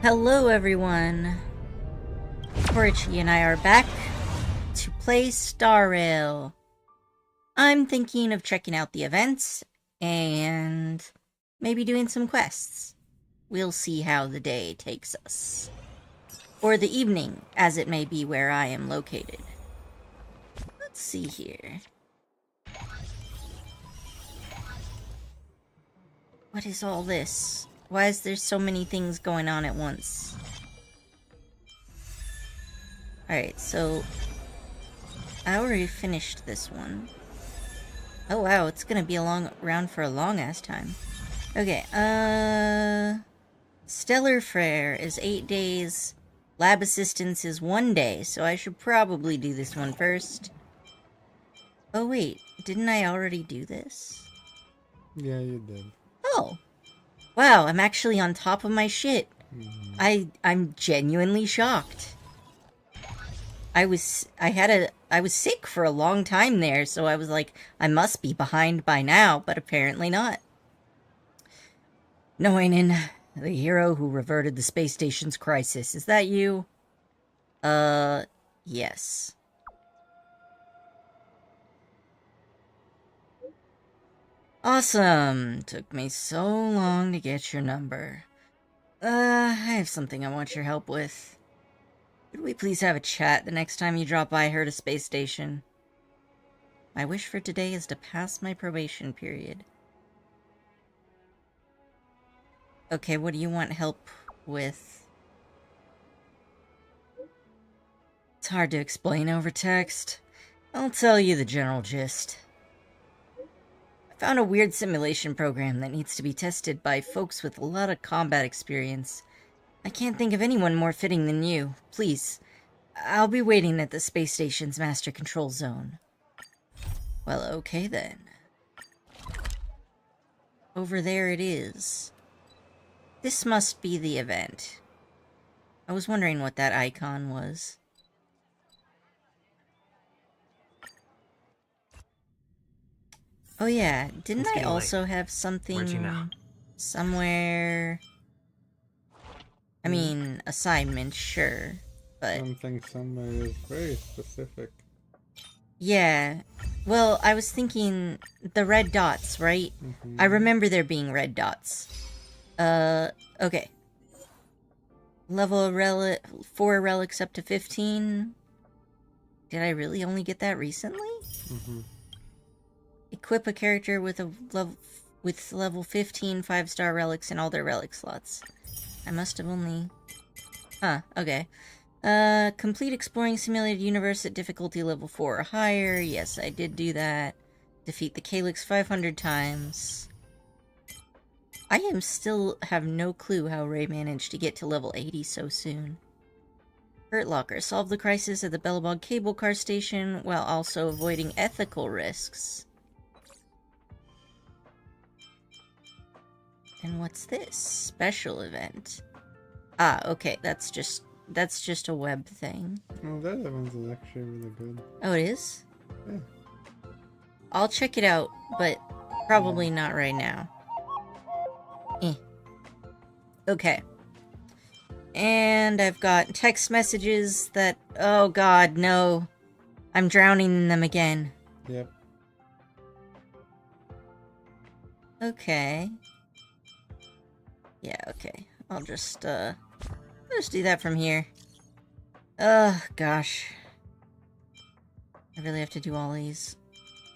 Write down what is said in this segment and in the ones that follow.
Hello everyone! Korichi and I are back to play Star Rail. I'm thinking of checking out the events and maybe doing some quests. We'll see how the day takes us. Or the evening, as it may be where I am located. Let's see here. What is all this? Why is there so many things going on at once? Alright, so I already finished this one. Oh wow, it's gonna be around for a long-ass time. Okay, Stellar Fair is 8 days, Lab Assistance is 1 day, so I should probably do this one first. Oh wait, didn't I already do this? Yeah, you did. Oh. Wow, I'm actually on top of my shit. I'm genuinely shocked. I was sick for a long time there, so I was like, I must be behind by now, but apparently not. Noinen, the hero who reverted the space station's crisis, is that you? Yes. Awesome! Took me so long to get your number. I have something I want your help with. Could we please have a chat the next time you drop by here to space station? My wish for today is to pass my probation period. Okay, what do you want help with? It's hard to explain over text. I'll tell you the general gist. I found a weird simulation program that needs to be tested by folks with a lot of combat experience. I can't think of anyone more fitting than you. Please, I'll be waiting at the space station's master control zone. Well, okay then. Over there it is. This must be the event. I was wondering what that icon was. Oh yeah, didn't I also have something somewhere? I mean, assignment, sure, but... Something somewhere is very specific. Yeah. Well, I was thinking the red dots, right? I remember there being red dots. Okay. Level 4 relics up to 15. Did I really only get that recently? Equip a character with level 15 5-star relics in all their relic slots. I must have only... Huh, okay. Complete Exploring Simulated Universe at difficulty level 4 or higher. Yes, I did do that. Defeat the Calyx 500 times. I still have no clue how Ray managed to get to level 80 so soon. Hurt Locker. Solve the crisis at the Bellabog cable car station while also avoiding ethical risks. And what's this? Special event. Ah, okay, that's just a web thing. Oh, that event is actually really good. Oh, it is? Yeah. I'll check it out, but probably not right now. Okay. And I've got text messages that... Oh god, no. I'm drowning in them again. Yep. Okay. Yeah, okay. I'll just do that from here. Ugh, gosh. I really have to do all these.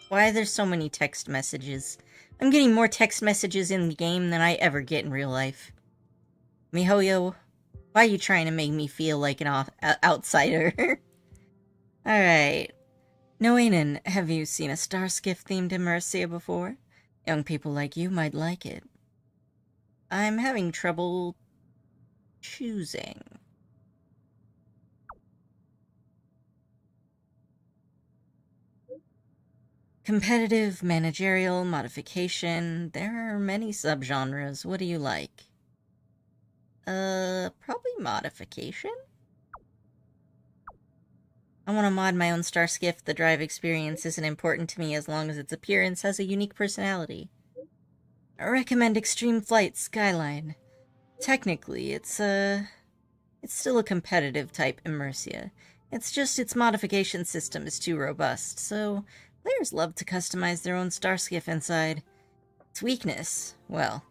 Why are there so many text messages? I'm getting more text messages in the game than I ever get in real life. MiHoYo, why are you trying to make me feel like an outsider? Alright. Noinen, have you seen a Starskiff-themed immersia before? Young people like you might like it. I'm having trouble choosing. Competitive, managerial, modification. There are many subgenres. What do you like? Probably modification? I want to mod my own Starskiff. The drive experience isn't important to me as long as its appearance has a unique personality. I recommend Extreme Flight Skyline. Technically, it's still a competitive type Immersia. It's just its modification system is too robust, so players love to customize their own Starskiff inside. Its weakness, well,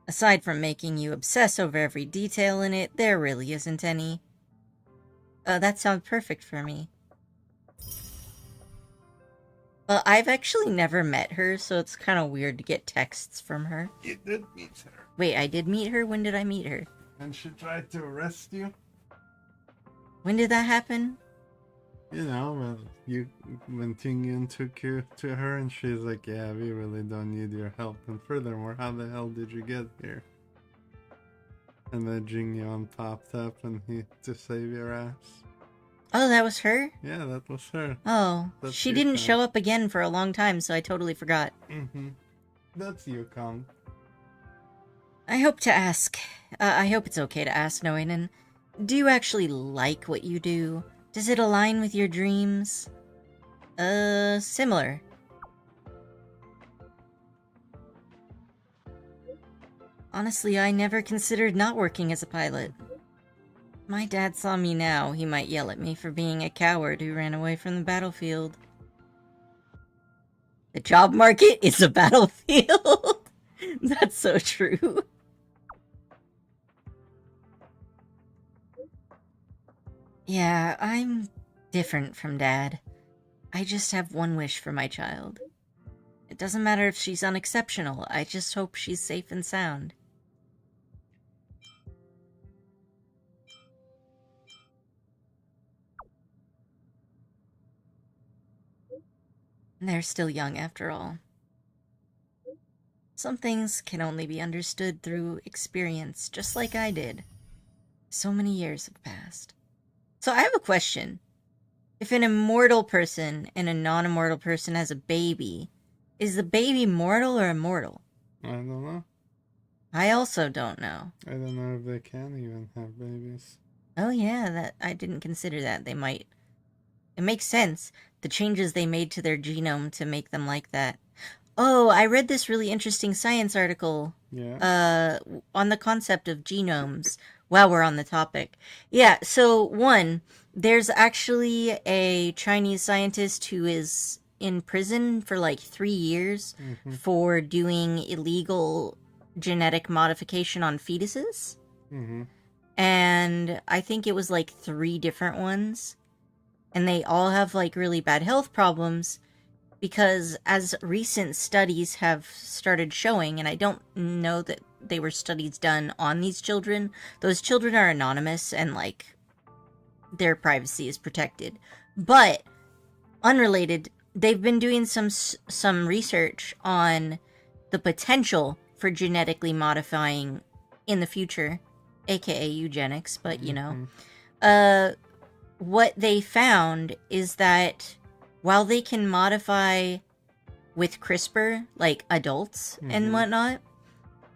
aside from making you obsess over every detail in it, there really isn't any. That sounds perfect for me. Well, I've actually never met her, so it's kind of weird to get texts from her. You did meet her. Wait, I did meet her? When did I meet her? And she tried to arrest you? When did that happen? You know, when Tingyun took you to her and she's like, yeah, we really don't need your help. And furthermore, how the hell did you get here? And then Jingyon popped up and he to save your ass. Oh, that was her? Yeah, that was her. Oh, That's she you, didn't Kong. show up again for a long time, so I totally forgot. Mm-hmm. That's you, Kong. I hope to ask. I hope it's okay to ask, Noinen. Do you actually like what you do? Does it align with your dreams? Similar. Honestly, I never considered not working as a pilot. My dad saw me now, he might yell at me for being a coward who ran away from the battlefield. The job market is a battlefield. That's so true. Yeah, I'm different from Dad. I just have one wish for my child. It doesn't matter if she's unexceptional, I just hope she's safe and sound. They're still young after all. Some things can only be understood through experience, just like I did. So many years have passed. So I have a question. If an immortal person and a non-immortal person has a baby, is the baby mortal or immortal? I don't know. I also don't know. I don't know if they can even have babies. Oh yeah, that I didn't consider that. They might. It makes sense. The changes they made to their genome to make them like that. Oh, I read this really interesting science article Yeah. on the concept of genomes while we're on the topic. Yeah, so one, there's actually a Chinese scientist who is in prison for like 3 years Mm-hmm. for doing illegal genetic modification on fetuses. Mm-hmm. And I think it was like 3 different ones. And they all have like really bad health problems because as recent studies have started showing, and I don't know that they were studies done on these children, those children are anonymous and like their privacy is protected. But unrelated, they've been doing some research on the potential for genetically modifying in the future, aka eugenics, but you know. What they found is that while they can modify with CRISPR, like adults and whatnot,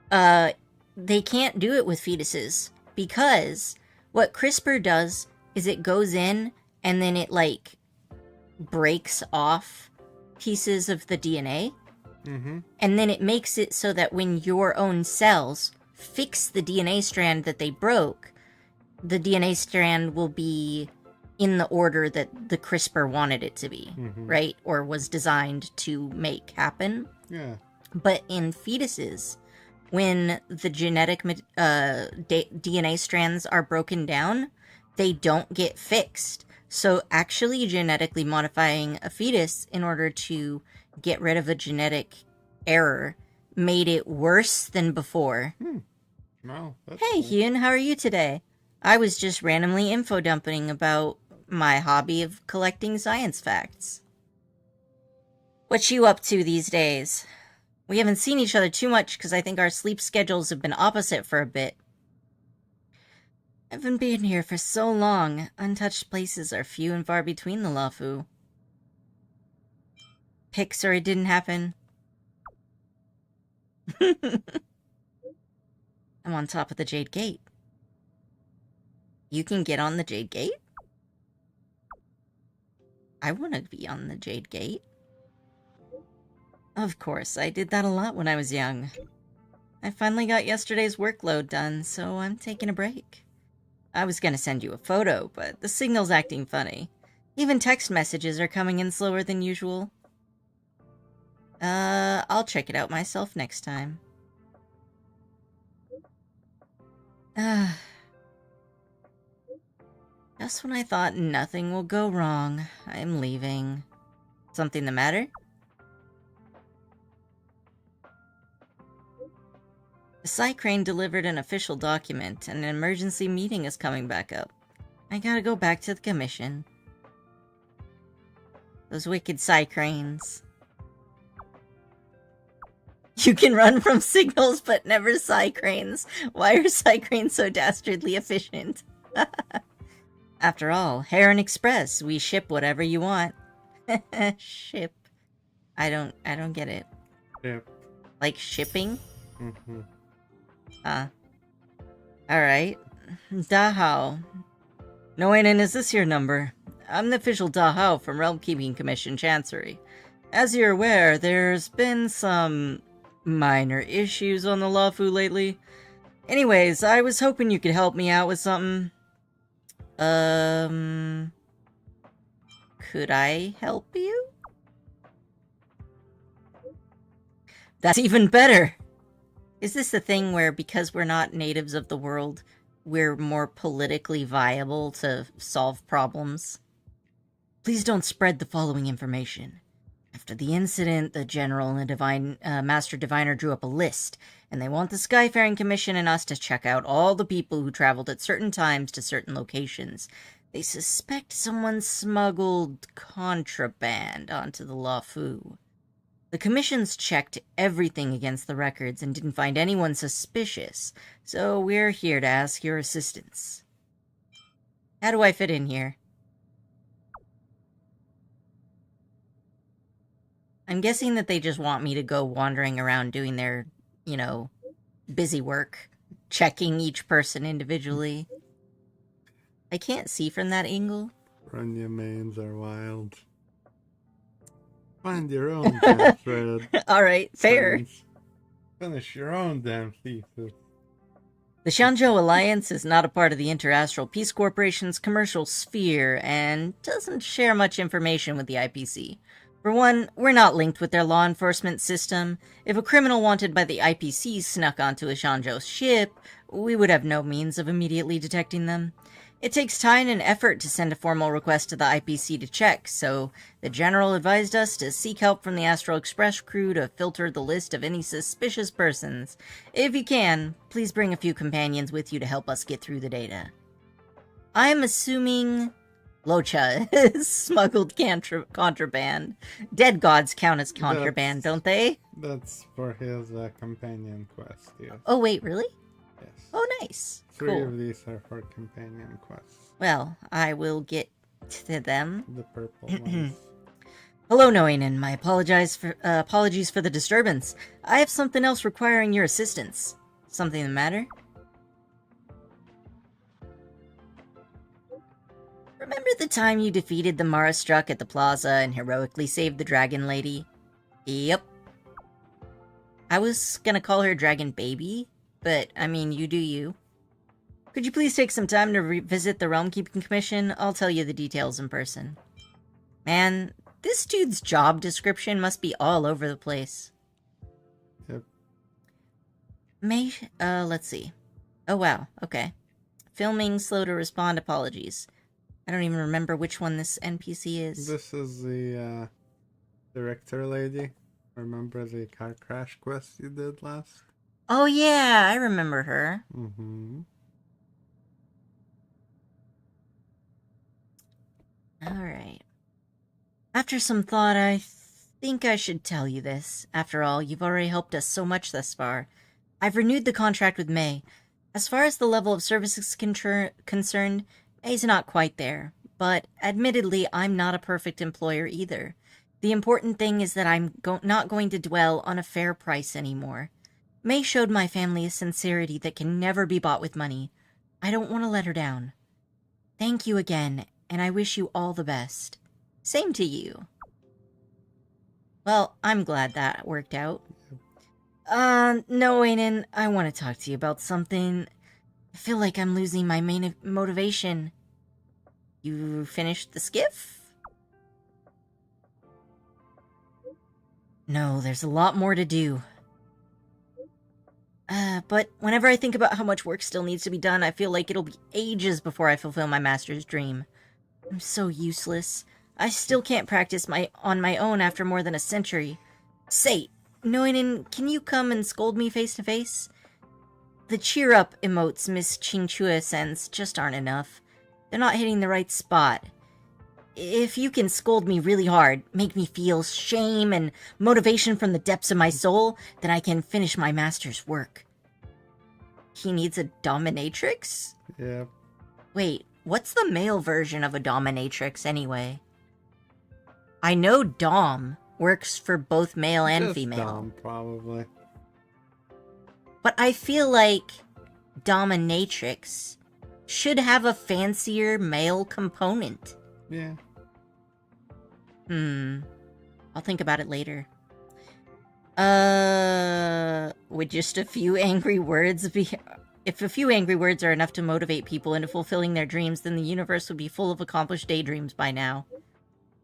they can't do it with fetuses because what CRISPR does is it goes in and then it like breaks off pieces of the DNA, and then it makes it so that when your own cells fix the DNA strand that they broke, the DNA strand will be in the order that the CRISPR wanted it to be, right? Or was designed to make happen. Yeah. But in fetuses, when the genetic DNA strands are broken down, they don't get fixed. So actually genetically modifying a fetus in order to get rid of a genetic error made it worse than before. Wow. That's Hey, cool. Hyun, how are you today? I was just randomly info dumping about my hobby of collecting science facts. What you up to these days? We haven't seen each other too much because I think our sleep schedules have been opposite for a bit. I've been being here for so long. Untouched places are few and far between the Lafu. Pics or it didn't happen. I'm on top of the Jade Gate. You can get on the Jade Gate? I want to be on the Jade Gate. Of course, I did that a lot when I was young. I finally got yesterday's workload done, so I'm taking a break. I was gonna send you a photo, but the signal's acting funny. Even text messages are coming in slower than usual. I'll check it out myself next time. Just when I thought nothing will go wrong, I'm leaving. Something the matter? The Psy Crane delivered an official document, and an emergency meeting is coming back up. I gotta go back to the commission. Those wicked Psy Cranes. You can run from signals, but never Psy Cranes. Why are Psy Cranes so dastardly efficient? After all, Heron Express, we ship whatever you want. Ship. I don't get it. Yep. Like shipping? Mm-hmm. Alright. Dahao. Noinen, is this your number? I'm the official Dahao from Realm Keeping Commission Chancery. As you're aware, there's been some minor issues on the Lafu lately. Anyways, I was hoping you could help me out with something. Could I help you? That's even better! Is this the thing where, because we're not natives of the world, we're more politically viable to solve problems? Please don't spread the following information. After the incident, the General and the Master Diviner drew up a list, and they want the Skyfaring Commission and us to check out all the people who traveled at certain times to certain locations. They suspect someone smuggled contraband onto the Lafu. The Commission's checked everything against the records and didn't find anyone suspicious, so we're here to ask your assistance. How do I fit in here? I'm guessing that they just want me to go wandering around doing their, busy work, checking each person individually. I can't see from that angle. Run mains are wild. Find your own damn thread. Alright, fair. Finish your own damn thesis. The Shanzhou Alliance is not a part of the Interastral Peace Corporation's commercial sphere and doesn't share much information with the IPC. For one, we're not linked with their law enforcement system. If a criminal wanted by the IPC snuck onto a Shanzhou ship, we would have no means of immediately detecting them. It takes time and effort to send a formal request to the IPC to check, so the General advised us to seek help from the Astral Express crew to filter the list of any suspicious persons. If you can, please bring a few companions with you to help us get through the data. I'm assuming Locha is smuggled contraband. Dead gods count as contraband, don't they? That's for his companion quest, yes. Oh wait, really? Yes. Oh, nice. Three of these are for companion quests. Well, I will get to them. The purple ones. Hello, Noinen. My apologies for the disturbance. I have something else requiring your assistance. Something the matter? Remember the time you defeated the Mara Struck at the plaza and heroically saved the Dragon Lady? Yep. I was gonna call her Dragon Baby, but, I mean, you do you. Could you please take some time to revisit the Realm Keeping Commission? I'll tell you the details in person. Man, this dude's job description must be all over the place. Yep. Let's see. Oh wow, okay. Filming, slow to respond, apologies. I don't even remember which one this NPC is. This is the, director lady. Remember the car crash quest you did last? Oh yeah, I remember her. Mm-hmm. Alright. After some thought, I think I should tell you this. After all, you've already helped us so much thus far. I've renewed the contract with May. As far as the level of service is concerned, May's not quite there. But, admittedly, I'm not a perfect employer either. The important thing is that I'm not going to dwell on a fair price anymore. May showed my family a sincerity that can never be bought with money. I don't want to let her down. Thank you again, and I wish you all the best. Same to you. Well, I'm glad that worked out. No, Aiden, I want to talk to you about something. I feel like I'm losing my main motivation. You finished the skiff? No, there's a lot more to do. But whenever I think about how much work still needs to be done, I feel like it'll be ages before I fulfill my master's dream. I'm so useless. I still can't practice on my own after more than a century. Say, Noinen, can you come and scold me face to face? The cheer up emotes Miss Chingchua sends just aren't enough. They're not hitting the right spot. If you can scold me really hard, make me feel shame and motivation from the depths of my soul, then I can finish my master's work. He needs a dominatrix? Yeah. Wait, what's the male version of a dominatrix anyway? I know Dom works for both male and Just female. Dom, probably. But I feel like dominatrix should have a fancier male component. Yeah. I'll think about it later. Would just a few angry words be... If a few angry words are enough to motivate people into fulfilling their dreams, then the universe would be full of accomplished daydreams by now.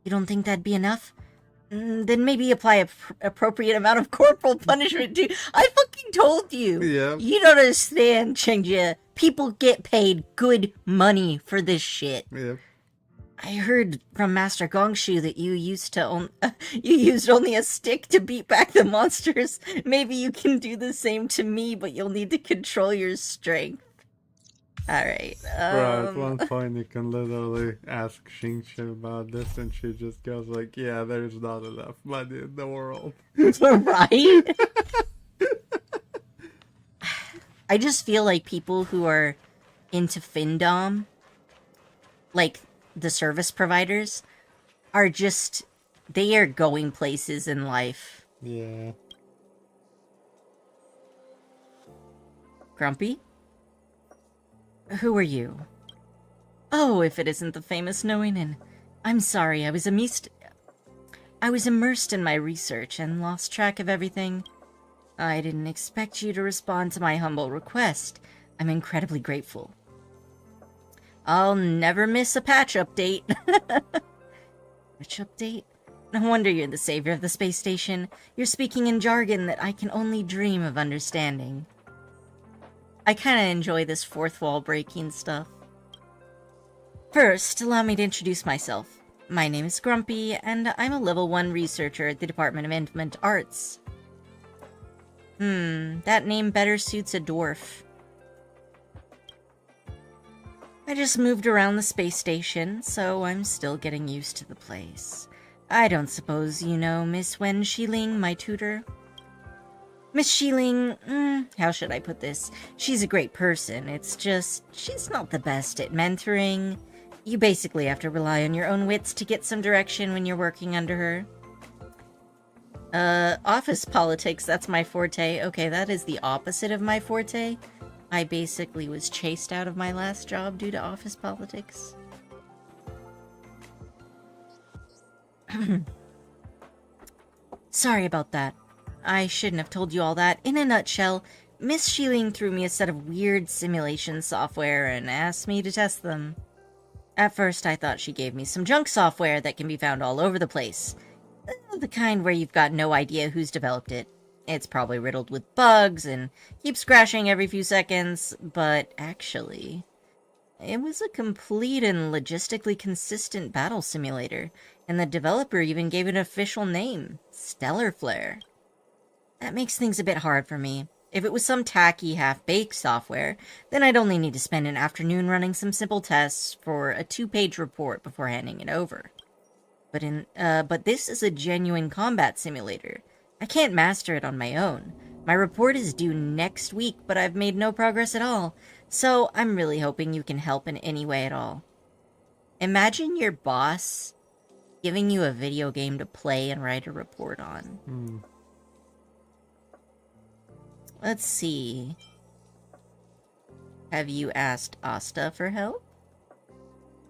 You don't think that'd be enough? Then maybe apply a appropriate amount of corporal punishment too. I fucking told you! Yeah. You don't understand, Chengjia. People get paid good money for this shit. Yeah. I heard from Master Gongshu that you used only a stick to beat back the monsters. Maybe you can do the same to me, but you'll need to control your strength. Alright, Bro, at one point you can literally ask Xingqiu about this and she just goes like, yeah, there's not enough money in the world. Right? I just feel like people who are into Findom, like the service providers, are just, they are going places in life. Yeah. Grumpy? Who are you? Oh, if it isn't the famous Noinen. I'm sorry, I was immersed in my research and lost track of everything. I didn't expect you to respond to my humble request. I'm incredibly grateful. I'll never miss a patch update. Patch update? No wonder you're the savior of the space station. You're speaking in jargon that I can only dream of understanding. I kinda enjoy this fourth wall breaking stuff. First, allow me to introduce myself. My name is Grumpy, and I'm a level 1 researcher at the Department of Implement Arts. That name better suits a dwarf. I just moved around the space station, so I'm still getting used to the place. I don't suppose you know Miss Wen Shiling, my tutor? Miss Shiling, how should I put this? She's a great person, it's just, she's not the best at mentoring. You basically have to rely on your own wits to get some direction when you're working under her. Office politics, that's my forte. Okay, that is the opposite of my forte. I basically was chased out of my last job due to office politics. Sorry about that. I shouldn't have told you all that. In a nutshell, Miss Shiling threw me a set of weird simulation software and asked me to test them. At first, I thought she gave me some junk software that can be found all over the place. The kind where you've got no idea who's developed it. It's probably riddled with bugs and keeps crashing every few seconds, but actually, it was a complete and logistically consistent battle simulator, and the developer even gave it an official name, Stellar Flare. That makes things a bit hard for me. If it was some tacky, half-baked software, then I'd only need to spend an afternoon running some simple tests for a 2-page report before handing it over. But this is a genuine combat simulator. I can't master it on my own. My report is due next week, but I've made no progress at all, so I'm really hoping you can help in any way at all. Imagine your boss giving you a video game to play and write a report on. Let's see. Have you asked Asta for help?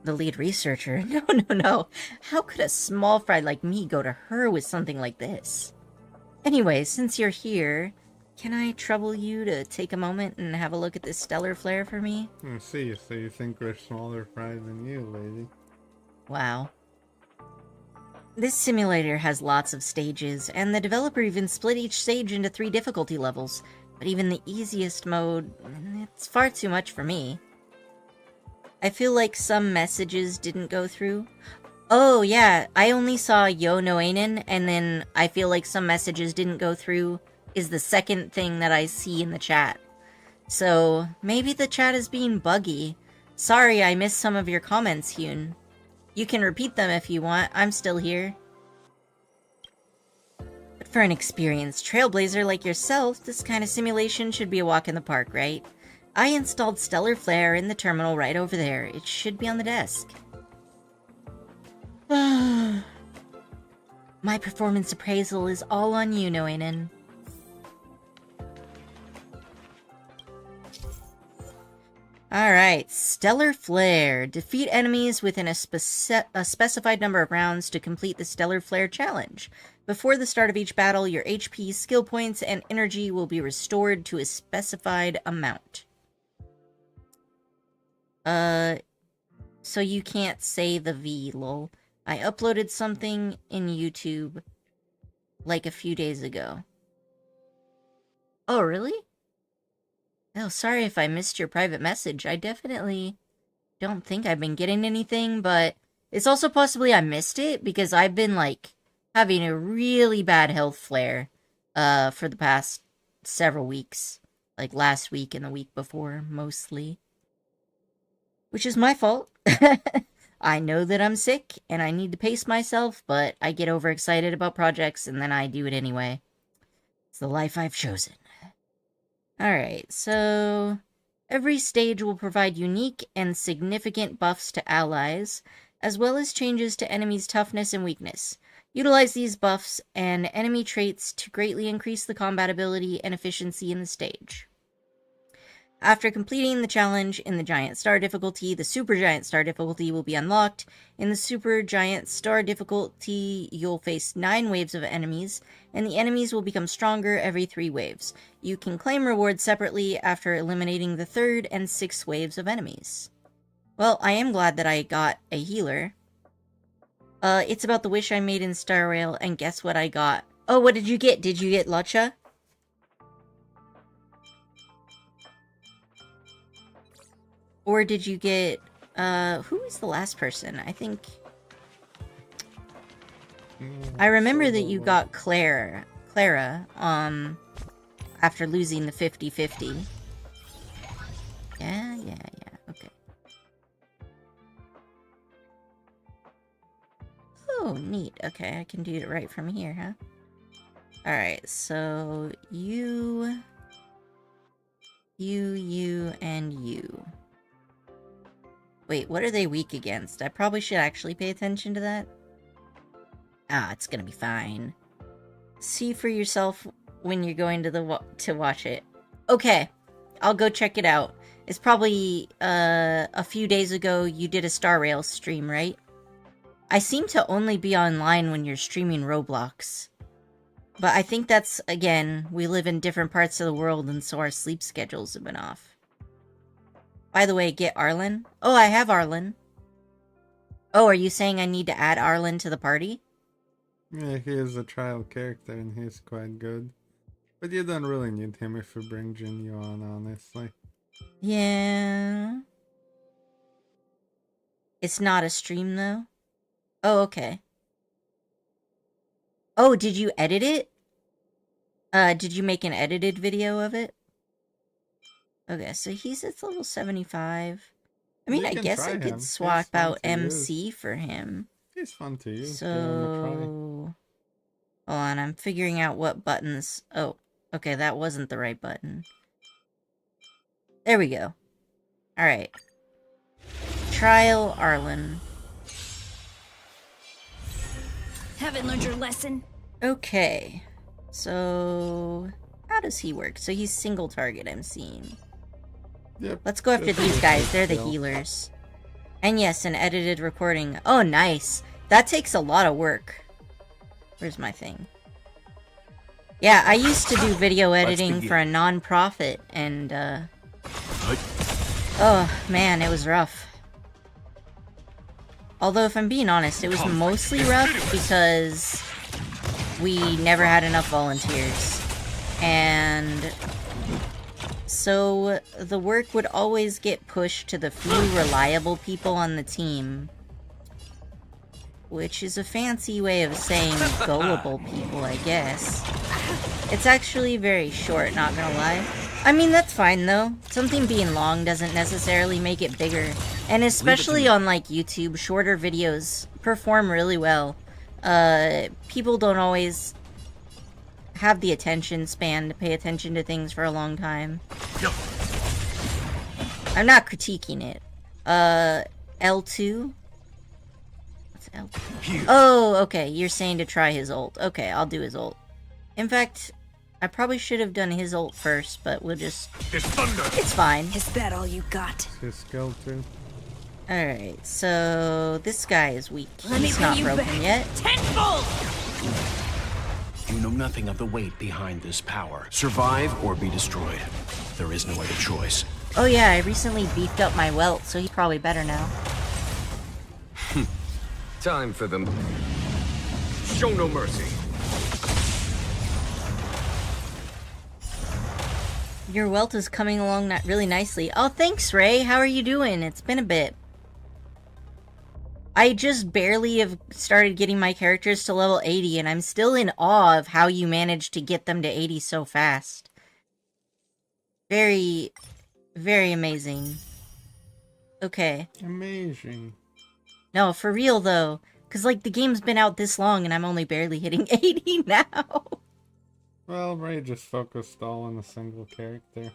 The lead researcher? No. How could a small fry like me go to her with something like this? Anyway, since you're here, can I trouble you to take a moment and have a look at this stellar flare for me? I see, so you think we're smaller fry than you, lady. Wow. This simulator has lots of stages, and the developer even split each stage into 3 difficulty levels. But even the easiest mode, it's far too much for me. I feel like some messages didn't go through. Oh yeah, I only saw Yo no Einen, and then I feel like some messages didn't go through is the second thing that I see in the chat. So, maybe the chat is being buggy. Sorry I missed some of your comments, Hyun. You can repeat them if you want, I'm still here. But for an experienced trailblazer like yourself, this kind of simulation should be a walk in the park, right? I installed Stellar Flare in the terminal right over there. It should be on the desk. My performance appraisal is all on you, Noenen. Alright, Stellar Flare. Defeat enemies within a specified number of rounds to complete the Stellar Flare challenge. Before the start of each battle, your HP, skill points, and energy will be restored to a specified amount. So you can't say the V, lol. I uploaded something in YouTube, like a few days ago. Oh, really? Oh, sorry if I missed your private message. I definitely don't think I've been getting anything, but it's also possibly I missed it, because I've been, like, having a really bad health flare, for the past several weeks. Like, last week and the week before, mostly. Which is my fault. I know that I'm sick, and I need to pace myself, but I get overexcited about projects, and then I do it anyway. It's the life I've chosen. Alright, so... every stage will provide unique and significant buffs to allies, as well as changes to enemies' toughness and weakness. Utilize these buffs and enemy traits to greatly increase the combat ability and efficiency in the stage. After completing the challenge in the Giant Star difficulty, the Super Giant Star difficulty will be unlocked. In the Super Giant Star difficulty, you'll face 9 waves of enemies, and the enemies will become stronger every 3 waves. You can claim rewards separately after eliminating the 3rd and 6th waves of enemies. Well, I am glad that I got a healer. It's about the wish I made in Star Rail, and guess what I got? Oh, what did you get? Did you get Lucha? Or did you get, who was the last person? I think... I remember that you got Clara, after losing the 50-50. Yeah, okay. Oh, neat. Okay, I can do it right from here, huh? Alright, so you, and you. Wait, what are they weak against? I probably should actually pay attention to that. Ah, it's gonna be fine. See for yourself when you're going to watch it. Okay, I'll go check it out. It's probably, a few days ago you did a Star Rail stream, right? I seem to only be online when you're streaming Roblox. But I think that's, again, we live in different parts of the world and so our sleep schedules have been off. By the way, get Arlen. Oh, I have Arlen. Oh, are you saying I need to add Arlen to the party? Yeah, he is a trial character and he's quite good. But you don't really need him if you bring Jinyu on, honestly. Yeah. It's not a stream, though? Oh, okay. Oh, did you edit it? Did you make an edited video of it? Okay, so he's at level 75. I mean, I guess I could swap out MC for him. He's fun to use. So, hold on, I'm figuring out what buttons. Oh, okay, that wasn't the right button. There we go. Alright. Trial Arlen. Haven't learned your lesson? Okay. So, how does he work? So he's single target, I'm seeing. Yep. Let's go after these guys. They're the healers. And yes, an edited recording. Oh, nice. That takes a lot of work. Where's my thing? Yeah, I used to do video editing for a non-profit, and, oh, man, it was rough. Although, if I'm being honest, it was mostly rough because we never had enough volunteers. And so the work would always get pushed to the few reliable people on the team. Which is a fancy way of saying gullible people, I guess. It's actually very short, not gonna lie. I mean, that's fine though. Something being long doesn't necessarily make it bigger. And especially on like YouTube, shorter videos perform really well. People don't always have the attention span to pay attention to things for a long time. I'm not critiquing it. L2? What's L2? Oh, okay, you're saying to try his ult. Okay, I'll do his ult. In fact, I probably should have done his ult first, but we'll just... It's fine. Is that all you got? His skeleton. Alright, so this guy is weak. Let He's me not pay you broken back. yet. Tenfold! You know nothing of the weight behind this power. Survive or be destroyed. There is no other choice. Oh yeah, I recently beefed up my welt, so he's probably better now. Time for them. Show no mercy. Your welt is coming along really nicely. Oh, thanks, Ray. How are you doing? It's been a bit. I just barely have started getting my characters to level 80, and I'm still in awe of how you managed to get them to 80 so fast. Very, very amazing. Okay. Amazing. No, for real, though. Because, like, the game's been out this long, and I'm only barely hitting 80 now. Well, Ray just focused all on a single character.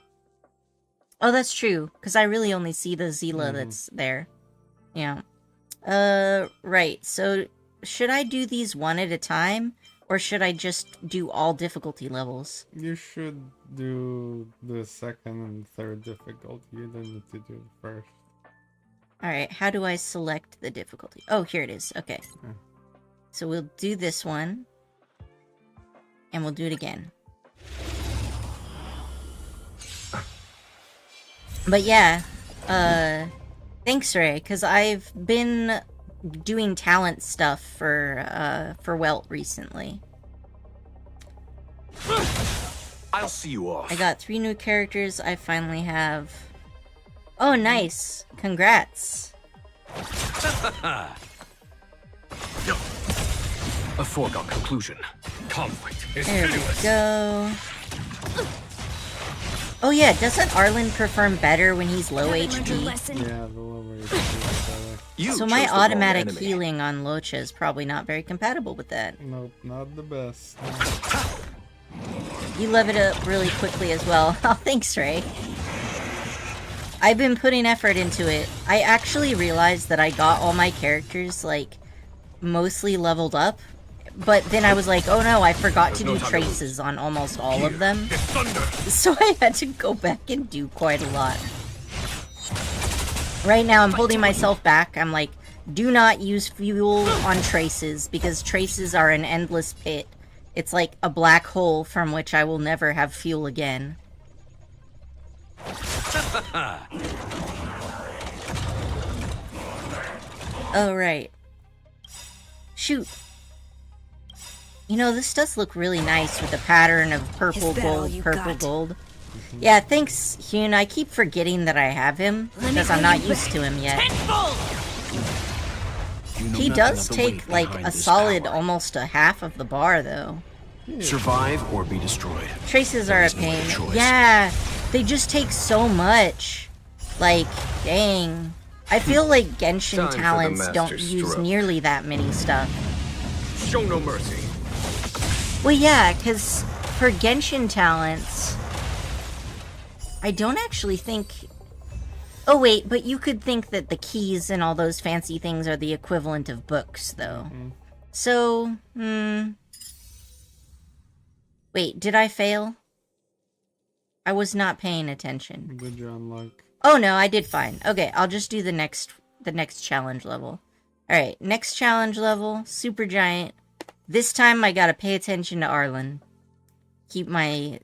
Oh, that's true. Because I really only see the Zila that's there. Yeah. Right. So, should I do these one at a time? Or should I just do all difficulty levels? You should do the second and third difficulty. You don't need to do the first. Alright, how do I select the difficulty? Oh, here it is. Okay. So we'll do this one. And we'll do it again. But yeah, thanks, Ray, because I've been doing talent stuff for Welt recently. I'll see you off. I got 3 new characters. I finally have... Oh, nice. Congrats. A foregone conclusion. Conflict is There we pitiless. go. Oh yeah, doesn't Arlen perform better when he's low Haven't learned your HP? lesson? Yeah, the lower HP is better. You So my chose the wrong automatic enemy. healing on Locha is probably not very compatible with that. Nope, not the best. You level it up really quickly as well. Oh, thanks, Ray. I've been putting effort into it. I actually realized that I got all my characters, like, mostly leveled up. But then I was like, oh no, I forgot to do traces on almost all of them. It's thunder. So I had to go back and do quite a lot. Right now, I'm holding myself back. I'm like, do not use fuel on traces, because traces are an endless pit. It's like a black hole from which I will never have fuel again. Oh, right. Shoot. You know, this does look really nice with the pattern of purple, Is that all gold, you purple, got? gold. Yeah, thanks, Hyun. I keep forgetting that I have him, because I'm not used to him yet. Tenfold! You know He nothing does of the weight take, like, behind a this solid power. almost a half of the bar, though. Survive or be destroyed. Traces There are a is no other pain. choice. Yeah, they just take so much. Like, dang. I feel like Genshin Time for the talents don't master use stroke. nearly that many stuff. Show no mercy. Well, yeah, because for Genshin talents, I don't actually think... Oh, wait, but you could think that the keys and all those fancy things are the equivalent of books, though. So, Wait, did I fail? I was not paying attention. Did you unlock? Oh no, I did fine. Okay, I'll just do the next challenge level. Alright, next challenge level, super giant. This time I gotta pay attention to Arlen. keep my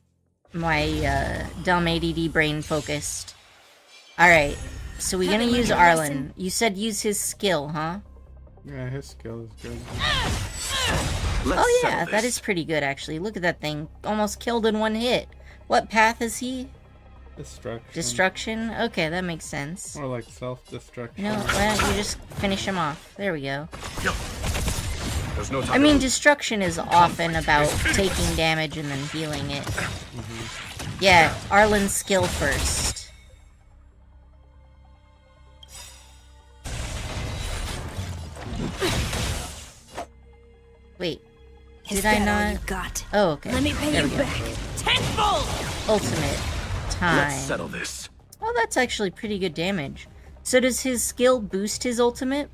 dumb ADD brain focused. Alright, so we're gonna use Arlen. You said use his skill, huh? Yeah, his skill is good. Oh yeah, that is pretty good actually. Look at that thing. Almost killed in one hit. What path is he? Destruction. Destruction? Okay, that makes sense. More like self-destruction. You know, why don't you just finish him off? There we go. There's no time I mean, to lose. destruction is often about taking damage and then healing it. Yeah, Arlen's skill first. Wait, Is did I that all not? you got? Oh, okay. Let me pay There you we go. back tenfold. Ultimate time. Let's settle this. Oh, that's actually pretty good damage. So does his skill boost his ultimate?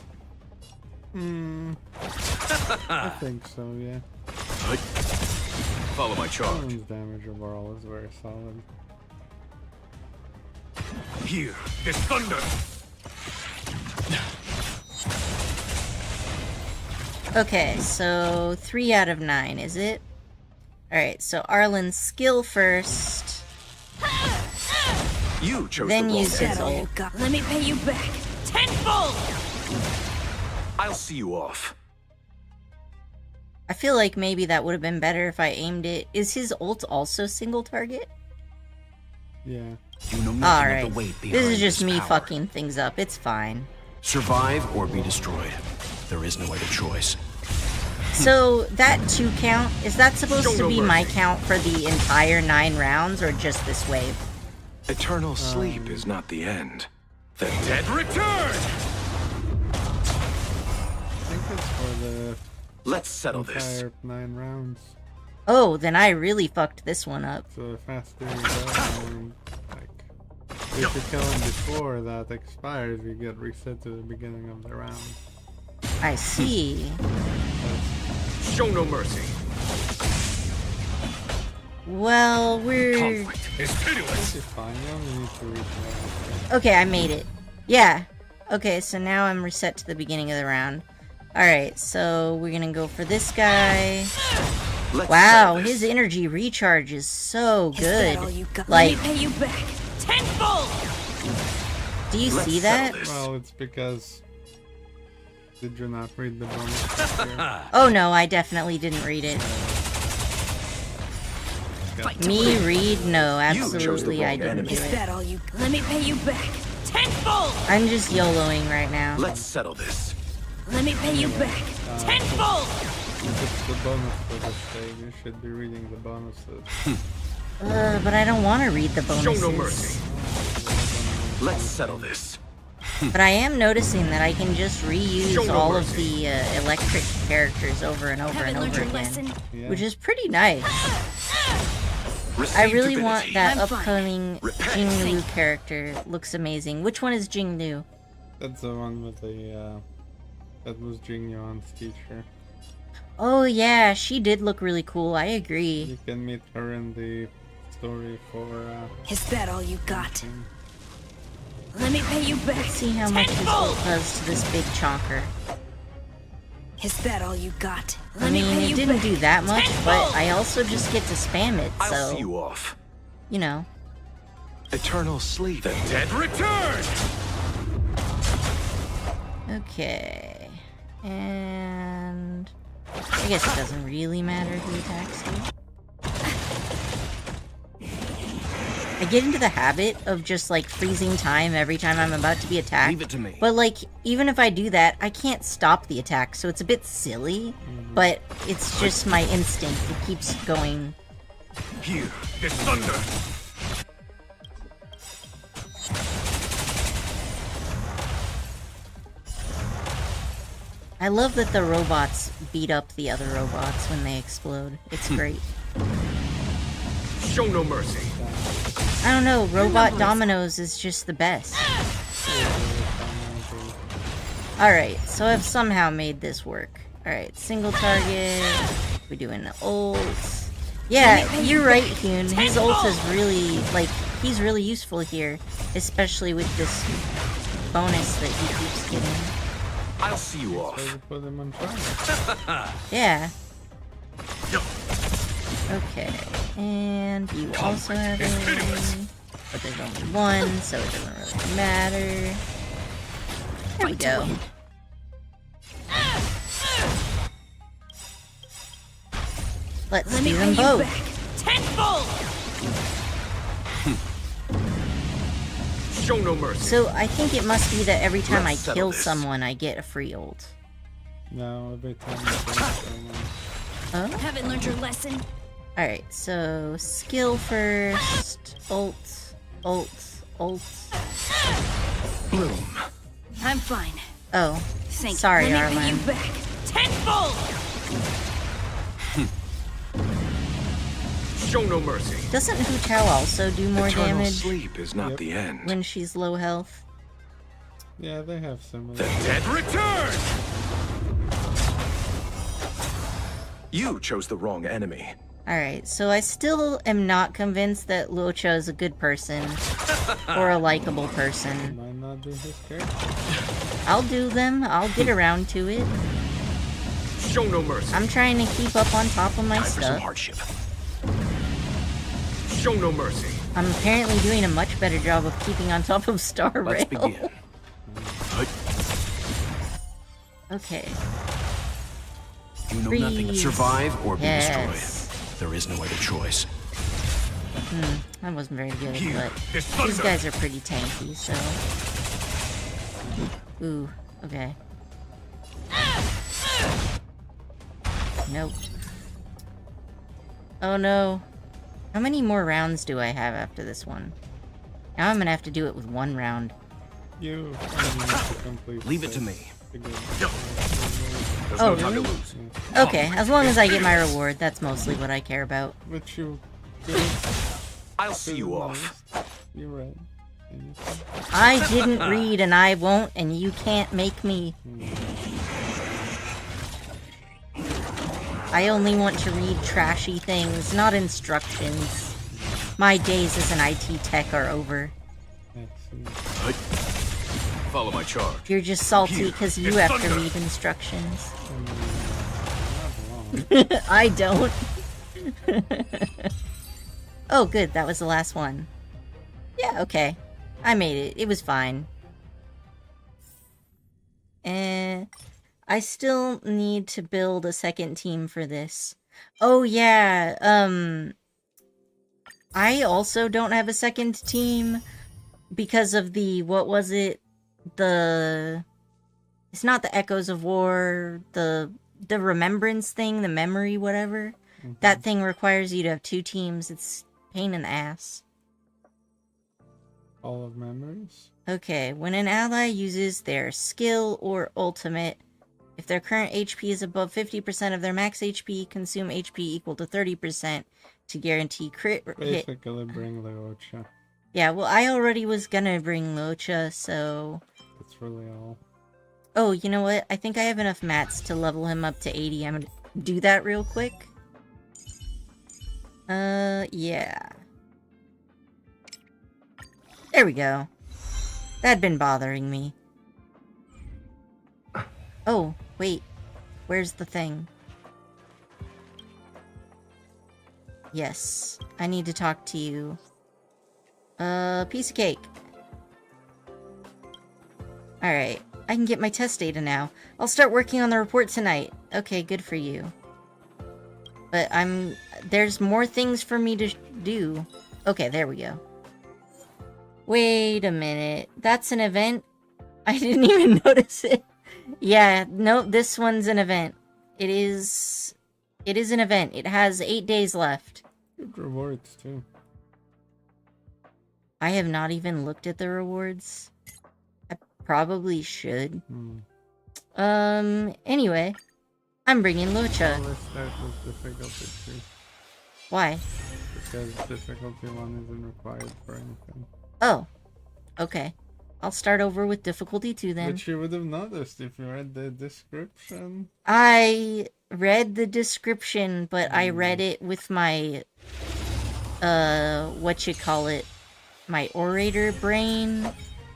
I think so, yeah. Follow my charge. Arlen's damage overall is very solid. Here, this thunder. Okay, so 3 out of 9, is it? Alright, so Arlen's skill first, You chose then the wrong use Is that his all you ult. got? Let me pay you back tenfold. I'll see you off. I feel like maybe that would have been better if I aimed it. Is his ult also single target? Yeah. You know nothing Alright, of the weight behind this is just me power. fucking things up, it's fine. Survive or be destroyed. There is no other choice. So, that 2 count, is that supposed Show to no be my mercy. count for the entire 9 rounds, or just this wave? Eternal sleep is not the end. The dead return! I think it's for the Let's settle this. entire 9 rounds. Oh, then I really fucked this one up. So the faster you go, I mean, like, if you kill him before that expires, you get reset to the beginning of the round. I see. Show no mercy. Well, we're... Conflict is pitiless. It's fine, you only need to reach level Okay, I made it. Yeah. Okay, so now I'm reset to the beginning of the round. Alright, so we're gonna go for this guy. Let's Wow, settle this. his energy recharge is so Is that all good. you got? Like, Let me pay you back tenfold. do you Let's see settle that? this. Well, it's because... Did you not read the bonus here? Oh no, I definitely didn't read it. Me read? No, chose the absolutely I wrong didn't enemy. do Is it. that all you? Let me pay you back tenfold. I'm just YOLOing right now. Let's settle this. Let me pay you back tenfold. It's the bonus for this stage, you should be reading the bonuses. But I don't want to read the Show no bonuses. mercy. Let's settle this. But I am noticing that I can just Show reuse no all of mercy. the electric characters over and over Haven't and learned over your again. lesson. Yeah. Which is pretty nice. Receive I really divinity. want that I'm fine. upcoming Repent. Jinglu character. Looks amazing. Which one is Jinglu? That's the one with the, that was Jing Yuan's teacher. Oh yeah, she did look really cool. I agree. You can meet her in the story for, Is that all you got? thing. Let me pay you back See how much his tenfold. ult does to this big chonker. Is that all you got? I Let me mean, pay it you didn't back do that much, but tenfold. I also just get to spam it, I'll so, see you off. you know. Eternal sleep. The dead return! Okay. And... I guess it doesn't really matter who attacks you. I get into the habit of just, like, freezing time every time I'm about to be attacked. Leave it to me. But, like, even if I do that, I can't stop the attack, so it's a bit silly. But it's just my instinct. It keeps going. Here, this thunder. I love that the robots beat up the other robots when they explode. It's great. Show no mercy. I don't know, Robot Dominoes is just the best. Alright, so I've somehow made this work. Alright, single target. We're doing the ults. Yeah, you're right, Hyun. His ult is really, like, he's really useful here. Especially with this bonus that he keeps getting. I'll see you So off. you put them on trial. Yeah. Yo. Okay. And you also have a... But there's only one, so it doesn't really matter. There we go. Let's do them both. Tenfold! Show no mercy. So I think it must be that every time Let's I settle kill this. someone, I get a free ult. No, every time you kill someone. Oh? Haven't learned your lesson? Alright, so skill first. Ult. Ult. Ult. Bloom. I'm fine. Oh. Thank Sorry, you. Let me pay you Arlen. back. Tenfold! Show no mercy. Doesn't Hu Chao also do more Eternal damage sleep is not Yep. the end. when she's low health? Yeah, they have similar. The dead return! You chose the wrong enemy. Alright, so I still am not convinced that Luocha is a good person. Or a likable person. Might not be his character. I'll do them. I'll get around to it. Show no mercy. I'm trying to keep up on top of my Time for some stuff. hardship. Show no mercy. I'm apparently doing a much better job of keeping on top of Star Rail. Let's begin. Okay. You know nothing of Freeze. survive or be Yes. destroyed. There is no other choice. That wasn't very good, Here but is these thunder. guys are pretty tanky, so... Ooh, okay. Nope. Oh no. How many more rounds do I have after this one? Now I'm gonna have to do it with one round. You only need to complete Leave it to this me. to get- There's Oh, no time really? to lose. Okay, as long as I get my reward, that's mostly what I care about. Which you could I'll see you off. You read. Anything? I didn't read and I won't, and you can't make me. I only want to read trashy things, not instructions. My days as an IT tech are over. Excellent. Follow my charge. You're just salty because you It's have to thunder. read instructions. Not long. I don't. Oh, good. That was the last one. Yeah, okay. I made it. It was fine. I still need to build a second team for this. Oh, yeah. I also don't have a second team because of the, what was it? It's not the Echoes of War, the remembrance thing, the memory, whatever. That thing requires you to have 2 teams. It's a pain in the ass. All of memories. Okay, when an ally uses their skill or ultimate, if their current HP is above 50% of their max HP, consume HP equal to 30% to guarantee crit hit. Basically, bring Leocha. Yeah, well, I already was gonna bring Locha, so... That's really all. Oh, you know what? I think I have enough mats to level him up to 80. I'm gonna do that real quick. Yeah. There we go. That'd been bothering me. Oh, wait. Where's the thing? Yes. I need to talk to you. Piece of cake. Alright. I can get my test data now. I'll start working on the report tonight. Okay, good for you. But there's more things for me to do. Okay, there we go. Wait a minute. That's an event? I didn't even notice it. Yeah, no, this one's an event. It is an event. It has 8 days left. Good rewards, too. I have not even looked at the rewards. I probably should. Anyway. I'm bringing Lucha. Let's start with difficulty 2. Why? Because difficulty 1 isn't required for anything. Oh. Okay. I'll start over with difficulty 2 then. Which you would have noticed if you read the description. I read the description, but I read it with my, my orator brain.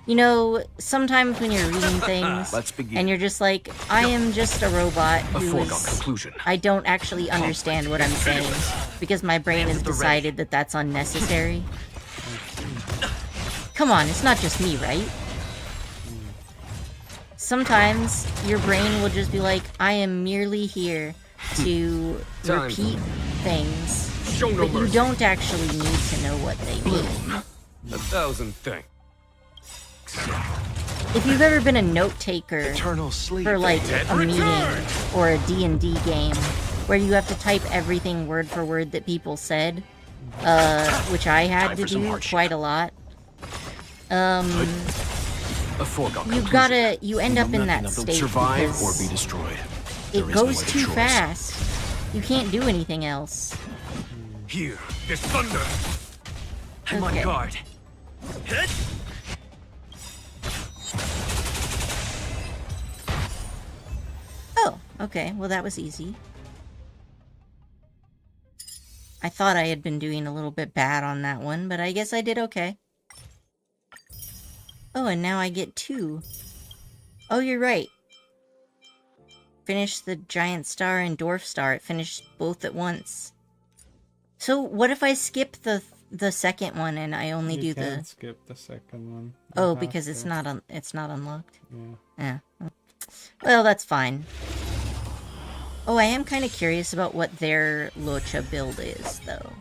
You know, sometimes when you're reading things, Let's begin. and you're just like, I am just a robot A who foregone is... conclusion. I don't actually understand what I'm saying, because my brain has decided that that's unnecessary. Come on, it's not just me, right? Sometimes your brain will just be like, I am merely here to repeat things, Show no but you mercy. don't actually need to know what they mean. 1,000 thanks. If you've ever been a note taker Eternal sleep. for like Dead a meeting return! or a D&D game where you have to type everything word for word that people said, which I had Time to for some do hardship. quite a lot. A foregone conclusion. You end up in that Nothing of the state survive or because be destroyed. it There is no goes other too choice. fast. You can't do anything else. Here, there's thunder. I'm Okay. on guard. Hit! Oh, okay. Well, that was easy. I thought I had been doing a little bit bad on that one, but I guess I did okay. Oh, and now I get 2. Oh, you're right. Finish the giant star and dwarf star. It finished both at once. So what if I skip the second one and I only do You the... can't skip the second one. You Oh, have because it's to. not unlocked. Yeah. Yeah. Well, that's fine. Oh, I am kind of curious about what their Locha build is, though.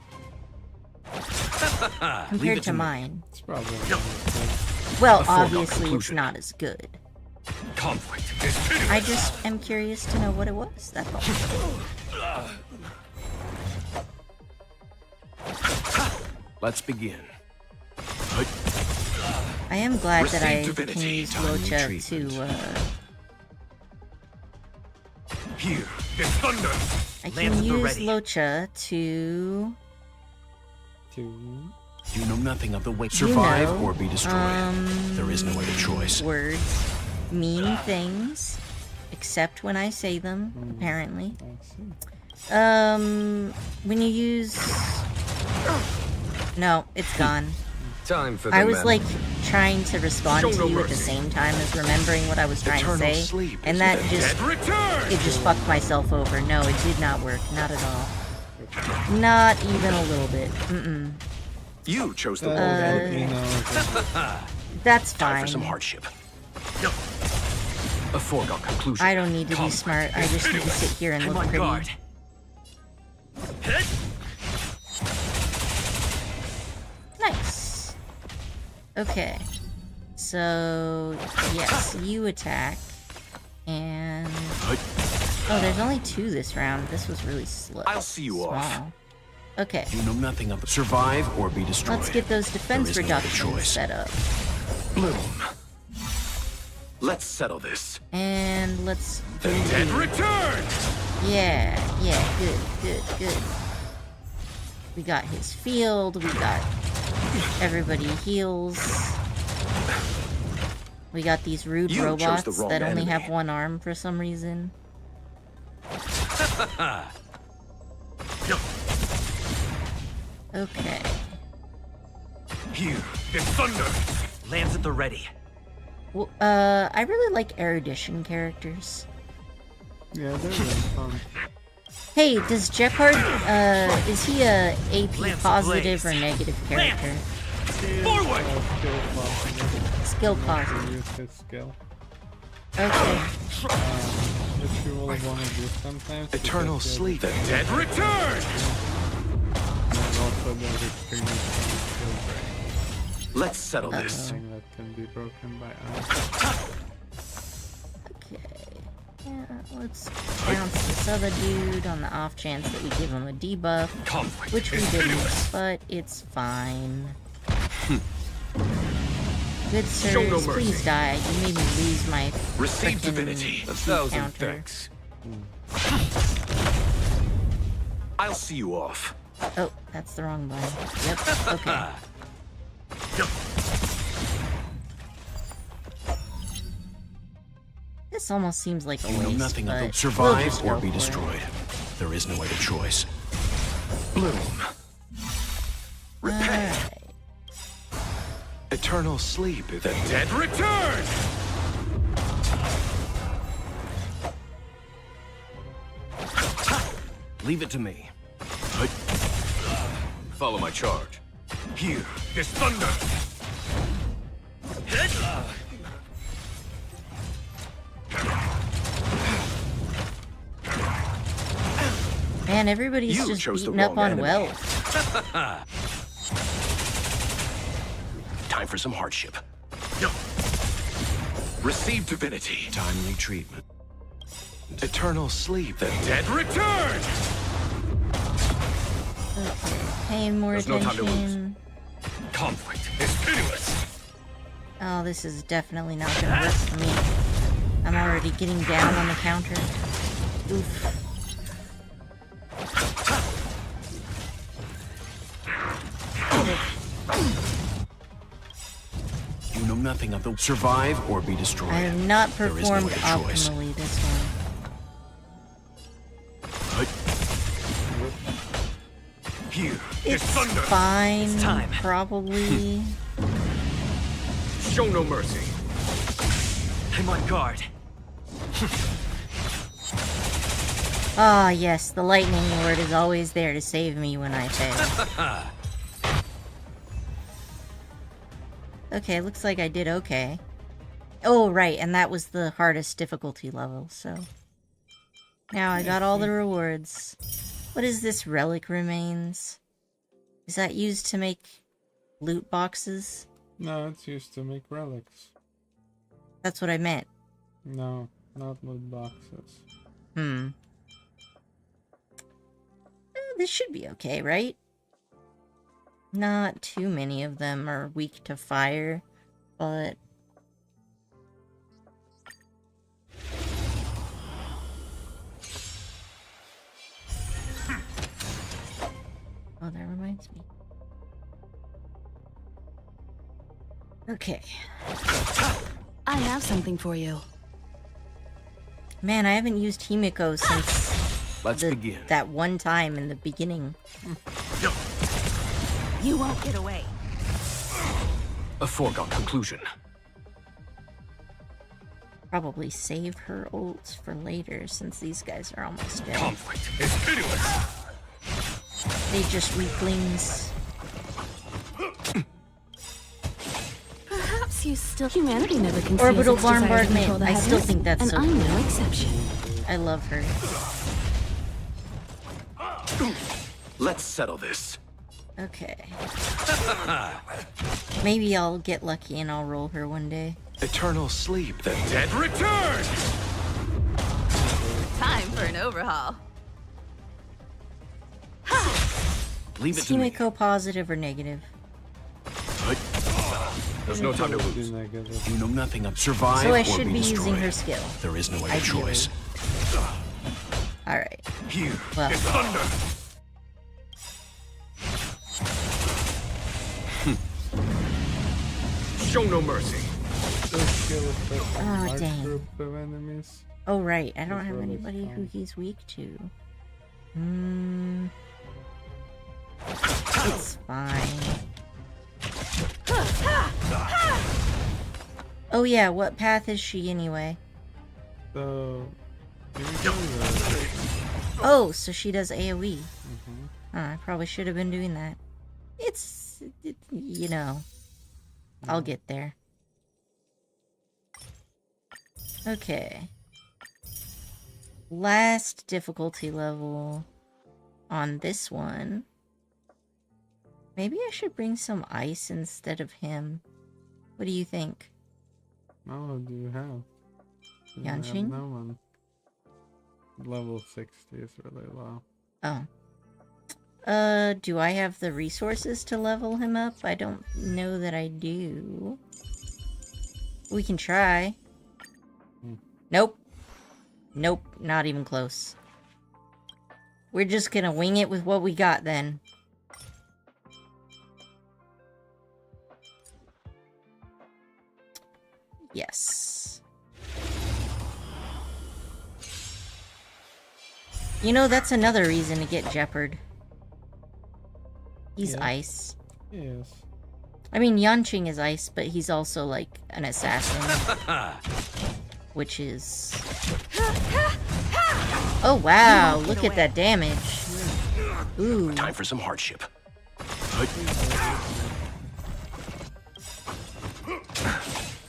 Compared to mine. It's probably not as Well, A foregone obviously it's conclusion. not as good. Conflict is pitiless. I just am curious to know what it was, that's all. Let's begin. I am glad that I Receive can divinity, use timely Locha treatment. Here, there's thunder. I Lands can at the use ready. Locha to... Two. You know nothing of the way. Survive know, or be destroyed. There is no other choice. words mean things, except when I say them, apparently. I see. When you use... No, it's gone. Time for the I was men. like trying to respond Show to no you at the mercy. same time as remembering what I was trying Eternal to say, sleep and is that the just Dead return! it just fucked myself over. No, it did not work, not at all, not even a little bit. You chose the That wrong is enemy. That's Time fine. for some hardship. A foregone conclusion. I don't need to be smart. I just need to sit here and I'm look on pretty. guard. Hit! Nice. Okay. So yes, you attack, and oh, there's only 2 this round. This was really slow. I'll see you small. off. Okay. You know nothing of the survive or be destroyed. Let's get those defense There is no other reductions choice. set up. Bloom. Let's settle this. And let's The do... dead return! Yeah, good. We got his field, we got everybody heals. We got these rude You chose robots the wrong that only enemy. have 1 arm for some reason. Okay. Here, there's thunder. Lands at the ready. Well, I really like erudition characters. Yeah, they're really fun. Hey, does Jeopard, is he a AP Lance positive ablaze. or negative character? Forward! Skill positive. Skill You positive. use his skill. Okay. Which you will want to do sometimes. Eternal because sleep. The dead return! there's also the extremely strong skill break. Let's settle this. Something that can be broken by ice. Okay. Yeah, let's bounce this other dude on the off chance that we give him a debuff, Conflict which we is didn't, pitiless. but it's fine. Good Show no sirs, mercy. please die. You made me lose my Receive frickin' divinity. 1,000 counter. thanks. I'll see you off. Oh, that's the wrong button. Yep, okay. This almost seems like a You know waste, nothing of but the we'll survive just or go be for it. destroyed. There is no other choice. Bloom. Repent. Alright. Eternal sleep is... The dead return! Leave it to me. Follow my charge. Here, this thunder! Man, everybody's You just chose the beating up wrong on enemy. wealth. Time for some hardship. Receive divinity. Timely treatment. Eternal sleep. The dead return! Okay, paying more There's no time to lose. attention. Conflict is pitiless. Oh, this is definitely not gonna work for me. I'm already getting down on the counter. Oof. You know nothing of the... Survive or be destroyed. I have not There is no performed other choice. optimally this one. Here, It's this thunder. fine, It's time. probably. Show no mercy. I'm on guard. Ah, yes, the lightning lord is always there to save me when I fail. Okay, looks like I did okay. Oh, right, and that was the hardest difficulty level, so... Now I got all the rewards. What is this? Relic remains? Is that used to make loot boxes? No, it's used to make relics. That's what I meant. No, not loot boxes. This should be okay, right? Not too many of them are weak to fire, but... Oh, that reminds me. Okay. I have something for you. Man, I haven't used Himiko since Let's begin. that one time in the beginning. You won't get away. A foregone conclusion. Probably save her ults for later since these guys are almost dead. Conflict is pitiless. They just weaklings. Perhaps you still... Humanity never conceals Orbital its desire to bombardment. control the I still heavens, think that's and so I'm cool. no exception. I love her. Let's settle this. Okay. Maybe I'll get lucky and I'll roll her one day. Eternal sleep. The dead return! Time for an overhaul. Leave it Is to me. Himiko positive or negative? There's no time to Would be lose. negative. You know nothing of... Survive So I or should be destroyed. using her skill. There is no other Ideally. choice. Alright. Here, Well. this thunder. Show no mercy. This skill is such a Oh, large dang. group of enemies. Oh, right. I don't This have one is anybody who fine. he's weak to. It's fine. Oh, yeah. What path is she anyway? So, here we go. then. Oh, so she does AoE. Mhm. Oh, I probably should have been doing that. You know, I'll get there. Okay. Last difficulty level on this one. Maybe I should bring some ice instead of him. What do you think? Oh, do you have? You have Yanshin? no one. Level 60 is really low. Oh. Do I have the resources to level him up? I don't know that I do. We can try. Nope. Nope, not even close. We're just gonna wing it with what we got then. Yes. You know, that's another reason to get Jeopard. He's Yeah. ice. Yes. I mean, Yanqing is ice, but he's also, like, an assassin. Which is... Oh, wow! Look at that damage. Ooh. Time for some hardship.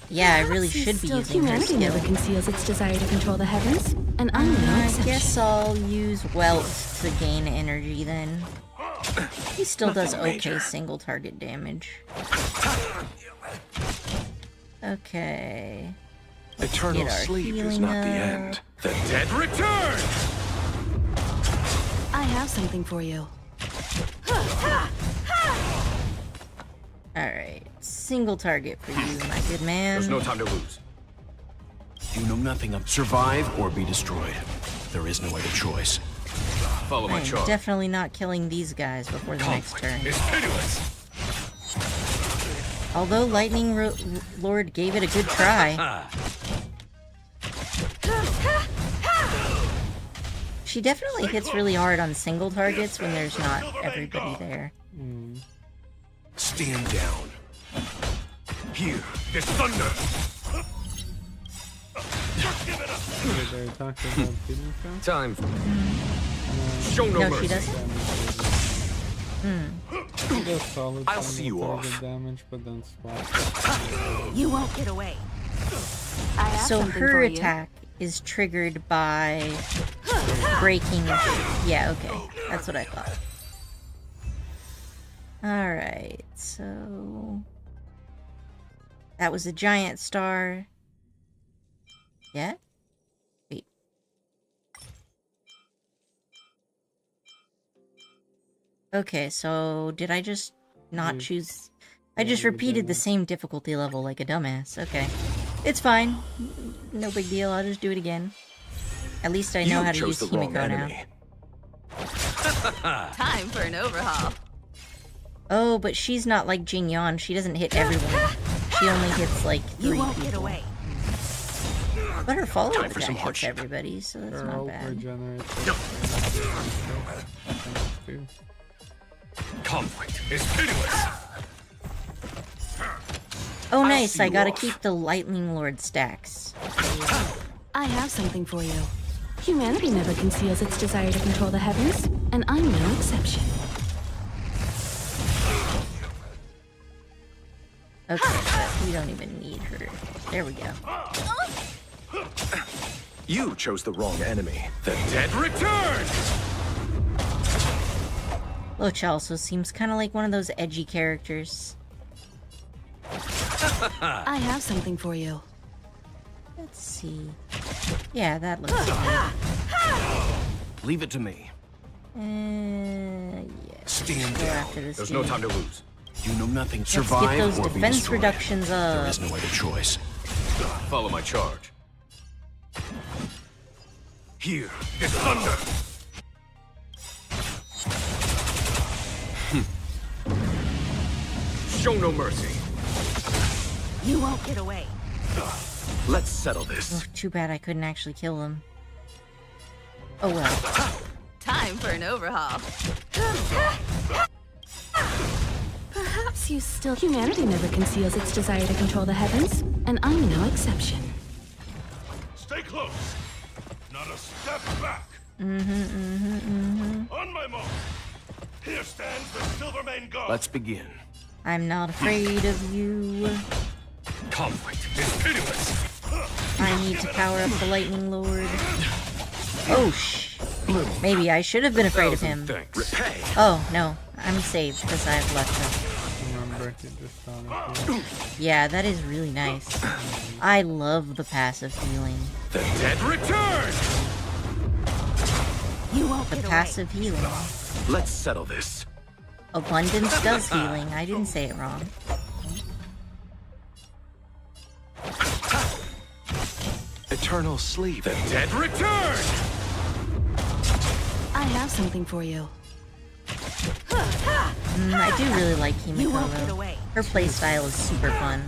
Yeah, I really should be Still, using her humanity never skill. conceals its desire to control the heavens, and I'm no I exception. guess I'll use Welt to gain energy then. He still does Nothing okay major. single target damage. Okay. Eternal Get our sleep is healing not the up. end. The dead return! I have something for you. Alright. Single target for you, my good man. There's no time to lose. You know nothing of survive or be destroyed. There is no other choice. Follow my I'm charge. definitely not killing these guys before the next turn. It's pitiless. Although Lightning Lord gave it a good try. She definitely hits really hard on single targets when there's not everybody there. Stand down. Here is thunder. They're talking about healing stuff. Time. Show no, No, mercy. she doesn't? She does solid I'll see you target off. damage, but then swap. You won't get away. I have So something her for you. attack is triggered by breaking. Yeah, okay. That's what I thought. Alright, so... That was a giant star. Yeah? Wait. Okay, so did I just not choose... I just you repeated the didn't. same difficulty level like a dumbass. Okay. It's fine. No big deal, I'll just do it again. At least I know You how to chose use the wrong Himiko now. enemy. Time for an overhaul. Oh, but she's not like Jing Yan. She doesn't hit everyone. She only hits like 3 You won't people. get away. But her follow-up Time for some attack hits hardship. everybody, so that's Her not ult bad. regenerates. Too. Conflict is pitiless. Oh, I'll nice! see I you gotta off. keep the Lightning Lord stacks. I have something for you. Humanity never conceals its desire to control the heavens, and I'm no exception. Okay, but we don't even need her. There we go. You chose the wrong enemy. The dead return! Loach also seems kind of like one of those edgy characters. I have something for you. Let's see. Yeah, that looks good. Leave it to me. Yeah. Stand Go down. after this There's dude. no time to lose. You know nothing. Let's Survive get those or be defense destroyed. reductions There up. is no other choice. Follow my charge. Here is thunder. Show no mercy. You won't get away. Let's settle this. Oh, too bad I couldn't actually kill him. Oh well. Time for an overhaul. Perhaps you still... Humanity never conceals its desire to control the heavens, and I'm no exception. Stay close. Not a step back. On my mark. Here stands the Silvermane Guard. Let's begin. I'm not afraid of you. Conflict is pitiless. I need to power up the Lightning Lord. Oh, maybe I should have been afraid of him. Thanks. Repay. Oh, no. I'm saved because I've left him. Remember, he just thought of Yeah, that is really nice. I love the passive healing. The dead return! You won't The get passive healing. Let's settle this. Abundance does healing. I didn't say it wrong. Eternal sleep. The dead return! I have something for you. I do really like You won't Himiko get though. away. Her playstyle is super fun.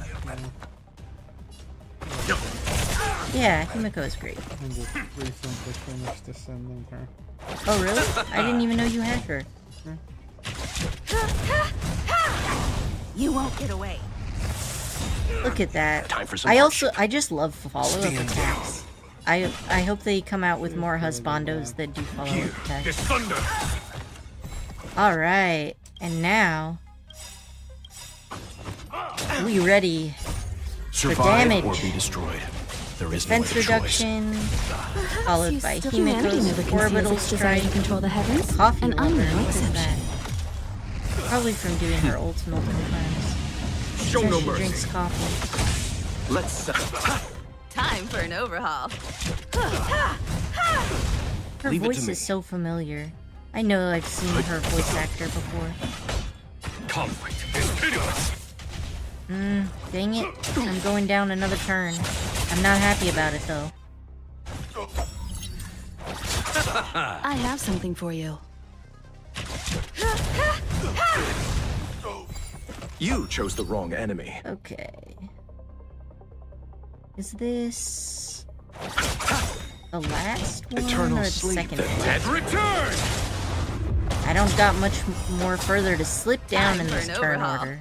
Yeah, Himiko is great. I just recently finished descending her. Oh really? I didn't even know you had her. You won't get away. Look at that. Time for some I just love follow-up Stand attacks. I hope they come out with more husbandos that do follow-up Here, attacks. this thunder. Alright, and now... we ready. Survive or damage. be destroyed. There is no Defense other choice. reduction, followed by Humanity never Himiko's conceals orbital its desire to strike, control the heavens, coffee and I'm lover, no what is exception. that? Probably from doing her ult multiple times. Show Says no she mercy. drinks coffee. Let's settle. Time for an overhaul. Her Leave it to voice me. is so familiar. I know I've seen her voice actor before. Conflict is pitiless. Dang it. I'm going down another turn. I'm not happy about it though. I have something for you. You chose the wrong enemy. Okay. Is this the last one Eternal or the sleep. second The one? dead return! I don't got much more further to slip down Time in for this an turn overhaul. order.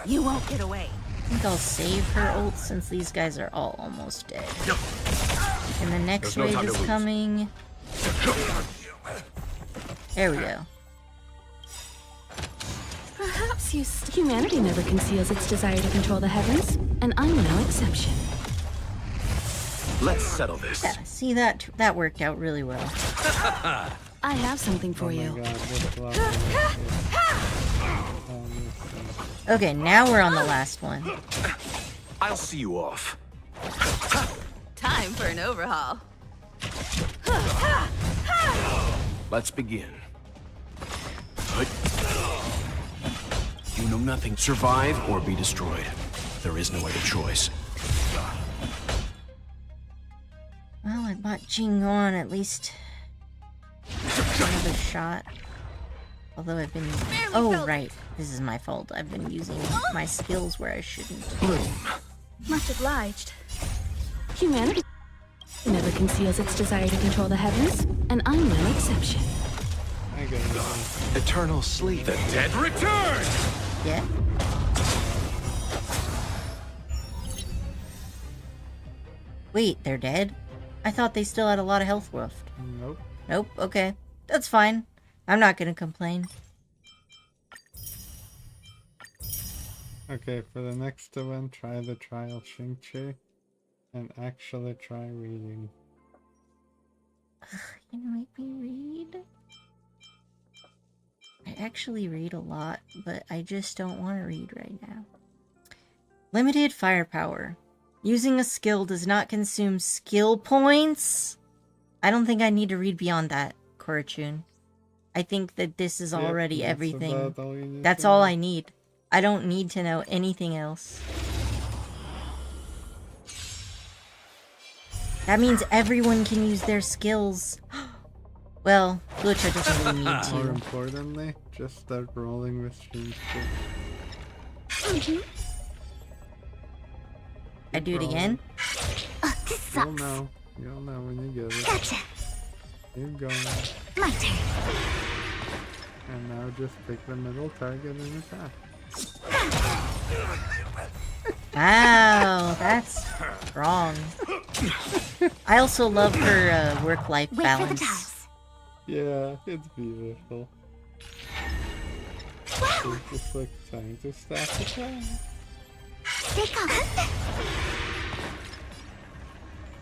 You won't get away. I think I'll save her ult since these guys are all almost dead. And the next There's no time wave to is lose. coming. There we go. Perhaps humanity never conceals its desire to control the heavens, and I'm no exception. Let's settle this. Yeah, see that worked out really well. I have something for Oh my you. god, this level is Okay, now we're on the last one. I'll see you off. Time for an overhaul. Let's begin. You know nothing. Survive or be destroyed. There is no other choice. Well, I bought Jing on at least another shot. Although I've been... Oh, right. This is my fault. I've been using my skills where I shouldn't. Much obliged. Humanity never conceals its desire to control the heavens, and I'm no exception. I get it. Eternal sleep. The dead return! Yeah. Wait, they're dead? I thought they still had a lot of health left. Nope. Nope, okay. That's fine. I'm not gonna complain. Okay, for the next event, try the trial Xingqi and actually try reading. You gonna make me read? I actually read a lot, but I just don't want to read right now. Limited firepower. Using a skill does not consume skill points? I don't think I need to read beyond that, Korachun. I think that this is Yep, already that's everything. about all you need That's to all know. I need. I don't need to know anything else. That means everyone can use their skills. Well, Lucha doesn't really need More to. importantly, just start rolling with Xingqi. I do it again? You'll know. You'll know when you get it. Gotcha. Keep going. My turn. And now just pick the middle target and attack. Wow, that's wrong. I also love her work-life Wait for the balance. tiles. Yeah, it's beautiful. Wow. It's just like time to stack the time. Stay calm.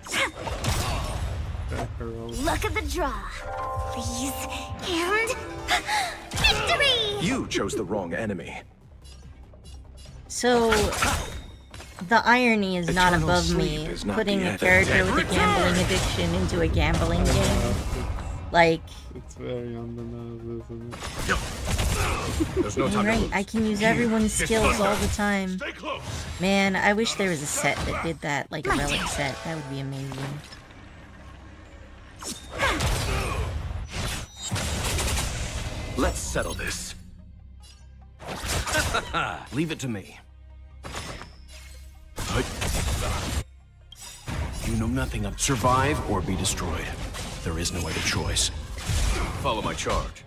Stack her roll. Look at the draw. Please. And... Victory! You chose the wrong enemy. So, the irony is not Eternal above sleep me is not putting the a end. character Dead with a return! gambling addiction into a gambling game. Like, It's very on the nose, isn't it? There's no you're time to right, lose. I can use everyone's skills all the time. Stay close. Man, I wish there was a set that did that, like a relic set. That would be amazing. Let's settle this. Leave it to me. You know nothing of survive or be destroyed. There is no other choice. Follow my charge.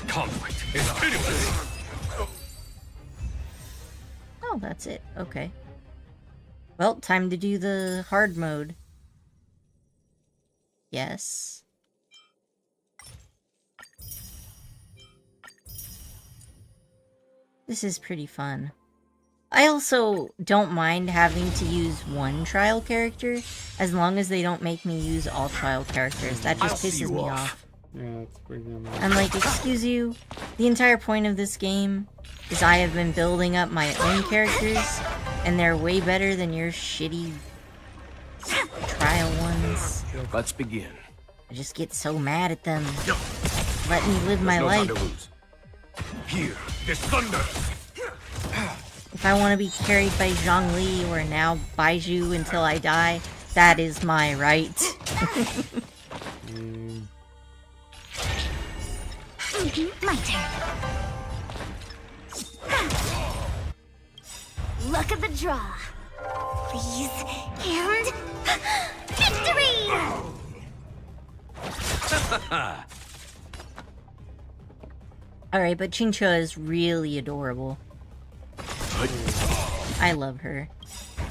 Conflict is pitiless. Oh, that's it. Okay. Well, time to do the hard mode. Yes. This is pretty fun. I also don't mind having to use one trial character, as long as they don't make me use all trial characters. That just pisses me off. Yeah, it's pretty annoying. I'm like, excuse you, the entire point of this game is I have been building up my own characters, and they're way better than your shitty trial ones. Let's begin. I just get so mad at them. Let me live my life. Here is thunder. If I want to be carried by Zhongli or now Baiju until I die, that is my right. My turn. Look at the draw. Please, and victory! Alright, but Chincha is really adorable. I love her.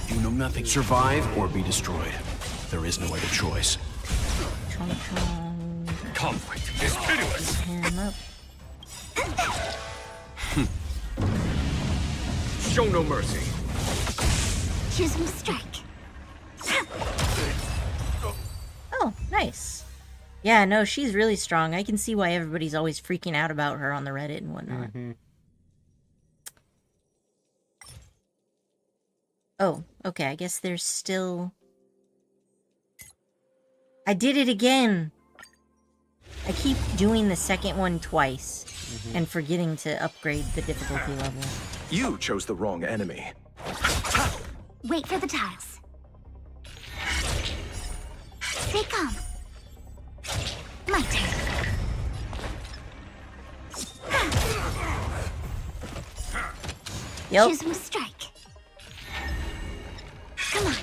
You know nothing. Survive or be destroyed. There is no other choice. Chong chong. Conflict is pitiless. Him up. Show no mercy. Choose from strike. Oh, nice. Yeah, no, she's really strong. I can see why everybody's always freaking out about her on the Reddit and whatnot. Oh, okay, I guess there's still... I did it again! I keep doing the second one twice, and forgetting to upgrade the difficulty level. You chose the wrong enemy. Wait for the tiles. Stay calm. My turn. Yep. Choose from strike. Come on.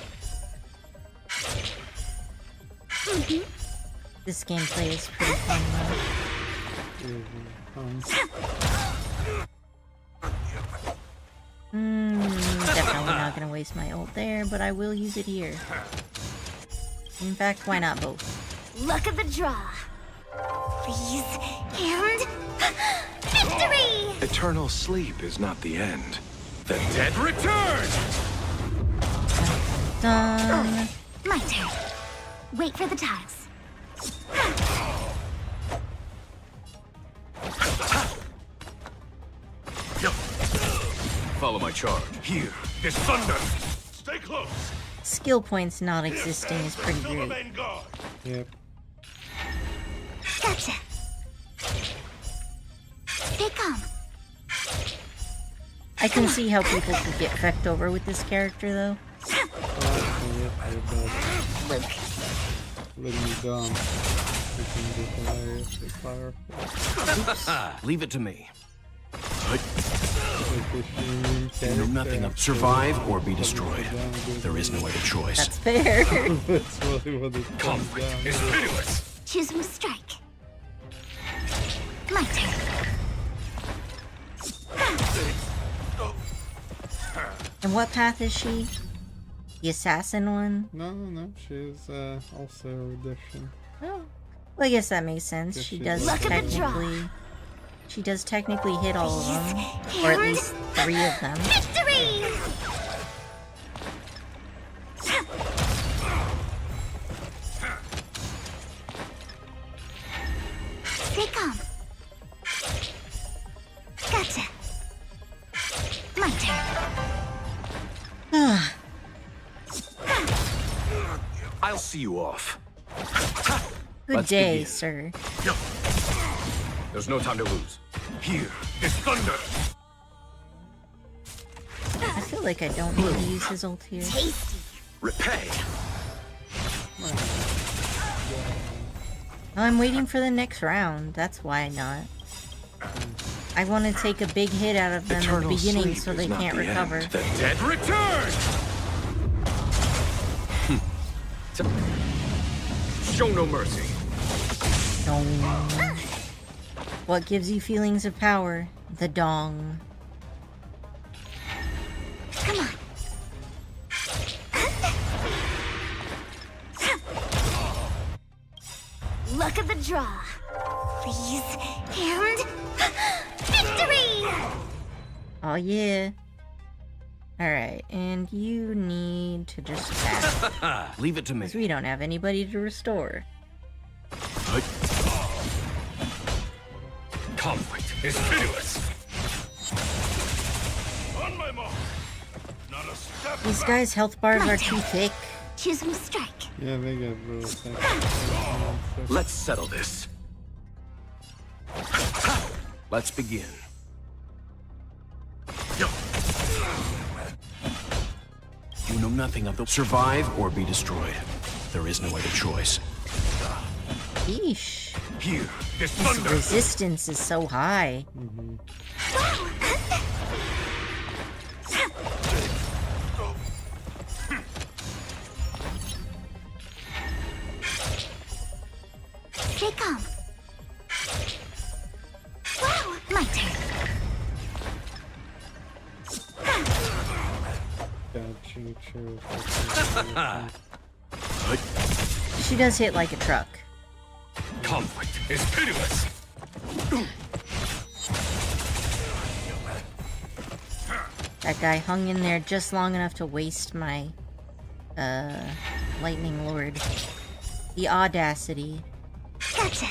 This gameplay is pretty fun though. Definitely not gonna waste my ult there, but I will use it here. In fact, why not both? Look at the draw. Please, and victory! Eternal sleep is not the end. The dead return. Done. My turn. Wait for the tiles. Follow my charge. Here is thunder. Stay close. Skill points not existing is pretty great. Silvermane guard. Yep. Gotcha. Stay calm. I can see how people could get fecked over with this character though. Luke. Let me down. It can be hilariously powerful. Leave it to me. You know nothing of survive or be destroyed. There is no other choice. That's fair. That's really what it comes Conflict down is to. pitiless. Choose from strike. My turn. And what path is she? The assassin one? No, she's also a redemption. Oh. Well, I guess that makes sense. Guess She she's does like- Look at the draw. technically... She does technically hit all of them. Or at least 3 of them. Victory! Stay calm. Gotcha. My turn. I'll see you off. Good Let's day, begin. sir. There's no time to lose. Here is thunder. I feel like I don't need to use his ult here. Tasty. Repay. No, I'm waiting for the next round. That's why not. I want to take a big hit out of them at the Eternal beginning sleep so is they not can't the recover. end. The dead return. Show no mercy. No. What gives you feelings of power? The dong. Come on. Luck of the draw. Please. And victory! Oh yeah. Alright, and you need to just attack. Leave it to me. Because we don't have anybody to restore. Conflict is pitiless. On my mark. Not a step These back. guys' health bars are too thick. Choose from strike. Yeah, they get real sick. Let's settle this. Let's begin. You know nothing of the survive or be destroyed. There is no other choice. Yeesh. Here, this This thunder. resistance is so high. Stay calm. Wow, my turn. She does hit like a truck. Conflict is pitiless. That guy hung in there just long enough to waste my, lightning lord. The audacity. Gotcha.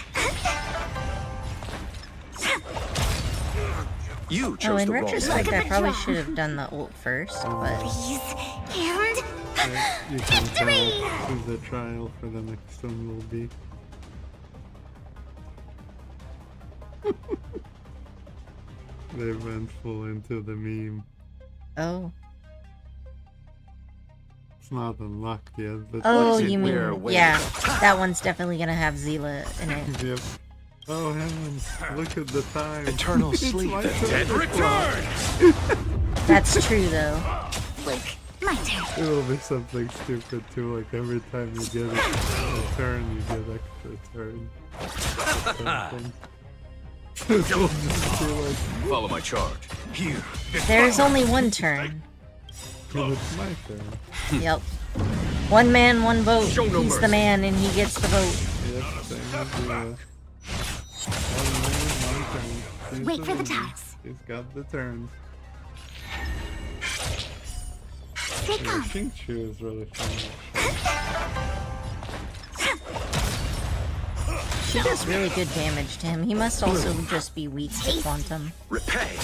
You Oh, chose in the wrong retrospect, Look I at the probably draw. should have done the ult first, but Please. And You can tell victory! who the trial for the next one will be. They went full into the meme. oh. It's not unlocked yet, but Oh, is it you mean, we're waiting yeah, that one's definitely gonna have Zila in it. yep. Oh heavens, look at the time. Eternal It's sleep. my The turn. Dead return. That's true, though. Luke, my turn. It will be something stupid too, like every time you get a turn, you get extra turn. Something. It will just be like, Follow my charge. Here, this There's thunder. only one turn. well, it's my turn. Yep. One man, one vote. Show no He's the mercy. man, and he gets the vote. Yep, same as the one man, one turn. She's Wait for the lady. tiles. She's got the turns. Stay Yeah, calm. Xingqiu is really fun. She does really good damage to him. He must also just be weak to quantum. Repay.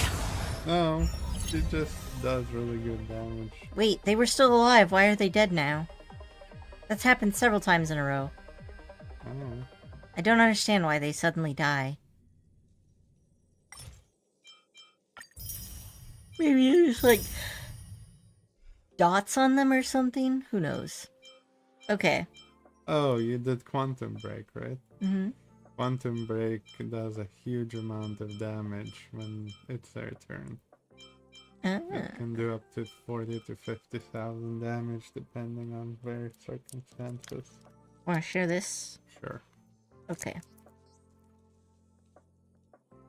No, she just does really good damage. Wait, they were still alive. Why are they dead now? That's happened several times in a row. Oh. I don't understand why they suddenly die. Maybe there's like dots on them or something? Who knows? Okay. Oh, you did Quantum Break, right? Mm-hmm. Quantum Break does a huge amount of damage when it's their turn. It can do up to 40 to 50,000 damage depending on various circumstances. Want to share this? Sure. Okay.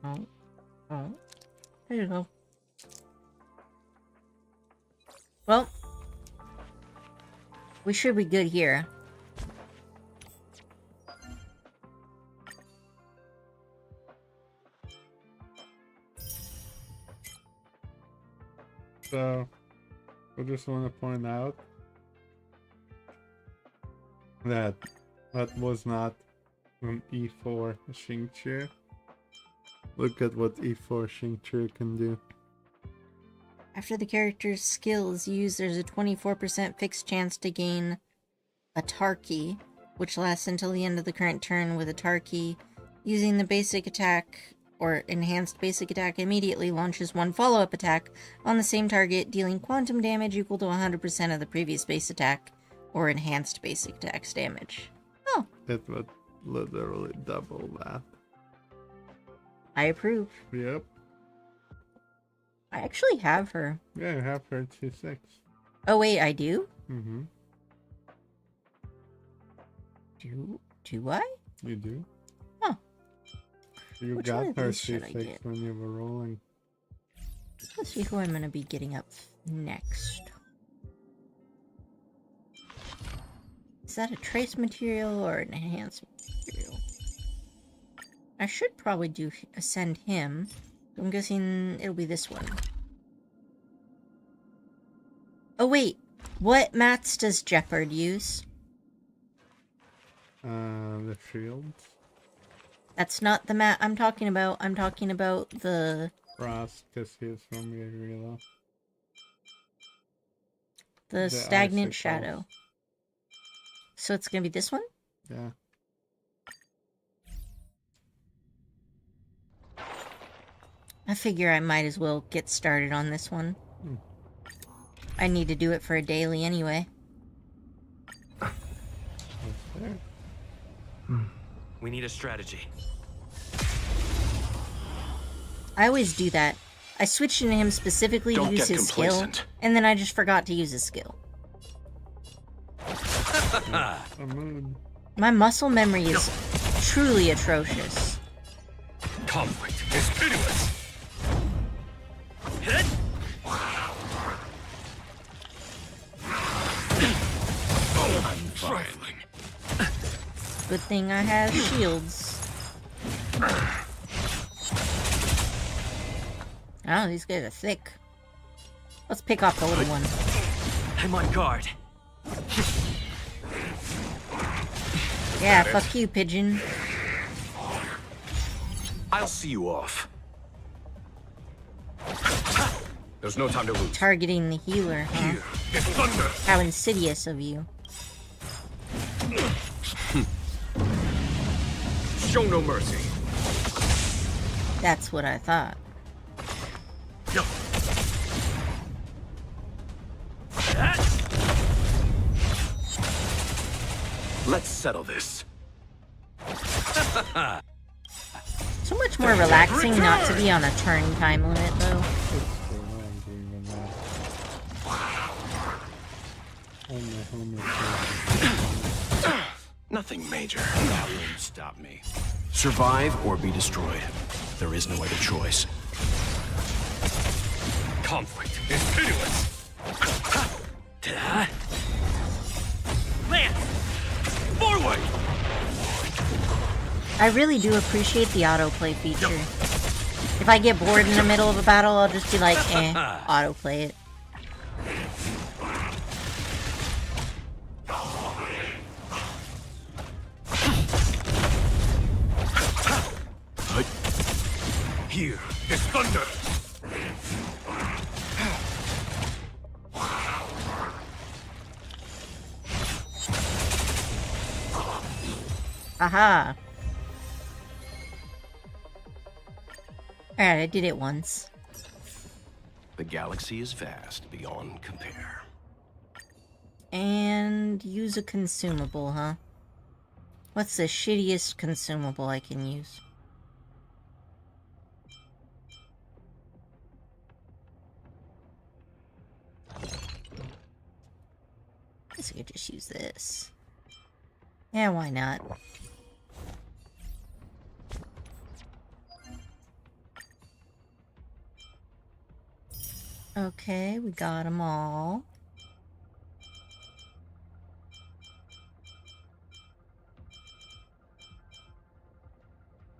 Oh. Oh. There you go. Well. We should be good here. So, I just want to point out that that was not an E4 Xingqiu. Look at what E4 Xingqiu can do. After the character's skill is used, there's a 24% fixed chance to gain a Tarki, which lasts until the end of the current turn with a Tarki. Using the basic attack or enhanced basic attack immediately launches one follow-up attack on the same target, dealing quantum damage equal to 100% of the previous base attack or enhanced basic attack's damage. Oh, It would literally double that. I approve. Yep. I actually have her. Yeah, you have her 2-6. Oh wait, I do? Mm-hmm. Do I? You do? Huh. You Which one got of her these should I C6 get? when you were rolling. Let's see who I'm gonna be getting up next. Is that a trace material or an enhanced material? I should probably send him. I'm guessing it'll be this one. Oh wait, what mats does Jeopard use? The shields. That's not the mat I'm talking about. I'm talking about the Frost, because he is from Gabriela. the stagnant icicles. shadow. So it's gonna be this one? Yeah. I figure I might as well get started on this one. I need to do it for a daily anyway. That's there. We need a strategy. I always do that. I switched into him specifically to Don't use get his skill, complacent. and then I just forgot to use his skill. A mood. My muscle memory is truly atrocious. Conflict is pitiless. Hit! Trifling. Good thing I have shields. Oh, these guys are thick. Let's pick off the little one. I'm on guard. Yeah, fuck you, pigeon. I'll see you off. There's no time to lose. Targeting the healer, huh? Here is thunder. How insidious of you. Show no mercy. That's what I thought. Yo. Let's settle this. So much more relaxing not to be on a turn time limit, though. It's true, I'm doing that. I'm the homeless. Nothing major. That won't stop me. Survive or be destroyed. There is no other choice. Conflict is pitiless. Lance! Forward! I really do appreciate the autoplay feature. If I get bored in the middle of a battle, I'll just be like, autoplay it. Here is thunder. Aha! Alright, I did it once. The galaxy is vast beyond compare. And use a consumable, huh? What's the shittiest consumable I can use? Guess I could just use this. Yeah, why not? Okay, we got them all.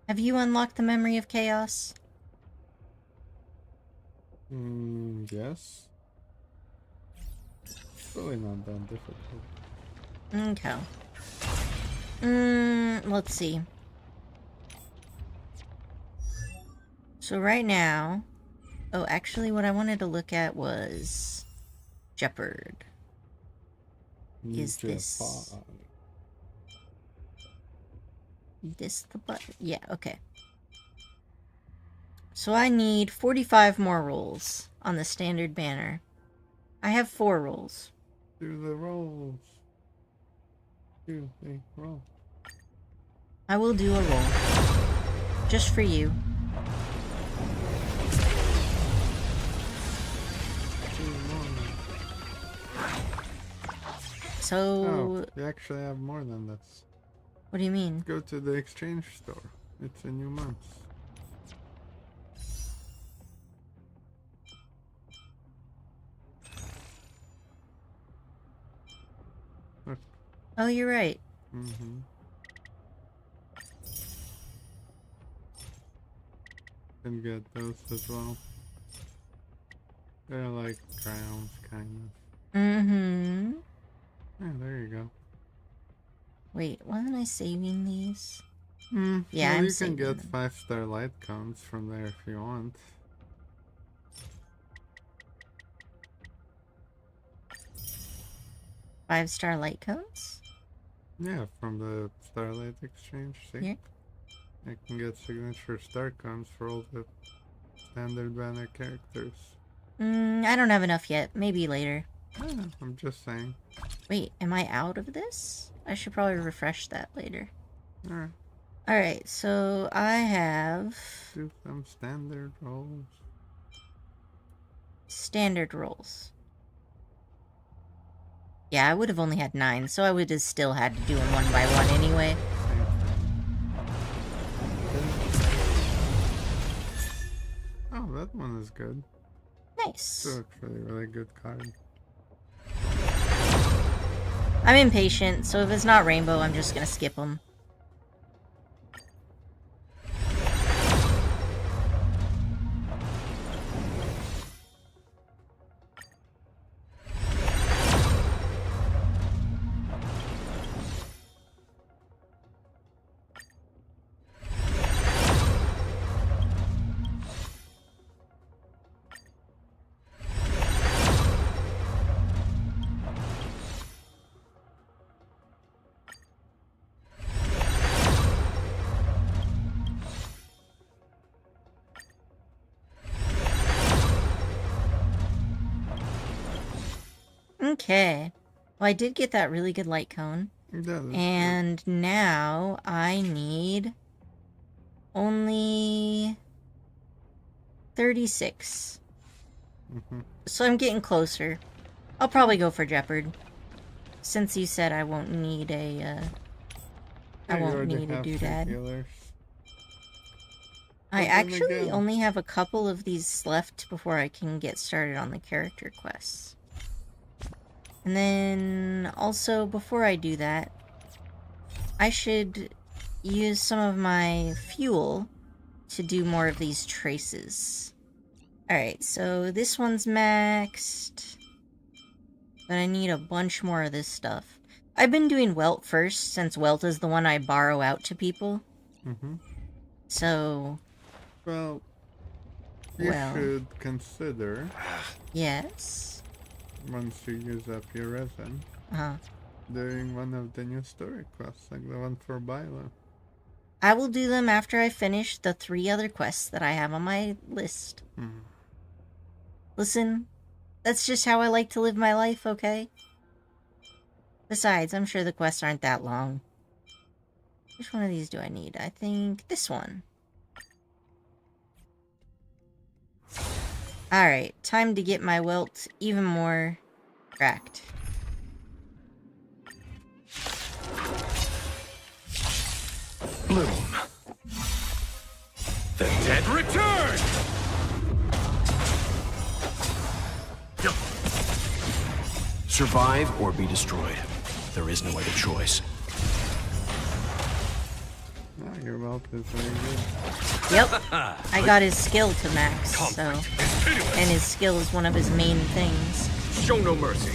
Have you unlocked the Memory of Chaos? Yes. Really not that difficult. Okay. Let's see. So right now... Oh, actually what I wanted to look at was... Jeopard. Is this... This the button? Yeah, okay. So I need 45 more rolls on the standard banner. I have 4 rolls. Do the rolls. Do the roll. I will do a roll. Just for you. So... Oh, you actually have more than this. What do you mean? Go to the exchange store. It's a new month. Oh, you're right. Mm-hmm. Can get those as well. They're like crowns, kind Mm-hmm. of. Yeah, there you go. Wait, wasn't I saving these? Hmm. Yeah, well, I'm you can saving get them. 5-star light cones from there if you want. 5-star light cones? Yeah, from the Starlight Exchange. See? Here? I can get signature star cones for all the standard banner characters. I don't have enough yet. Maybe later. Yeah, I'm just saying. Wait, am I out of this? I should probably refresh that later. Alright, Alright, so I have do some standard rolls. standard rolls. Yeah, I would have only had 9, so I would have still had to do them one by one anyway. Oh, that one is good. Nice. It's actually a really good card. I'm impatient, so if it's not rainbow, I'm just gonna skip them. Okay. Well, I did get that really good light cone. That is And now I need only 36. Mm-hmm. So I'm getting closer. I'll probably go for Jeopard. Since you said I won't need a, I won't need a doodad. I But then actually again- only have a couple of these left before I can get started on the character quests. And then, also, before I do that, I should use some of my fuel to do more of these traces. Alright, so this one's maxed. But I need a bunch more of this stuff. I've been doing Welt first, since Welt is the one I borrow out to people. Mm-hmm. So, Well, you Well. should consider, yes. once you use up your resin, Uh-huh. doing one of the new story quests, like the one for Bilo. I will do them after I finish the 3 other quests that I have on my list. Hmm. Listen, that's just how I like to live my life, okay? Besides, I'm sure the quests aren't that long. Which one of these do I need? I think this one. Alright, time to get my Welt even more cracked. Bloom. The dead return! Survive or be destroyed. There is no other choice. Ah, your Welt is very good. Yep, I got his skill to max, so... And his skill is one of his main things. Show no mercy.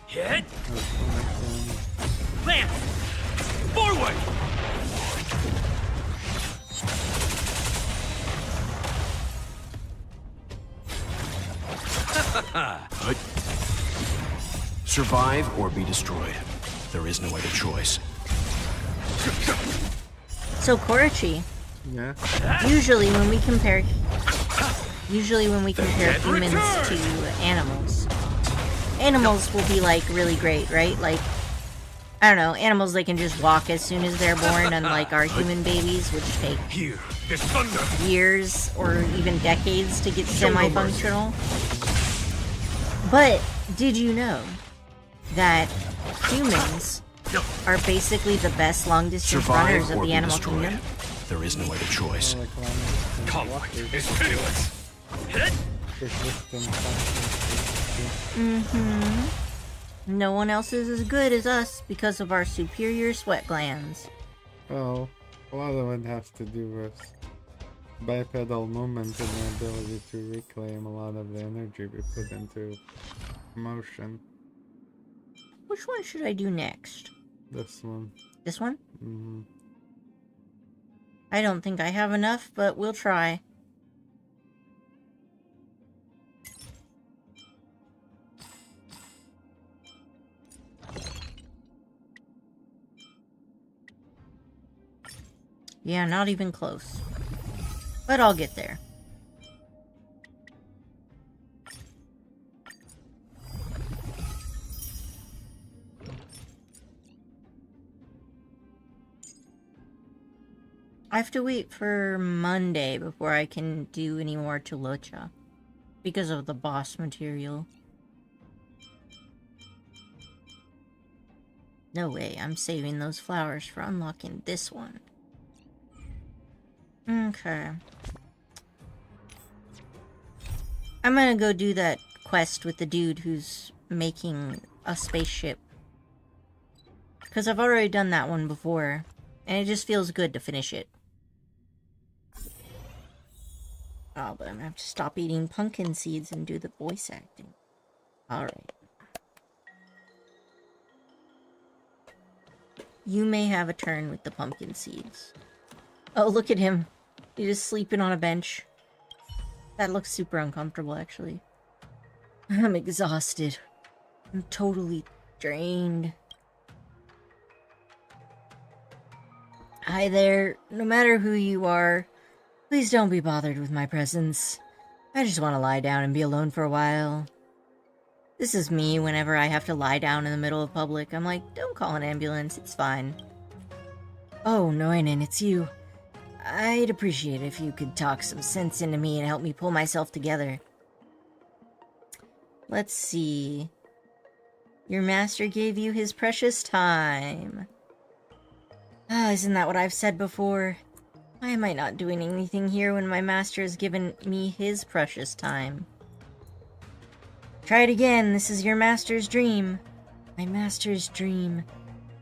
Hit! Lance! Forward! Survive or be destroyed. There is no other choice. So, Korichi, Yeah? usually when we compare humans to animals will be like really great, right? Like, I don't know, animals they can just walk as soon as they're born, unlike our human babies, which take Here, there's thunder! years or even decades to get Show no mercy. semi-functional. But did you know that humans are basically the best long-distance Survive runners of or the be animal destroyed. kingdom? There is no other choice. Like Lana, Conflict is pitiless. Hit! persistent No one else is as good as us because of our superior sweat glands. Well, a lot of it has to do with bipedal movement and the ability to reclaim a lot of the energy we put into motion. Which one should I do next? This one. This one? Mm-hmm. I don't think I have enough, but we'll try. Yeah, not even close. But I'll get there. I have to wait for Monday before I can do any more Tolocha. Because of the boss material. No way, I'm saving those flowers for unlocking this one. Okay. I'm gonna go do that quest with the dude who's making a spaceship. Because I've already done that one before. And it just feels good to finish it. Oh, but I'm gonna have to stop eating pumpkin seeds and do the voice acting. Alright. You may have a turn with the pumpkin seeds. Oh, look at him. He's just sleeping on a bench. That looks super uncomfortable, actually. I'm exhausted. I'm totally drained. Hi there. No matter who you are, please don't be bothered with my presence. I just want to lie down and be alone for a while. This is me whenever I have to lie down in the middle of public. I'm like, don't call an ambulance, it's fine. Oh, Noinen, it's you. I'd appreciate it if you could talk some sense into me and help me pull myself together. Let's see. Your master gave you his precious time. Ah, isn't that what I've said before? Why am I not doing anything here when my master has given me his precious time? Try it again, this is your master's dream. My master's dream.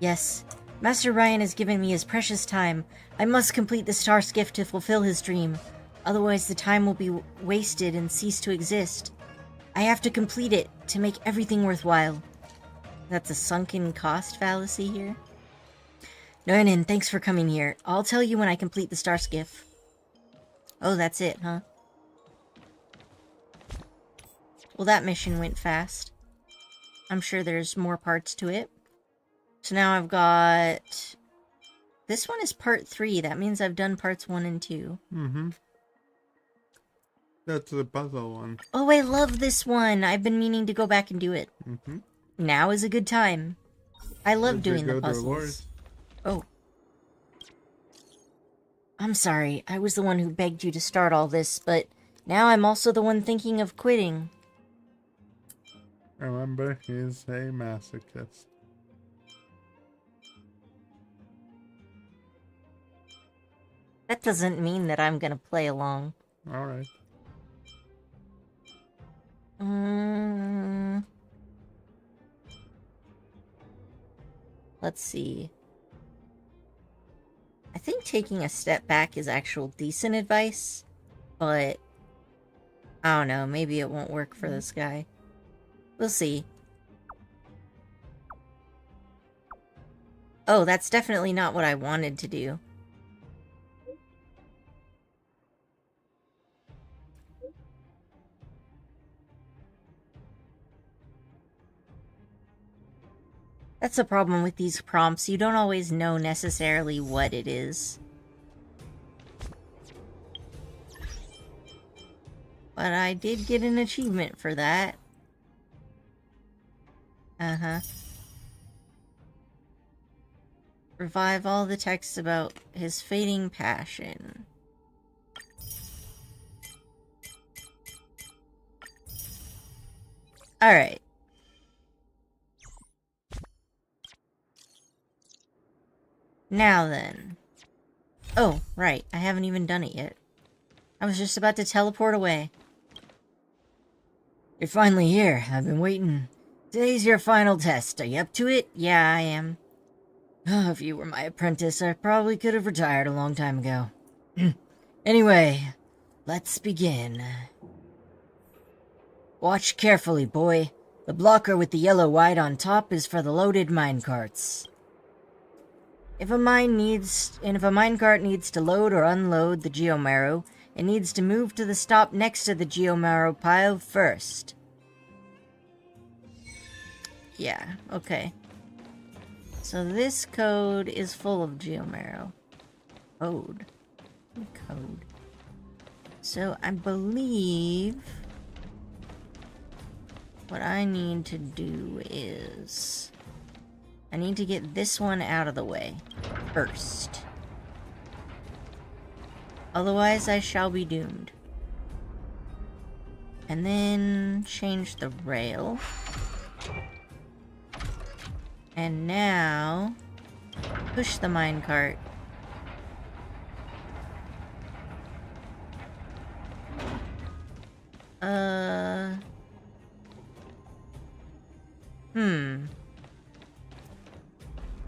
Yes, Master Ryan has given me his precious time. I must complete the star skiff to fulfill his dream. Otherwise the time will be wasted and cease to exist. I have to complete it to make everything worthwhile. That's a sunken cost fallacy here. Noinen, thanks for coming here. I'll tell you when I complete the star skiff. Oh, that's it, huh? Well, that mission went fast. I'm sure there's more parts to it. So now I've got... This one is part 3. That means I've done parts 1 and 2. Mm-hmm. That's the puzzle one. Oh, I love this one. I've been meaning to go back and do it. Mm-hmm. Now is a good time. I love Did you doing the go to puzzles. Lord's? Oh. I'm sorry. I was the one who begged you to start all this, but now I'm also the one thinking of quitting. Remember, he's a masochist. That doesn't mean that I'm gonna play along. Alright. Let's see. I think taking a step back is actual decent advice, but I don't know, maybe it won't work for this guy. We'll see. Oh, that's definitely not what I wanted to do. That's the problem with these prompts. You don't always know necessarily what it is. But I did get an achievement for that. Uh-huh. Revive all the texts about his fading passion. Alright. Now then. Oh, right. I haven't even done it yet. I was just about to teleport away. You're finally here. I've been waiting. Today's your final test. Are you up to it? Yeah, I am. Oh, if you were my apprentice, I probably could have retired a long time ago. Anyway, let's begin. Watch carefully, boy. The blocker with the yellow white on top is for the loaded minecarts. If a minecart needs to load or unload the geomarrow, it needs to move to the stop next to the geomarrow pile first. Yeah, okay. So this code is full of geomarrow. Code. So I believe what I need to do is I need to get this one out of the way first. Otherwise, I shall be doomed. And then change the rail. And now push the minecart.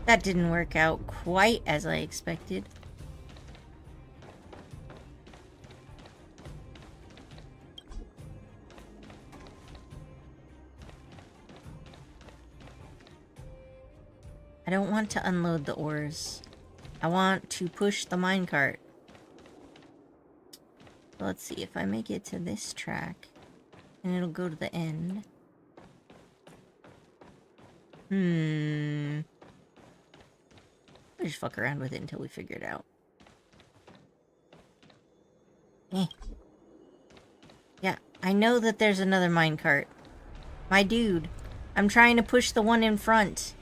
That didn't work out quite as I expected. I don't want to unload the ores. I want to push the minecart. Let's see if I make it to this track. And it'll go to the end. I'll just fuck around with it until we figure it out. Yeah, I know that there's another minecart. My dude, I'm trying to push the one in front.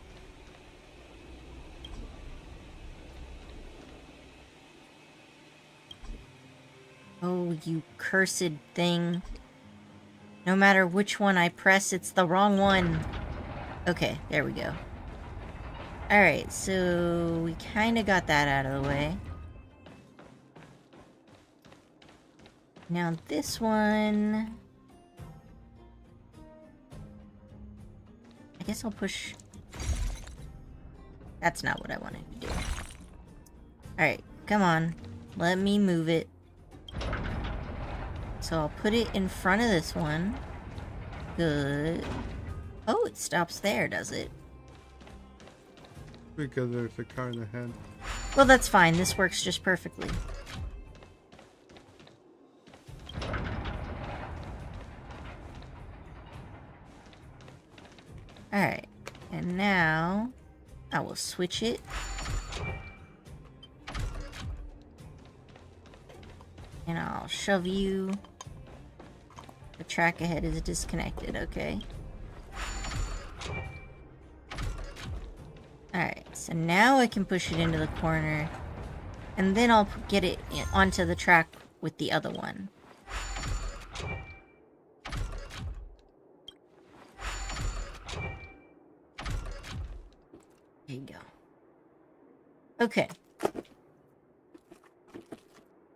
Oh, you cursed thing. No matter which one I press, it's the wrong one. Okay, there we go. Alright, so we kind of got that out of the way. Now this one... I guess I'll push... That's not what I wanted to do. Alright, come on. Let me move it. So I'll put it in front of this one. Good. Oh, it stops there, does it? Because there's a car ahead. Well, that's fine. This works just perfectly. Alright. And now I will switch it. And I'll shove you. The track ahead is disconnected, okay. Alright, so now I can push it into the corner. And then I'll get it onto the track with the other one. There you go. Okay.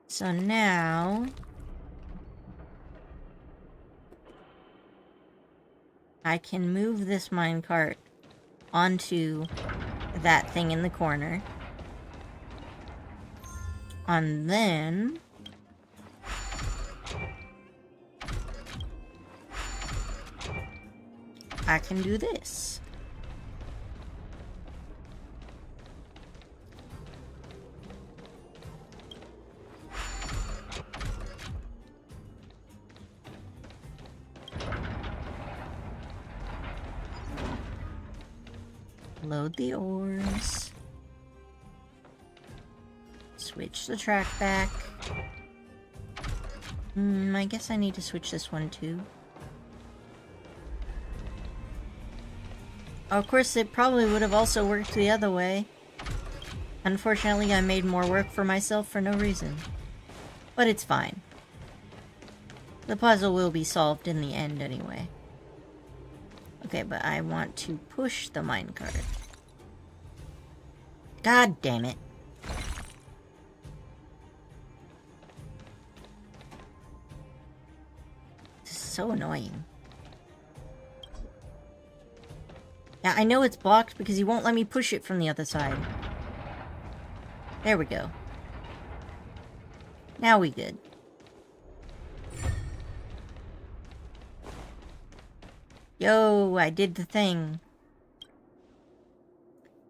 So now... I can move this minecart onto that thing in the corner. And then... I can do this. Load the ores. Switch the track back. I guess I need to switch this one too. Of course, it probably would have also worked the other way. Unfortunately, I made more work for myself for no reason. But it's fine. The puzzle will be solved in the end anyway. Okay, but I want to push the minecart. God damn it. so annoying. Yeah, I know it's blocked because he won't let me push it from the other side. There we go. Now we good. Yo, I did the thing.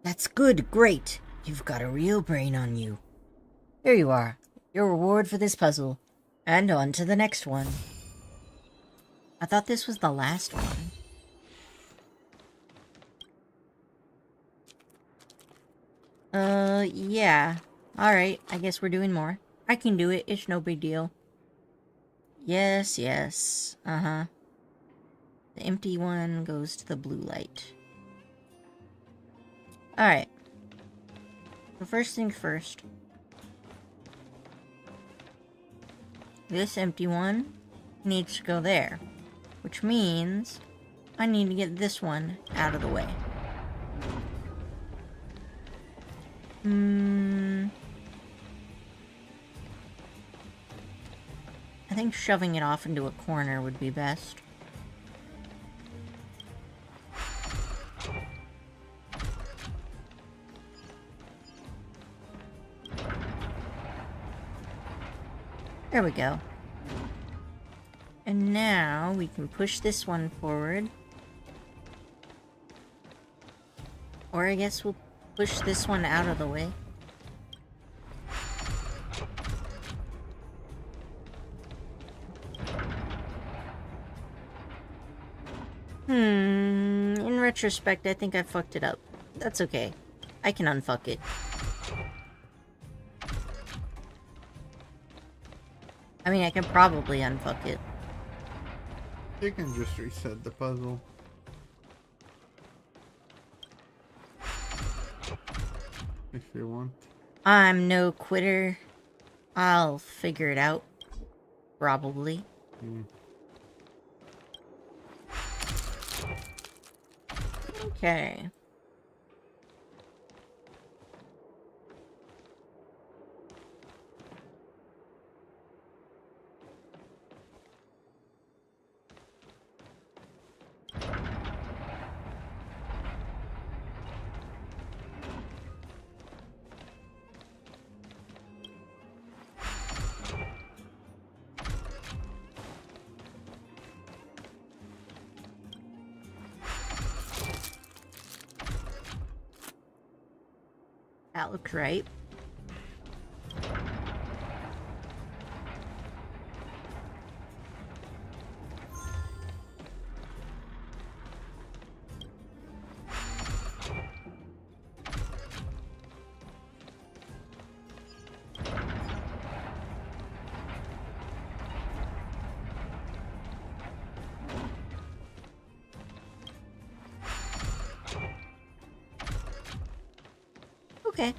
That's good, great. You've got a real brain on you. Here you are. Your reward for this puzzle. And on to the next one. I thought this was the last one. Yeah. Alright, I guess we're doing more. I can do it, it's no big deal. Yes, yes. Uh-huh. The empty one goes to the blue light. Alright. So first things first. This empty one needs to go there. Which means I need to get this one out of the way. I think shoving it off into a corner would be best. There we go. And now we can push this one forward. Or I guess we'll push this one out of the way. In retrospect, I think I fucked it up. That's okay. I can unfuck it. I mean, I can probably unfuck it. You can just reset the puzzle. If you want. I'm no quitter. I'll figure it out. Probably. Okay. That looks right. Okay.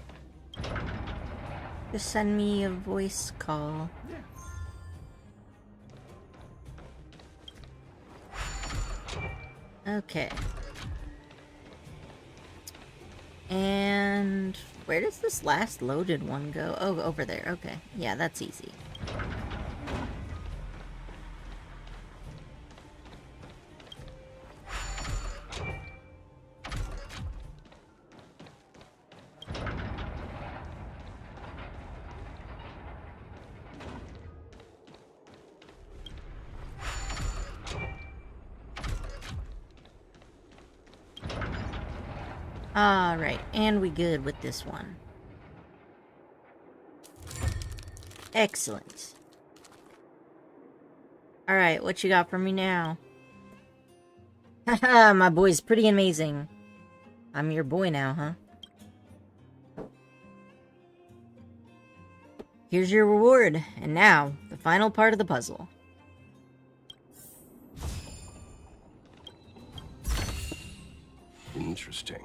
Just send me a voice call. Okay. And where does this last loaded one go? Oh, over there. Okay. Yeah, that's easy. Alright, and we good with this one. Excellent. Alright, what you got for me now? Haha, my boy's pretty amazing. I'm your boy now, huh? Here's your reward, and now, the final part of the puzzle. Interesting.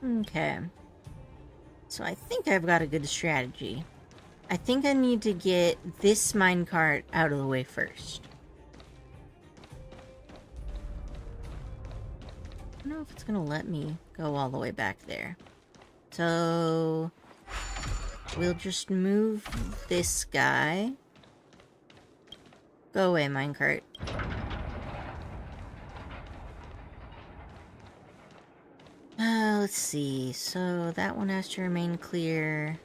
Okay. So I think I've got a good strategy. I think I need to get this minecart out of the way first. I don't know if it's gonna let me go all the way back there. So we'll just move this guy. Go away, minecart. Let's see. So that one has to remain clear.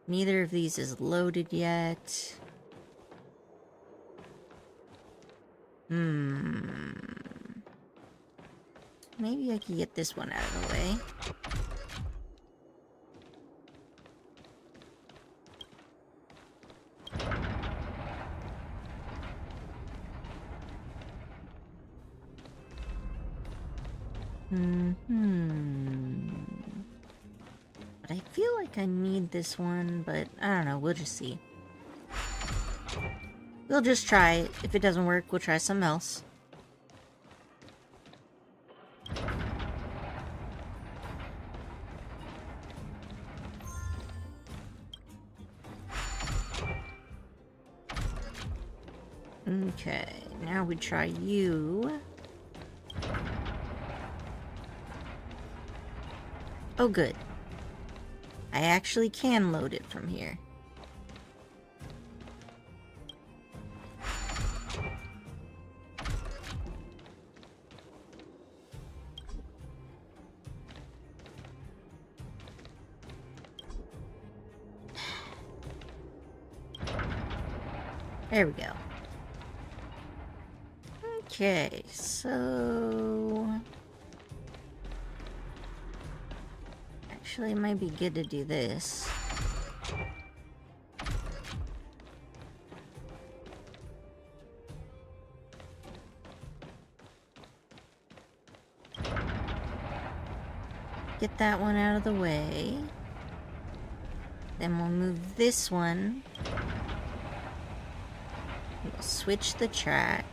Neither of these is loaded yet. Maybe I can get this one out of the way. But I feel like I need this one, but I don't know, we'll just see. We'll just try it. If it doesn't work, we'll try something else. Okay, now we try you. Oh, good. I actually can load it from here. There we go. Okay, so... Actually, it might be good to do this. Get that one out of the way. Then we'll move this one. We'll switch the track.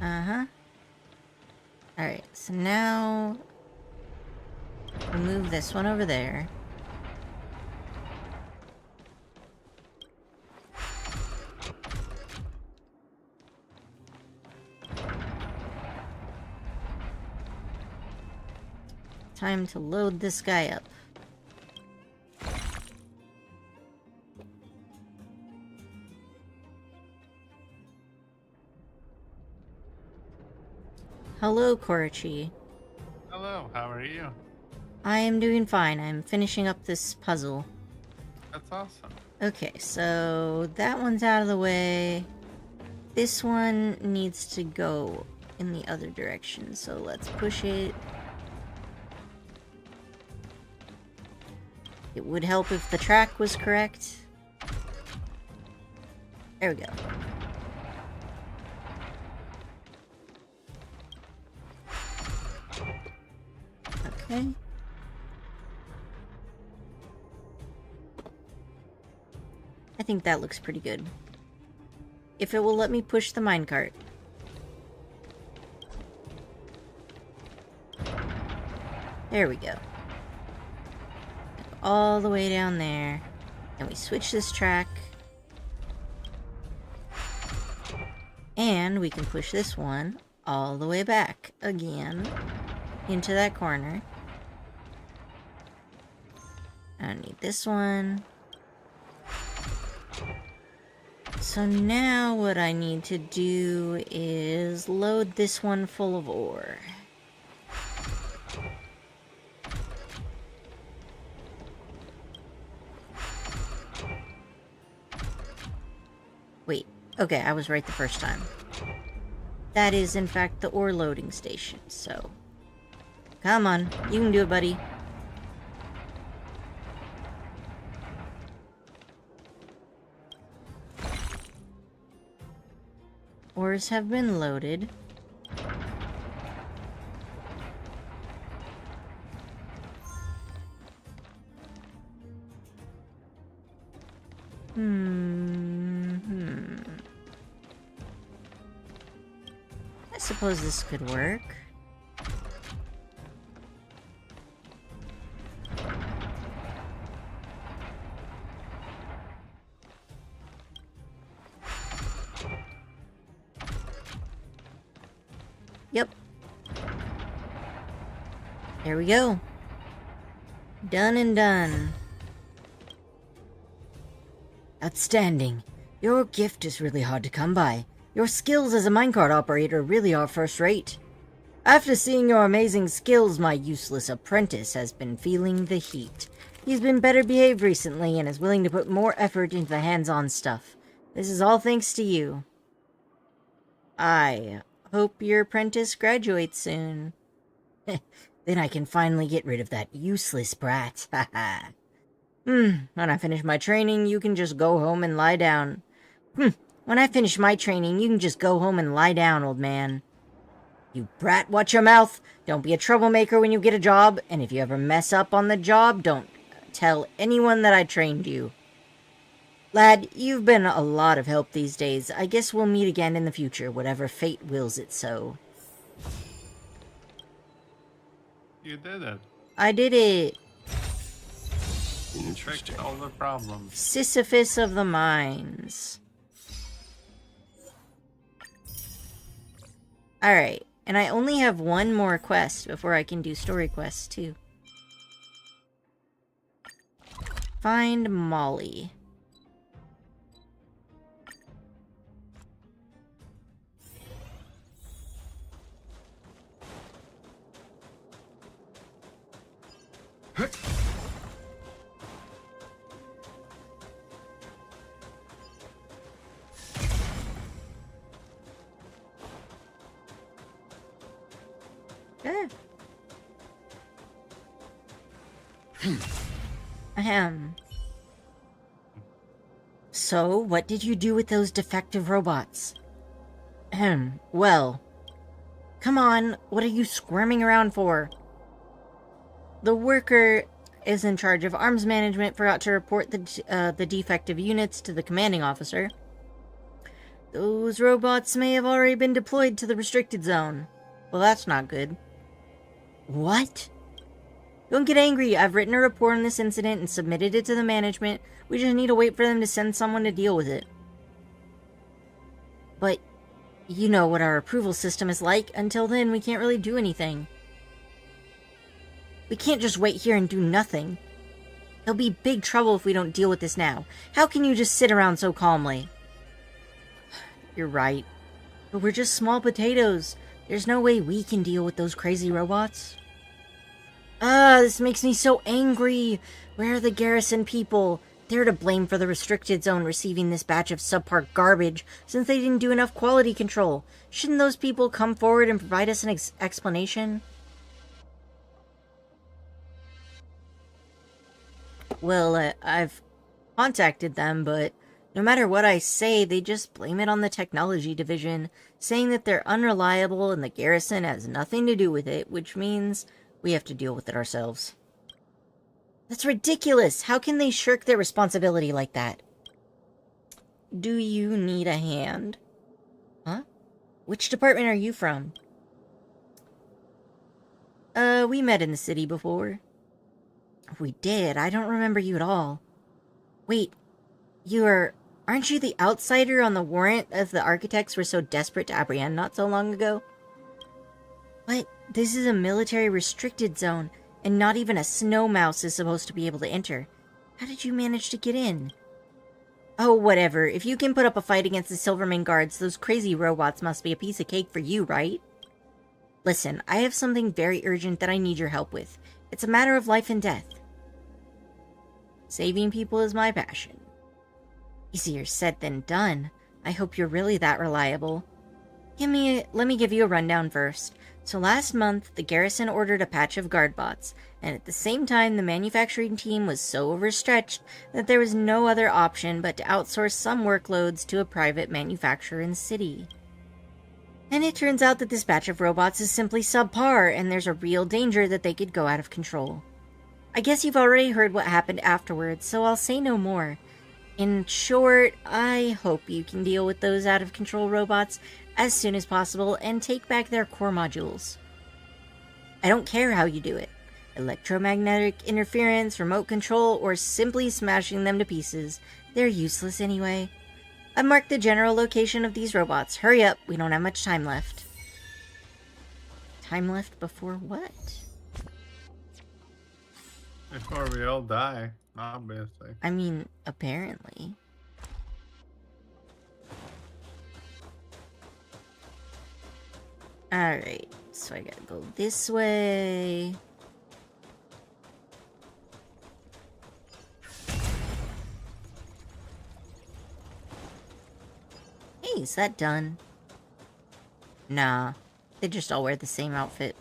Uh-huh. Alright, so now we'll move this one over there. Time to load this guy up. Hello, Korachi. Hello, how are you? I am doing fine. I'm finishing up this puzzle. That's awesome. Okay, so that one's out of the way. This one needs to go in the other direction, so let's push it. It would help if the track was correct. There we go. Okay. I think that looks pretty good. If it will let me push the minecart. There we go. All the way down there. And we switch this track. And we can push this one all the way back again into that corner. I need this one. So now what I need to do is load this one full of ore. Wait, okay, I was right the first time. That is, in fact, the ore loading station, so... Come on, you can do it, buddy. Ores have been loaded. That suppose this could work. Yep. There we go. Done and done. Outstanding. Your gift is really hard to come by. Your skills as a minecart operator really are first rate. After seeing your amazing skills, my useless apprentice has been feeling the heat. He's been better behaved recently and is willing to put more effort into the hands-on stuff. This is all thanks to you. I hope your apprentice graduates soon. Then I can finally get rid of that useless brat. Haha. When I finish my training, you can just go home and lie down. When I finish my training, you can just go home and lie down, old man. You brat, watch your mouth. Don't be a troublemaker when you get a job, and if you ever mess up on the job, don't tell anyone that I trained you. Lad, you've been a lot of help these days. I guess we'll meet again in the future, whatever fate wills it so. You did it. I did it. Fixed all the problems. Sisyphus of the mines. Alright, and I only have one more quest before I can do story quests too. Find Molly. Ahem. So, what did you do with those defective robots? Ahem. Well, come on, what are you squirming around for? The worker is in charge of arms management forgot to report the defective units to the commanding officer. Those robots may have already been deployed to the restricted zone. Well, that's not good. What? Don't get angry. I've written a report on this incident and submitted it to the management. We just need to wait for them to send someone to deal with it. But you know what our approval system is like. Until then, we can't really do anything. We can't just wait here and do nothing. There'll be big trouble if we don't deal with this now. How can you just sit around so calmly? You're right. But we're just small potatoes. There's no way we can deal with those crazy robots. This makes me so angry. Where are the garrison people? They're to blame for the restricted zone receiving this batch of subpar garbage since they didn't do enough quality control. Shouldn't those people come forward and provide us an explanation? Well, I've contacted them, but no matter what I say, they just blame it on the technology division, saying that they're unreliable and the garrison has nothing to do with it, which means we have to deal with it ourselves. That's ridiculous! How can they shirk their responsibility like that? Do you need a hand? Huh? Which department are you from? We met in the city before. We did? I don't remember you at all. Wait, aren't you the outsider on the warrant of the architects were so desperate to apprehend not so long ago? What? This is a military restricted zone, and not even a snow mouse is supposed to be able to enter. How did you manage to get in? Oh, whatever. If you can put up a fight against the Silverman guards, those crazy robots must be a piece of cake for you, right? Listen, I have something very urgent that I need your help with. It's a matter of life and death. Saving people is my passion. Easier said than done. I hope you're really that reliable. Let me give you a rundown first. So last month, the garrison ordered a patch of guard bots, and at the same time the manufacturing team was so overstretched that there was no other option but to outsource some workloads to a private manufacturer in the city. And it turns out that this batch of robots is simply subpar, and there's a real danger that they could go out of control. I guess you've already heard what happened afterwards, so I'll say no more. In short, I hope you can deal with those out-of-control robots as soon as possible and take back their core modules. I don't care how you do it. Electromagnetic interference, remote control, or simply smashing them to pieces. They're useless anyway. I've marked the general location of these robots. Hurry up, we don't have much time left. Time left before what? Before we all die, obviously. I mean, apparently. Alright, so I gotta go this way. Hey, is that done? Nah, they just all wear the same outfit.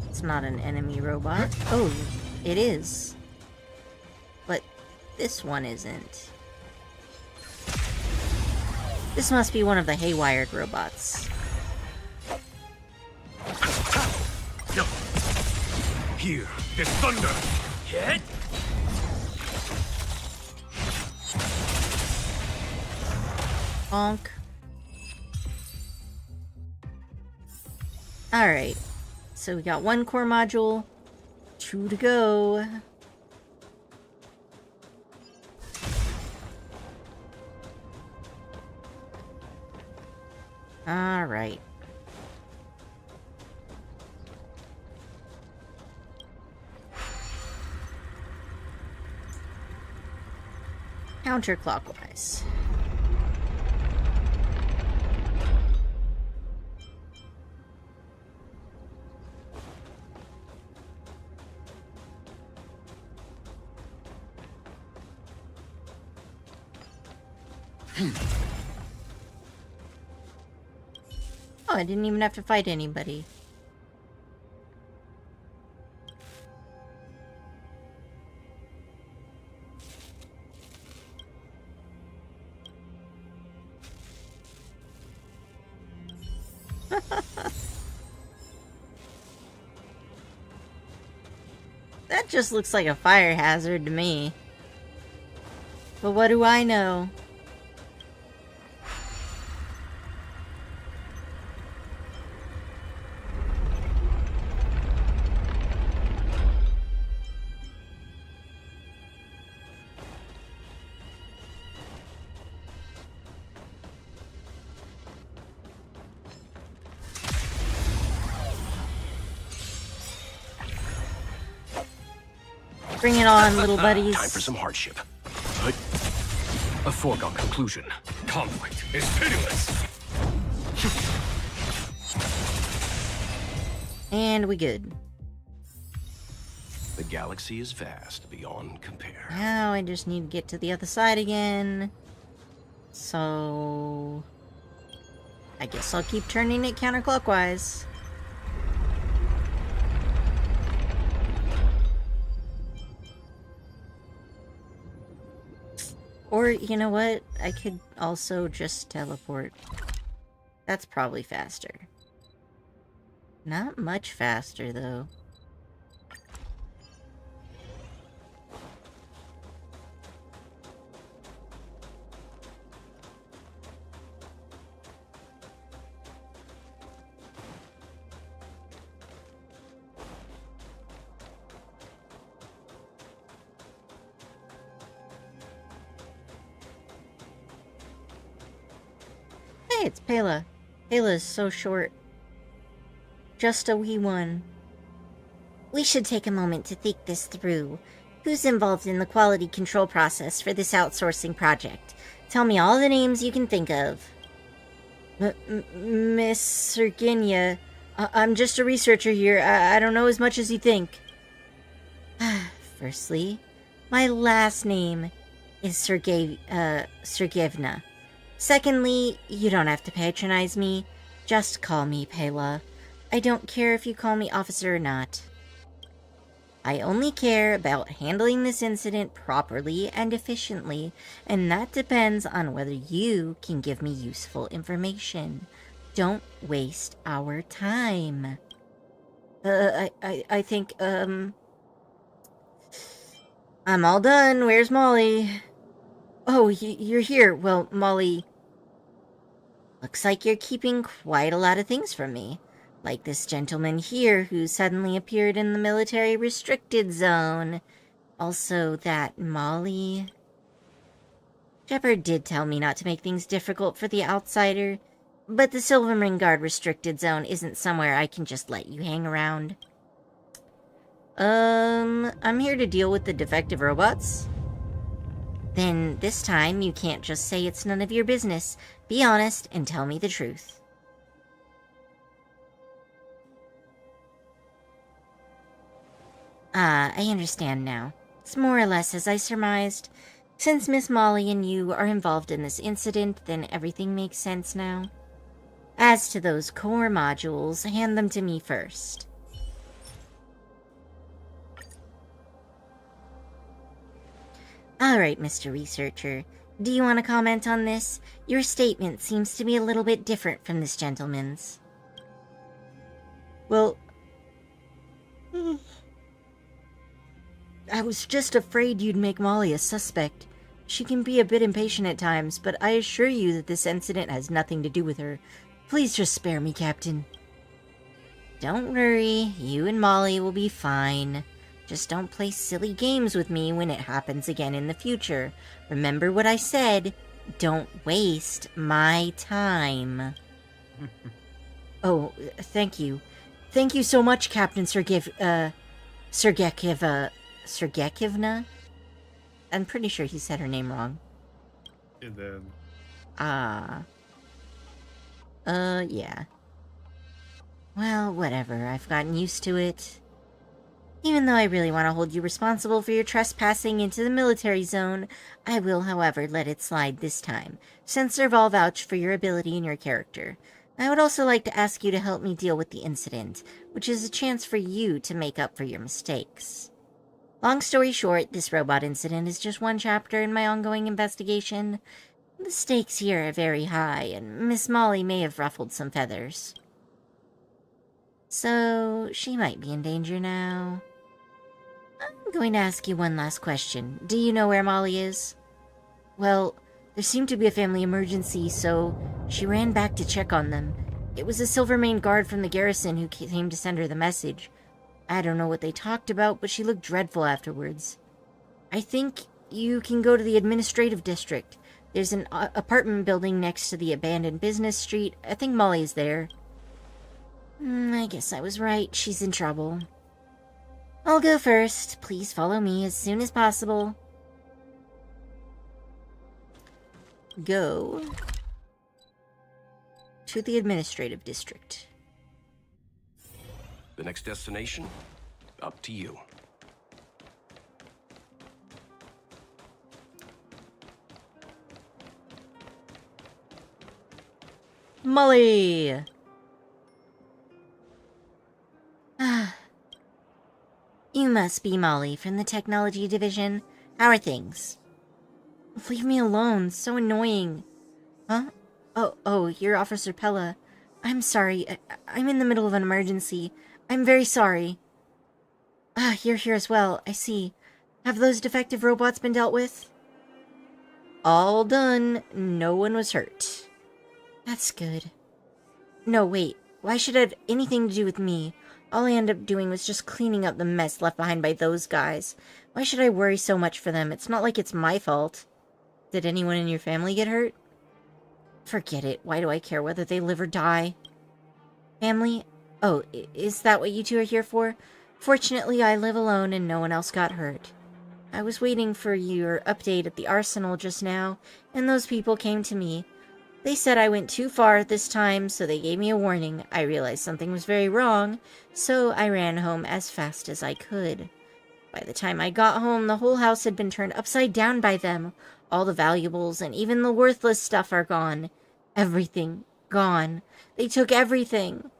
It's not an enemy robot. Oh, it is. But this one isn't. This must be one of the haywired robots. Here, the thunder. Hit. Bonk. Alright. So we got 1 core module. 2 to go. Alright. Counterclockwise. Oh, I didn't even have to fight anybody. That just looks like a fire hazard to me. But what do I know? Bring it on, little buddies. Time for some hardship. But a foregone conclusion. Conflict is pitiless. And we good. The galaxy is vast beyond compare. Now I just need to get to the other side again. So I guess I'll keep turning it counterclockwise. Or, you know what? I could also just teleport. That's probably faster. Not much faster, though. Hey, it's Pela. Pela is so short. Just a wee one. We should take a moment to think this through. Who's involved in the quality control process for this outsourcing project? Tell me all the names you can think of. Miss Serginia, I'm just a researcher here. I don't know as much as you think. Firstly, my last name is Sergeyevna. Secondly, you don't have to patronize me. Just call me Pela. I don't care if you call me officer or not. I only care about handling this incident properly and efficiently, and that depends on whether you can give me useful information. Don't waste our time. I think, I'm all done. Where's Molly? Oh, you're here. Well, Molly, looks like you're keeping quite a lot of things from me. Like this gentleman here who suddenly appeared in the military restricted zone. Also, that Molly... Shepard did tell me not to make things difficult for the outsider, but the Silverman Guard restricted zone isn't somewhere I can just let you hang around. I'm here to deal with the defective robots. Then this time you can't just say it's none of your business. Be honest and tell me the truth. Ah, I understand now. It's more or less as I surmised. Since Miss Molly and you are involved in this incident, then everything makes sense now. As to those core modules, hand them to me first. Alright, Mr. Researcher. Do you want to comment on this? Your statement seems to be a little bit different from this gentleman's. Well... I was just afraid you'd make Molly a suspect. She can be a bit impatient at times, but I assure you that this incident has nothing to do with her. Please just spare me, Captain. Don't worry, you and Molly will be fine. Just don't play silly games with me when it happens again in the future. Remember what I said. Don't waste my time. Oh, thank you. Thank you so much, Captain Sergeyevna? I'm pretty sure he said her name wrong. You did. Yeah. Well, whatever. I've gotten used to it. Even though I really want to hold you responsible for your trespassing into the military zone, I will, however, let it slide this time, since Serval vouched for your ability and your character. I would also like to ask you to help me deal with the incident, which is a chance for you to make up for your mistakes. Long story short, this robot incident is just one chapter in my ongoing investigation. The stakes here are very high, and Miss Molly may have ruffled some feathers. So, she might be in danger now. I'm going to ask you one last question. Do you know where Molly is? Well, there seemed to be a family emergency, so she ran back to check on them. It was a Silvermane guard from the garrison who came to send her the message. I don't know what they talked about, but she looked dreadful afterwards. I think you can go to the administrative district. There's an apartment building next to the abandoned business street. I think Molly is there. I guess I was right. She's in trouble. I'll go first. Please follow me as soon as possible. Go to the administrative district. The next destination? Up to you. Molly! You must be Molly from the technology division. How are things? Leave me alone. So annoying. Huh? Oh, you're Officer Pella. I'm sorry. I'm in the middle of an emergency. I'm very sorry. You're here as well. I see. Have those defective robots been dealt with? All done. No one was hurt. That's good. No, wait. Why should it have anything to do with me? All I ended up doing was just cleaning up the mess left behind by those guys. Why should I worry so much for them? It's not like it's my fault. Did anyone in your family get hurt? Forget it. Why do I care whether they live or die? Family? Oh, is that what you two are here for? Fortunately, I live alone and no one else got hurt. I was waiting for your update at the arsenal just now, and those people came to me. They said I went too far this time, so they gave me a warning. I realized something was very wrong, so I ran home as fast as I could. By the time I got home, the whole house had been turned upside down by them. All the valuables and even the worthless stuff are gone. Everything gone. They took everything.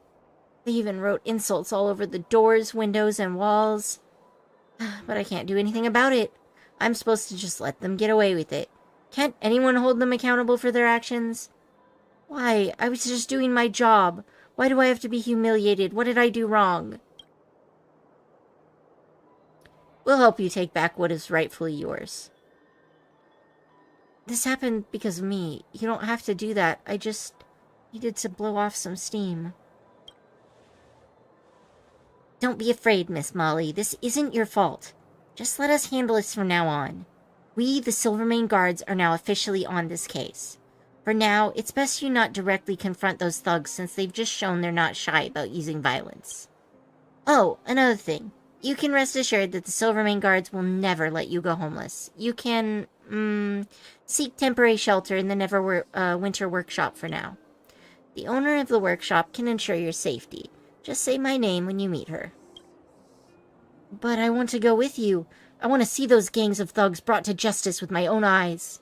They even wrote insults all over the doors, windows, and walls. But I can't do anything about it. I'm supposed to just let them get away with it. Can't anyone hold them accountable for their actions? Why? I was just doing my job. Why do I have to be humiliated? What did I do wrong? We'll help you take back what is rightfully yours. This happened because of me. You don't have to do that. I just needed to blow off some steam. Don't be afraid, Miss Molly. This isn't your fault. Just let us handle this from now on. We, the Silvermane Guards, are now officially on this case. For now, it's best you not directly confront those thugs since they've just shown they're not shy about using violence. Oh, another thing. You can rest assured that the Silvermane Guards will never let you go homeless. You can, seek temporary shelter in the Neverwinter Workshop for now. The owner of the workshop can ensure your safety. Just say my name when you meet her. But I want to go with you. I want to see those gangs of thugs brought to justice with my own eyes.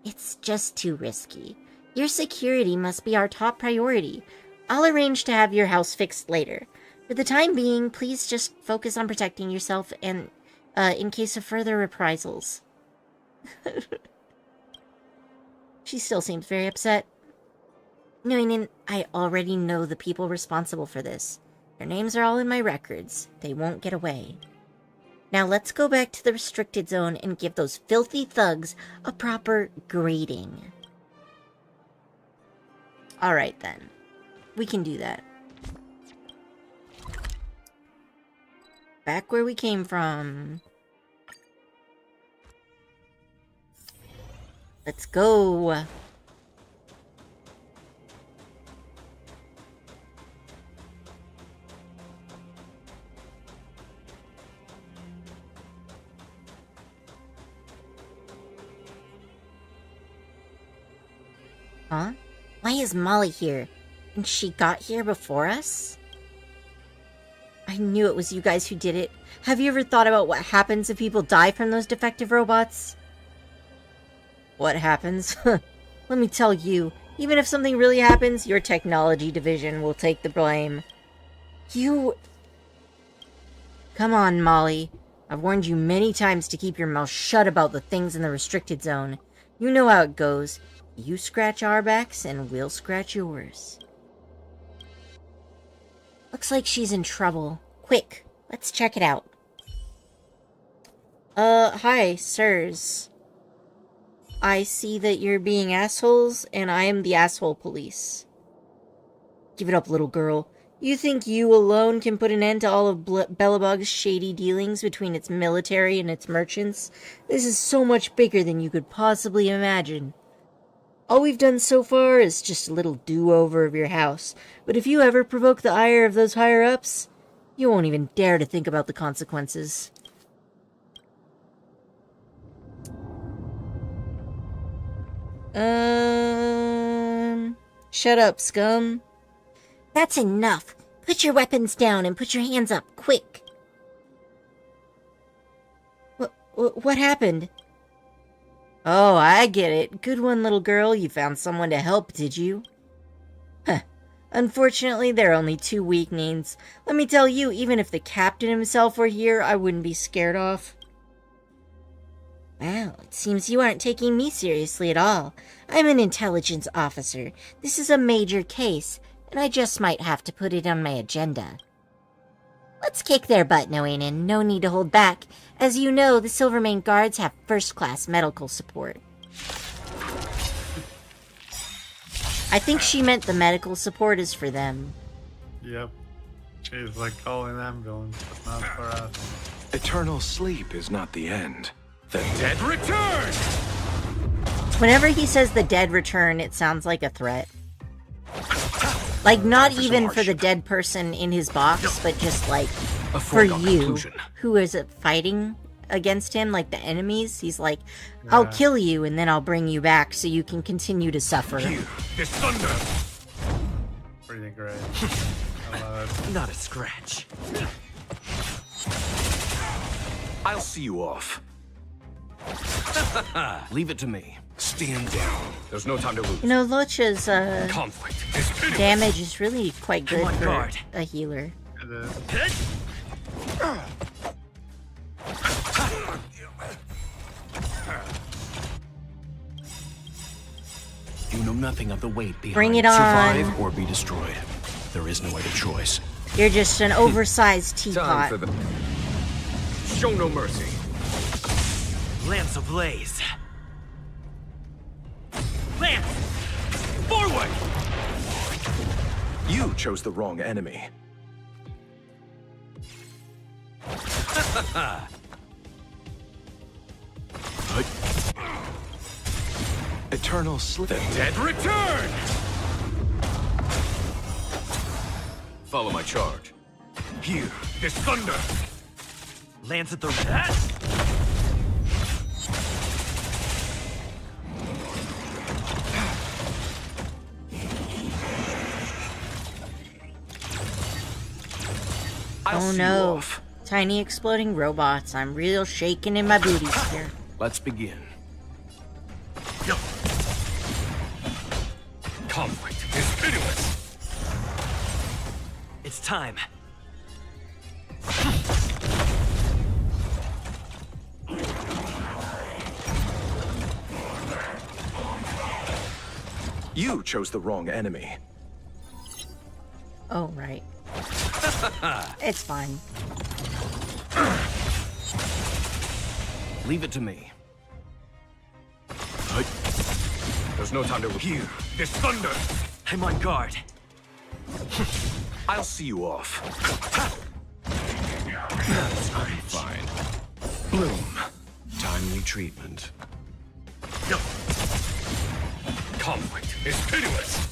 It's just too risky. Your security must be our top priority. I'll arrange to have your house fixed later. For the time being, please just focus on protecting yourself and, in case of further reprisals. She still seems very upset. Noinen, I already know the people responsible for this. Their names are all in my records. They won't get away. Now let's go back to the restricted zone and give those filthy thugs a proper greeting. Alright then. We can do that. Back where we came from. Let's go. Huh? Why is Molly here? And she got here before us? I knew it was you guys who did it. Have you ever thought about what happens if people die from those defective robots? What happens? Let me tell you, even if something really happens, your technology division will take the blame. You... Come on, Molly. I've warned you many times to keep your mouth shut about the things in the restricted zone. You know how it goes. You scratch our backs, and we'll scratch yours. Looks like she's in trouble. Quick, let's check it out. Hi, sirs. I see that you're being assholes, and I am the asshole police. Give it up, little girl. You think you alone can put an end to all of Bellabug's shady dealings between its military and its merchants? This is so much bigger than you could possibly imagine. All we've done so far is just a little do-over of your house, but if you ever provoke the ire of those higher-ups, you won't even dare to think about the consequences. Shut up, scum. That's enough. Put your weapons down and put your hands up, quick. What happened? Oh, I get it. Good one, little girl. You found someone to help, did you? Huh. Unfortunately, there are only two weaklings. Let me tell you, even if the captain himself were here, I wouldn't be scared off. Wow, it seems you aren't taking me seriously at all. I'm an intelligence officer. This is a major case, and I just might have to put it on my agenda. Let's kick their butt, Noinen. No need to hold back. As you know, the Silvermane Guards have first-class medical support. I think she meant the medical support is for them. Yep. She's like calling ambulance, but not for us. Eternal sleep is not the end. The dead return! Whenever he says the dead return, it sounds like a threat. Like, not even for the dead person in his box, but just, like, for you, who is fighting against him, like the enemies. He's like, I'll kill you, and then I'll bring you back so you can continue to suffer. This thunder! Pretty great. I love it. Not a scratch. I'll see you off. Leave it to me. Stand down. There's no time to lose. You know, Locha's Conflict. damage is really quite good on for guard. a healer. It is. You know nothing of the weight behind Bring it on. Survive or be destroyed. There is no other choice. You're just an oversized teapot. Show no mercy. Lance ablaze. Lance! Forward! You chose the wrong enemy. Eternal sleep. The dead return! Follow my charge. Here, this thunder! Lance at the... I'll Oh see you no. off. Tiny exploding robots. I'm real shaking in my booties here. Let's begin. Yo. Conflict is pitiless! It's time. You chose the wrong enemy. Oh, right. It's fine. Leave it to me. There's no time to hear this thunder! I'm on guard. I'll see you off. I'm fine. Bloom. Timely treatment. Yo. Conflict is pitiless!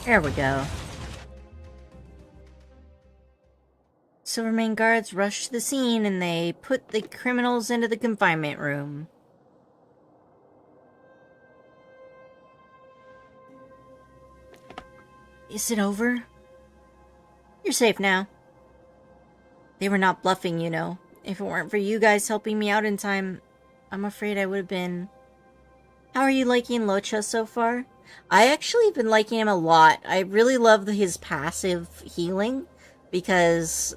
There we go. Silvermane guards rush to the scene and they put the criminals into the confinement room. Is it over? You're safe now. They were not bluffing, you know. If it weren't for you guys helping me out in time, I'm afraid I would have been... How are you liking Locha so far? I actually have been liking him a lot. I really love his passive healing, because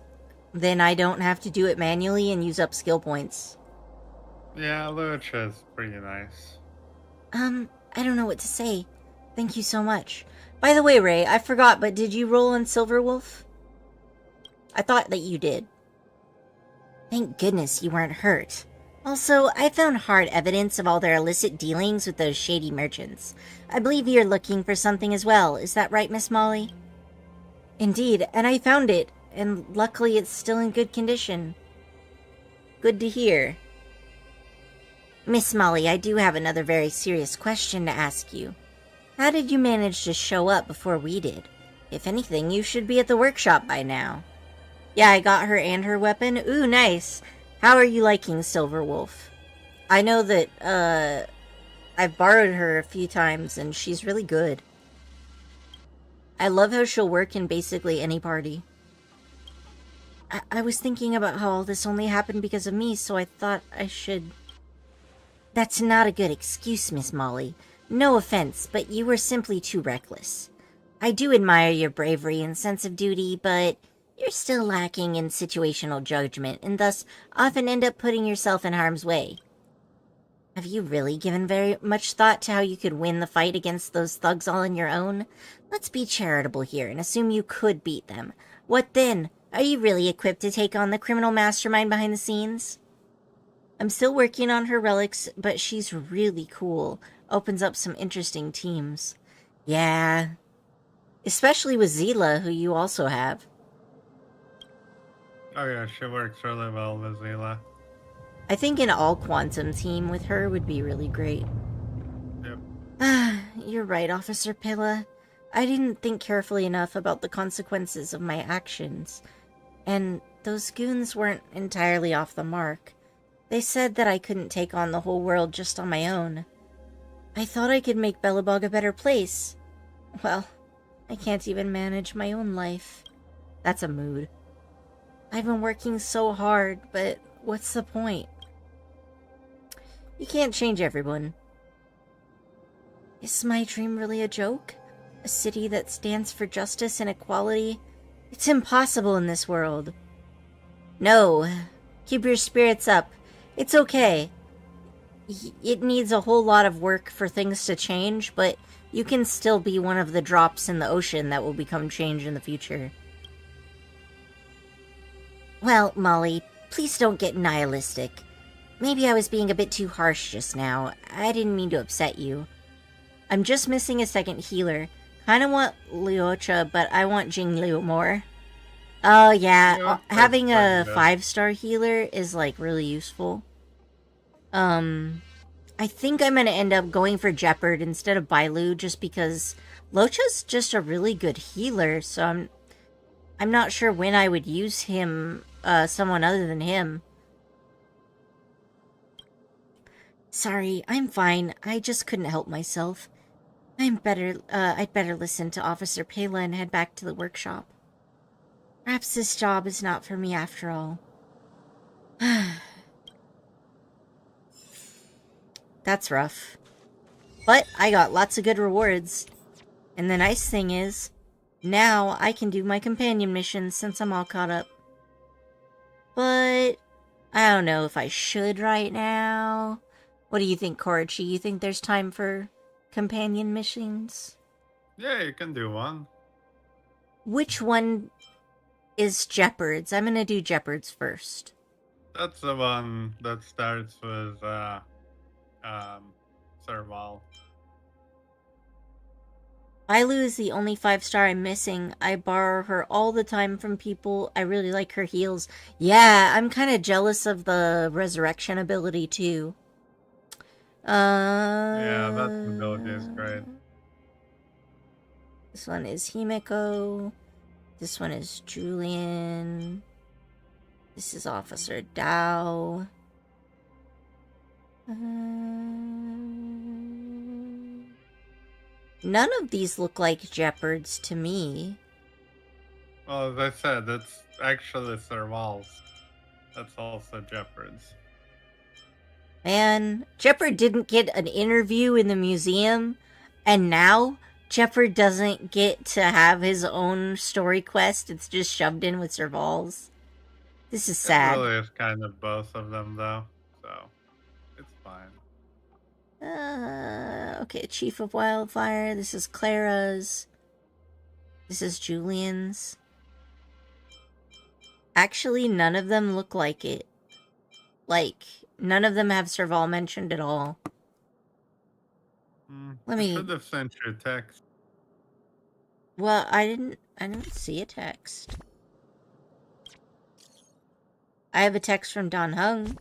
then I don't have to do it manually and use up skill points. Yeah, Lucha's pretty nice. I don't know what to say. Thank you so much. By the way, Ray, I forgot, but did you roll on Silverwolf? I thought that you did. Thank goodness you weren't hurt. Also, I found hard evidence of all their illicit dealings with those shady merchants. I believe you're looking for something as well. Is that right, Miss Molly? Indeed, and I found it, and luckily it's still in good condition. Good to hear. Miss Molly, I do have another very serious question to ask you. How did you manage to show up before we did? If anything, you should be at the workshop by now. Yeah, I got her and her weapon. Ooh, nice. How are you liking Silverwolf? I know that, I've borrowed her a few times, and she's really good. I love how she'll work in basically any party. I was thinking about how all this only happened because of me, so I thought I should... That's not a good excuse, Miss Molly. No offense, but you were simply too reckless. I do admire your bravery and sense of duty, but... You're still lacking in situational judgment, and thus often end up putting yourself in harm's way. Have you really given very much thought to how you could win the fight against those thugs all on your own? Let's be charitable here and assume you could beat them. What then? Are you really equipped to take on the criminal mastermind behind the scenes? I'm still working on her relics, but she's really cool. Opens up some interesting teams. Yeah. Especially with Zila, who you also have. Oh yeah, she works really well with Zila. I think an all-quantum team with her would be really great. Yep. You're right, Officer Pilla. I didn't think carefully enough about the consequences of my actions. And those goons weren't entirely off the mark. They said that I couldn't take on the whole world just on my own. I thought I could make Belobog a better place. Well, I can't even manage my own life. That's a mood. I've been working so hard, but what's the point? You can't change everyone. Is my dream really a joke? A city that stands for justice and equality? It's impossible in this world. No. Keep your spirits up. It's okay. It needs a whole lot of work for things to change, but You can still be one of the drops in the ocean that will become change in the future. Well, Molly, please don't get nihilistic. Maybe I was being a bit too harsh just now. I didn't mean to upset you. I'm just missing a second healer. Kinda want Leocha, but I want Jinglu more. Oh yeah, Yeah, having a that's fine, 5-star healer is like really useful. I think I'm gonna end up going for Jeopard instead of Bailu just because Locha's just a really good healer, so I'm not sure when I would use him, someone other than him. Sorry, I'm fine. I just couldn't help myself. I'd better listen to Officer Pela and head back to the workshop. Perhaps this job is not for me after all. That's rough. But I got lots of good rewards. And the nice thing is, now I can do my companion missions since I'm all caught up. But I don't know if I should right now. What do you think, Koichi? You think there's time for companion missions? Yeah, you can do one. Which one is Jeopard's? I'm gonna do Jeopard's first. That's the one that starts with Serval. Bailu is the only 5-star I'm missing. I borrow her all the time from people. I really like her heals. Yeah, I'm kind of jealous of the resurrection ability too. Yeah, that ability is great. This one is Himeko. This one is Julian. This is Officer Dao. None of these look like Jeopards to me. Well, as I said, it's actually Serval's. That's also Jeopard's. Man, Jeopard didn't get an interview in the museum, and now Jeopard doesn't get to have his own story quest. It's just shoved in with Serval's. This is sad. It really is kind of both of them, though, so it's fine. Okay, Chief of Wildfire. This is Clara's. This is Julian's. Actually, none of them look like it. Like, none of them have Serval mentioned at all. Let me... I should have sent you a text. Well, I didn't see a text. I have a text from Don Hung.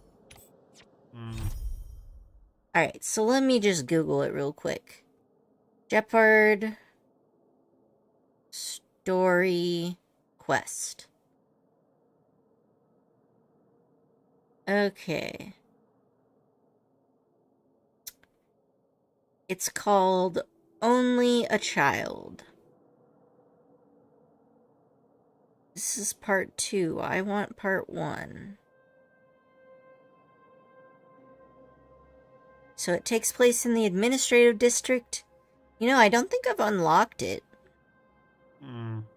Alright, so let me just Google it real quick. Jeopard story quest. Okay. It's called Only a Child. This is part 2. I want part 1. So it takes place in the administrative district. You know, I don't think I've unlocked it.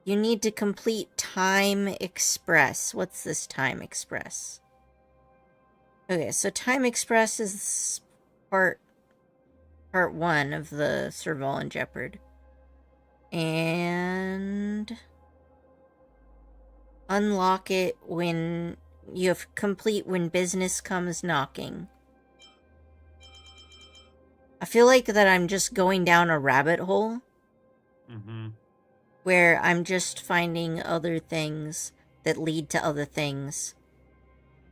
You need to complete Time Express. What's this Time Express? Okay, so Time Express is part 1 of the Serval and Jeopard. And unlock it when you have complete when business comes knocking. I feel like that I'm just going down a rabbit hole. Where I'm just finding other things that lead to other things.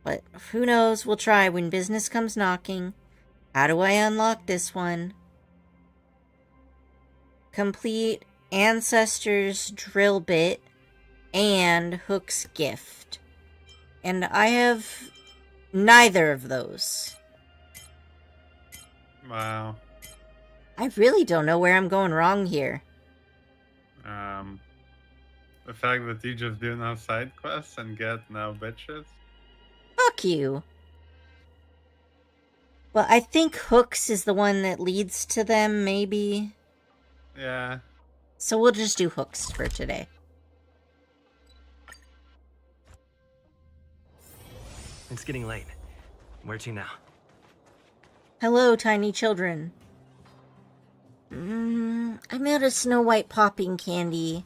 But who knows, we'll try when business comes knocking. How do I unlock this one? Complete Ancestors Drill Bit and Hook's Gift. And I have neither of those. Wow. I really don't know where I'm going wrong here. The fact that you just do no side quests and get no bitches. Fuck you. Well, I think Hooks is the one that leads to them, maybe. Yeah. So we'll just do Hooks for today. It's getting late. Where to now? Hello, tiny children. I'm out of Snow White popping candy.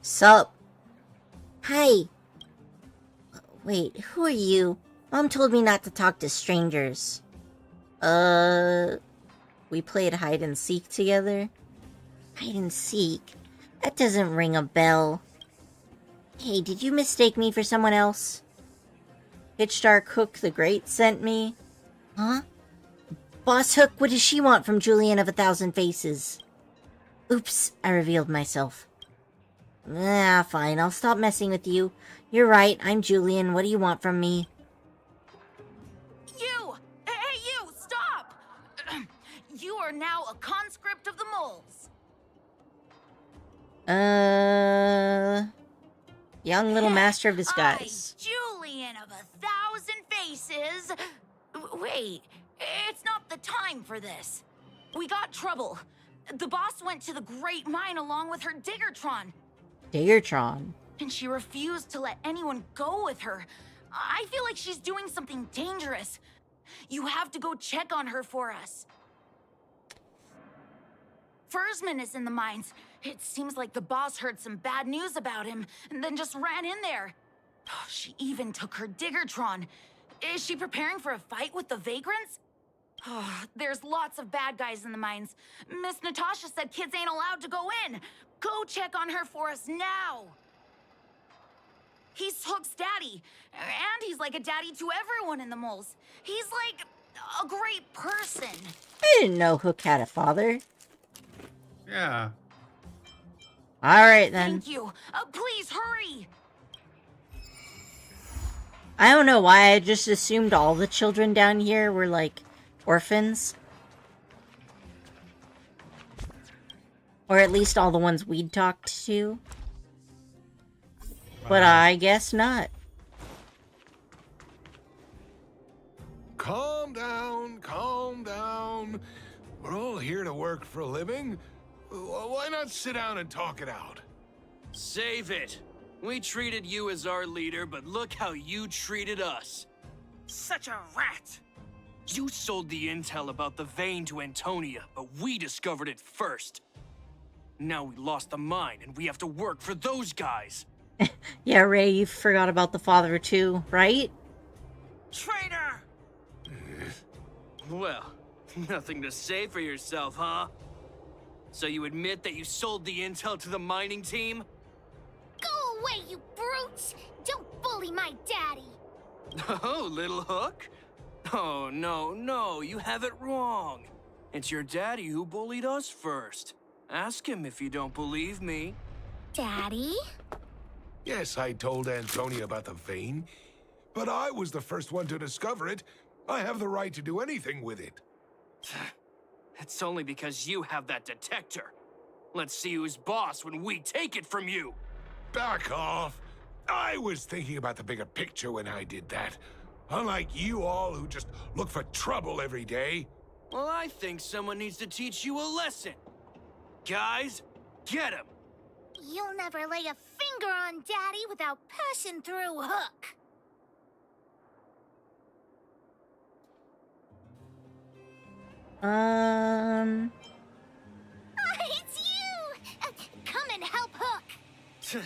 Sup? Hi. Wait, who are you? Mom told me not to talk to strangers. We played hide and seek together? Hide and seek? That doesn't ring a bell. Hey, did you mistake me for someone else? Hitchdark Hook the Great sent me? Huh? Boss Hook, what does she want from Julian of 1,000 Faces? Oops, I revealed myself. Ah, fine, I'll stop messing with you. You're right, I'm Julian. What do you want from me? You! Hey, you! Stop! You are now a conscript of the moles. Young little master of disguise. Julian of 1,000 Faces. Wait, it's not the time for this. We got trouble. The boss went to the Great Mine along with her Diggertron. Diggertron. And she refused to let anyone go with her. I feel like she's doing something dangerous. You have to go check on her for us. Fursman is in the mines. It seems like the boss heard some bad news about him and then just ran in there. She even took her Diggertron. Is she preparing for a fight with the vagrants? There's lots of bad guys in the mines. Miss Natasha said kids ain't allowed to go in. Go check on her for us now. He's Hook's daddy, and he's like a daddy to everyone in the moles. He's like a great person. I didn't know Hook had a father. Yeah. Alright then. Thank you. Please hurry. I don't know why I just assumed all the children down here were like orphans. Or at least all the ones we'd talked to. But I guess not. Calm down, calm down. We're all here to work for a living. Why not sit down and talk it out? Save it. We treated you as our leader, but look how you treated us. Such a rat. You sold the intel about the vein to Antonia, but we discovered it first. Now we lost the mine, and we have to work for those guys. Yeah, Ray, you forgot about the father too, right? Traitor! Well, nothing to say for yourself, huh? So you admit that you sold the intel to the mining team? Go away, you brutes! Don't bully my daddy! Oh, little Hook? Oh, no, you have it wrong. It's your daddy who bullied us first. Ask him if you don't believe me. Daddy? Yes, I told Antonia about the vein, but I was the first one to discover it. I have the right to do anything with it. It's only because you have that detector. Let's see who's boss when we take it from you. Back off. I was thinking about the bigger picture when I did that. Unlike you all who just look for trouble every day. Well, I think someone needs to teach you a lesson. Guys, get him! You'll never lay a finger on Daddy without passing through Hook. It's you! Come and help Hook!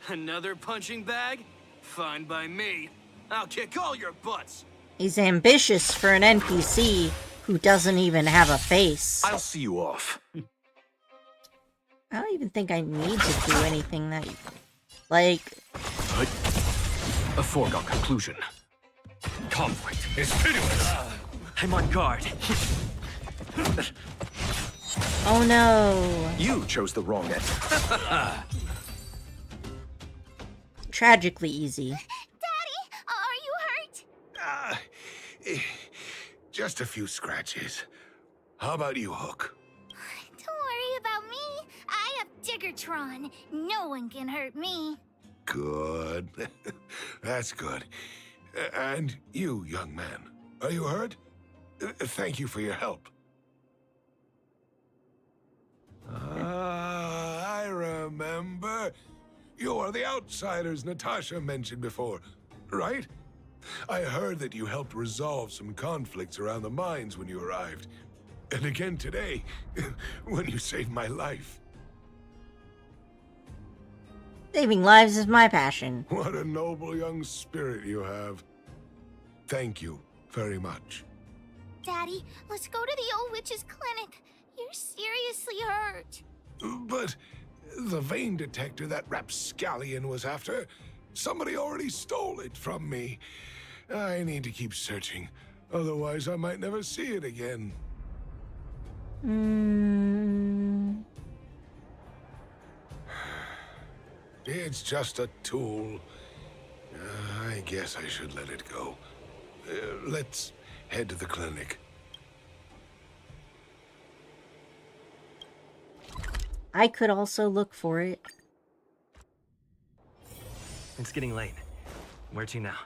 Another punching bag? Fine by me. I'll kick all your butts. He's ambitious for an NPC who doesn't even have a face. I'll see you off. I don't even think I need to do anything that... Like... A foregone conclusion. Conflict is pitiless. I'm on guard. Oh no. You chose the wrong end. Tragically easy. Daddy, are you hurt? Just a few scratches. How about you, Hook? Don't worry about me. I have Diggertron. No one can hurt me. Good. That's good. And you, young man, are you hurt? Thank you for your help. I remember. You are the outsiders Natasha mentioned before, right? I heard that you helped resolve some conflicts around the mines when you arrived. And again today, when you saved my life. Saving lives is my passion. What a noble young spirit you have. Thank you very much. Daddy, let's go to the old witch's clinic. You're seriously hurt. But the vein detector that rapscallion was after, somebody already stole it from me. I need to keep searching, otherwise I might never see it again. It's just a tool. I guess I should let it go. Let's head to the clinic. I could also look for it. It's getting late. Where to now?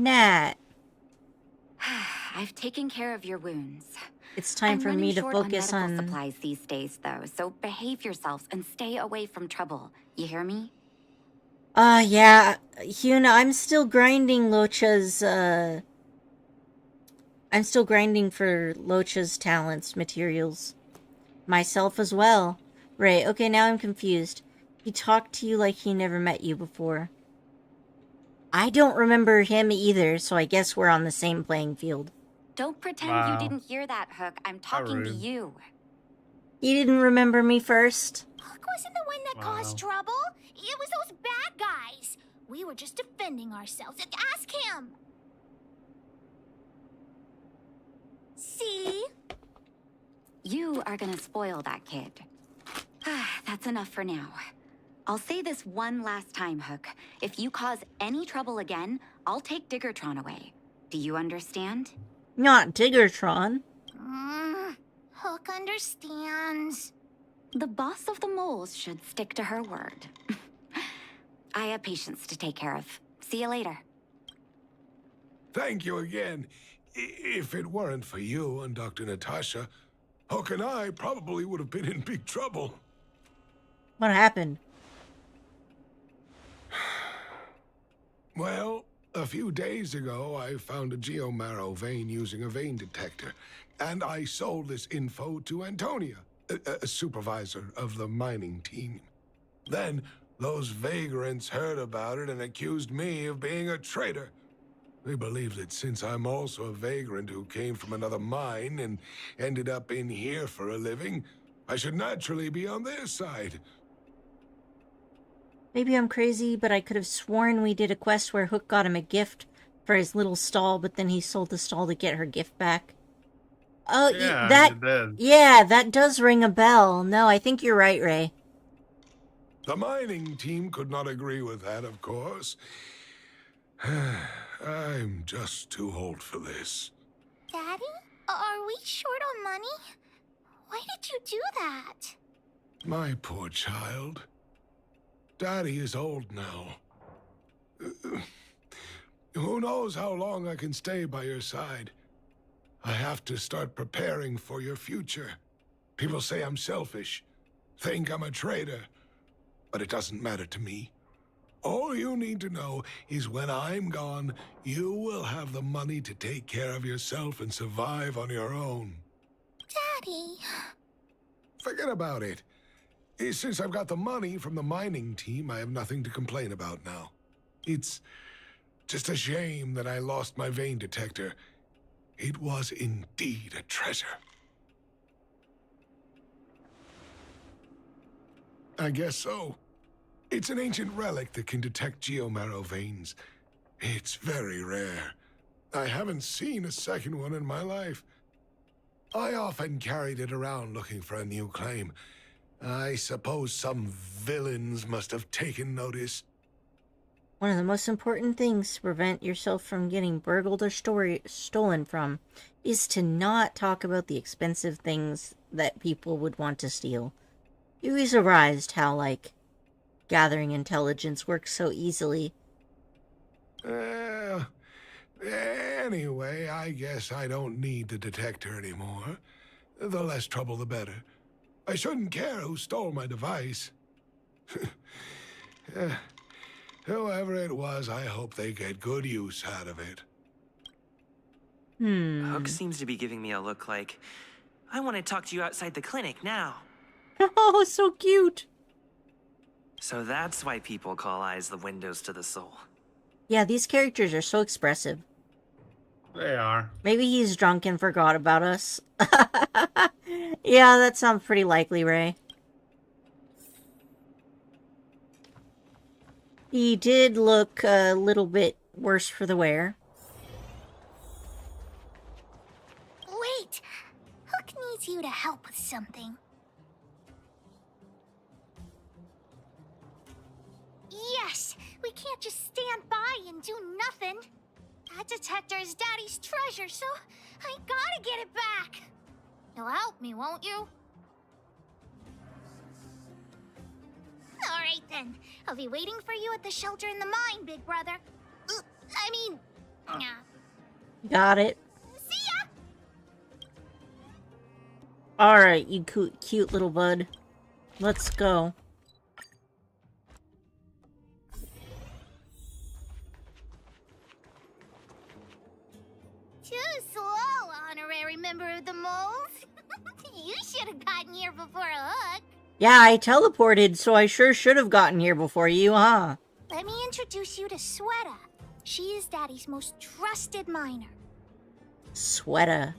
Nat, I've taken care of your wounds. it's time for me to focus on on... medical supplies these days, though, so behave yourselves and stay away from trouble. You hear me? Yeah, Huna, I'm still grinding Locha's, I'm still grinding for Locha's talents, materials. Myself as well. Right, okay, now I'm confused. He talked to you like he never met you before. I don't remember him either, so I guess we're on the same playing field. Don't pretend Wow. you didn't hear that, Hook. I'm talking to rude. you. He didn't remember me first? Hook wasn't the one that caused trouble. It was those bad guys. We were just defending ourselves. Ask him. See? You are gonna spoil that kid. That's enough for now. I'll say this one last time, Hook. If you cause any trouble again, I'll take Diggertron away. Do you understand? Not Diggertron. Hook understands. The boss of the moles should stick to her word. I have patients to take care of. See you later. Thank you again. If it weren't for you and Dr. Natasha, Hook and I probably would have been in big trouble. What happened? Well, a few days ago, I found a geomarrow vein using a vein detector, and I sold this info to Antonia, a supervisor of the mining team. Then, those vagrants heard about it and accused me of being a traitor. They believe that since I'm also a vagrant who came from another mine and ended up in here for a living, I should naturally be on their side. Maybe I'm crazy, but I could have sworn we did a quest where Hook got him a gift for his little stall, but then he sold the stall to get her gift back. Oh, Yeah, that... you did. Yeah, that does ring a bell. No, I think you're right, Ray. The mining team could not agree with that, of course. I'm just too old for this. Daddy? Are we short on money? Why did you do that? My poor child. Daddy is old now. Who knows how long I can stay by your side? I have to start preparing for your future. People say I'm selfish, think I'm a traitor, but it doesn't matter to me. All you need to know is when I'm gone, you will have the money to take care of yourself and survive on your own. Daddy. Forget about it. Since I've got the money from the mining team, I have nothing to complain about now. It's just a shame that I lost my vein detector. It was indeed a treasure. I guess so. It's an ancient relic that can detect geomarrow veins. It's very rare. I haven't seen a second one in my life. I often carried it around looking for a new claim. I suppose some villains must have taken notice. One of the most important things to prevent yourself from getting burgled or stolen from is to not talk about the expensive things that people would want to steal. You'd be surprised how, like, gathering intelligence works so easily. Anyway, I guess I don't need the detector anymore. The less trouble, the better. I shouldn't care who stole my device. Whoever it was, I hope they get good use out of it. Hook seems to be giving me a look like, I want to talk to you outside the clinic now. Oh, so cute. So that's why people call eyes the windows to the soul. Yeah, these characters are so expressive. They are. Maybe he's drunk and forgot about us. Yeah, that sounds pretty likely, Ray. He did look a little bit worse for the wear. Wait! Hook needs you to help with something. Yes! We can't just stand by and do nothing. That detector is Daddy's treasure, so I gotta get it back. You'll help me, won't you? Alright then. I'll be waiting for you at the shelter in the mine, big brother. Got it. See ya! Alright, you cute little bud. Let's go. Too slow, honorary member of the moles. You should have gotten here before Hook. Yeah, I teleported, so I sure should have gotten here before you, huh? Let me introduce you to Sweta. She is Daddy's most trusted miner. Sweta.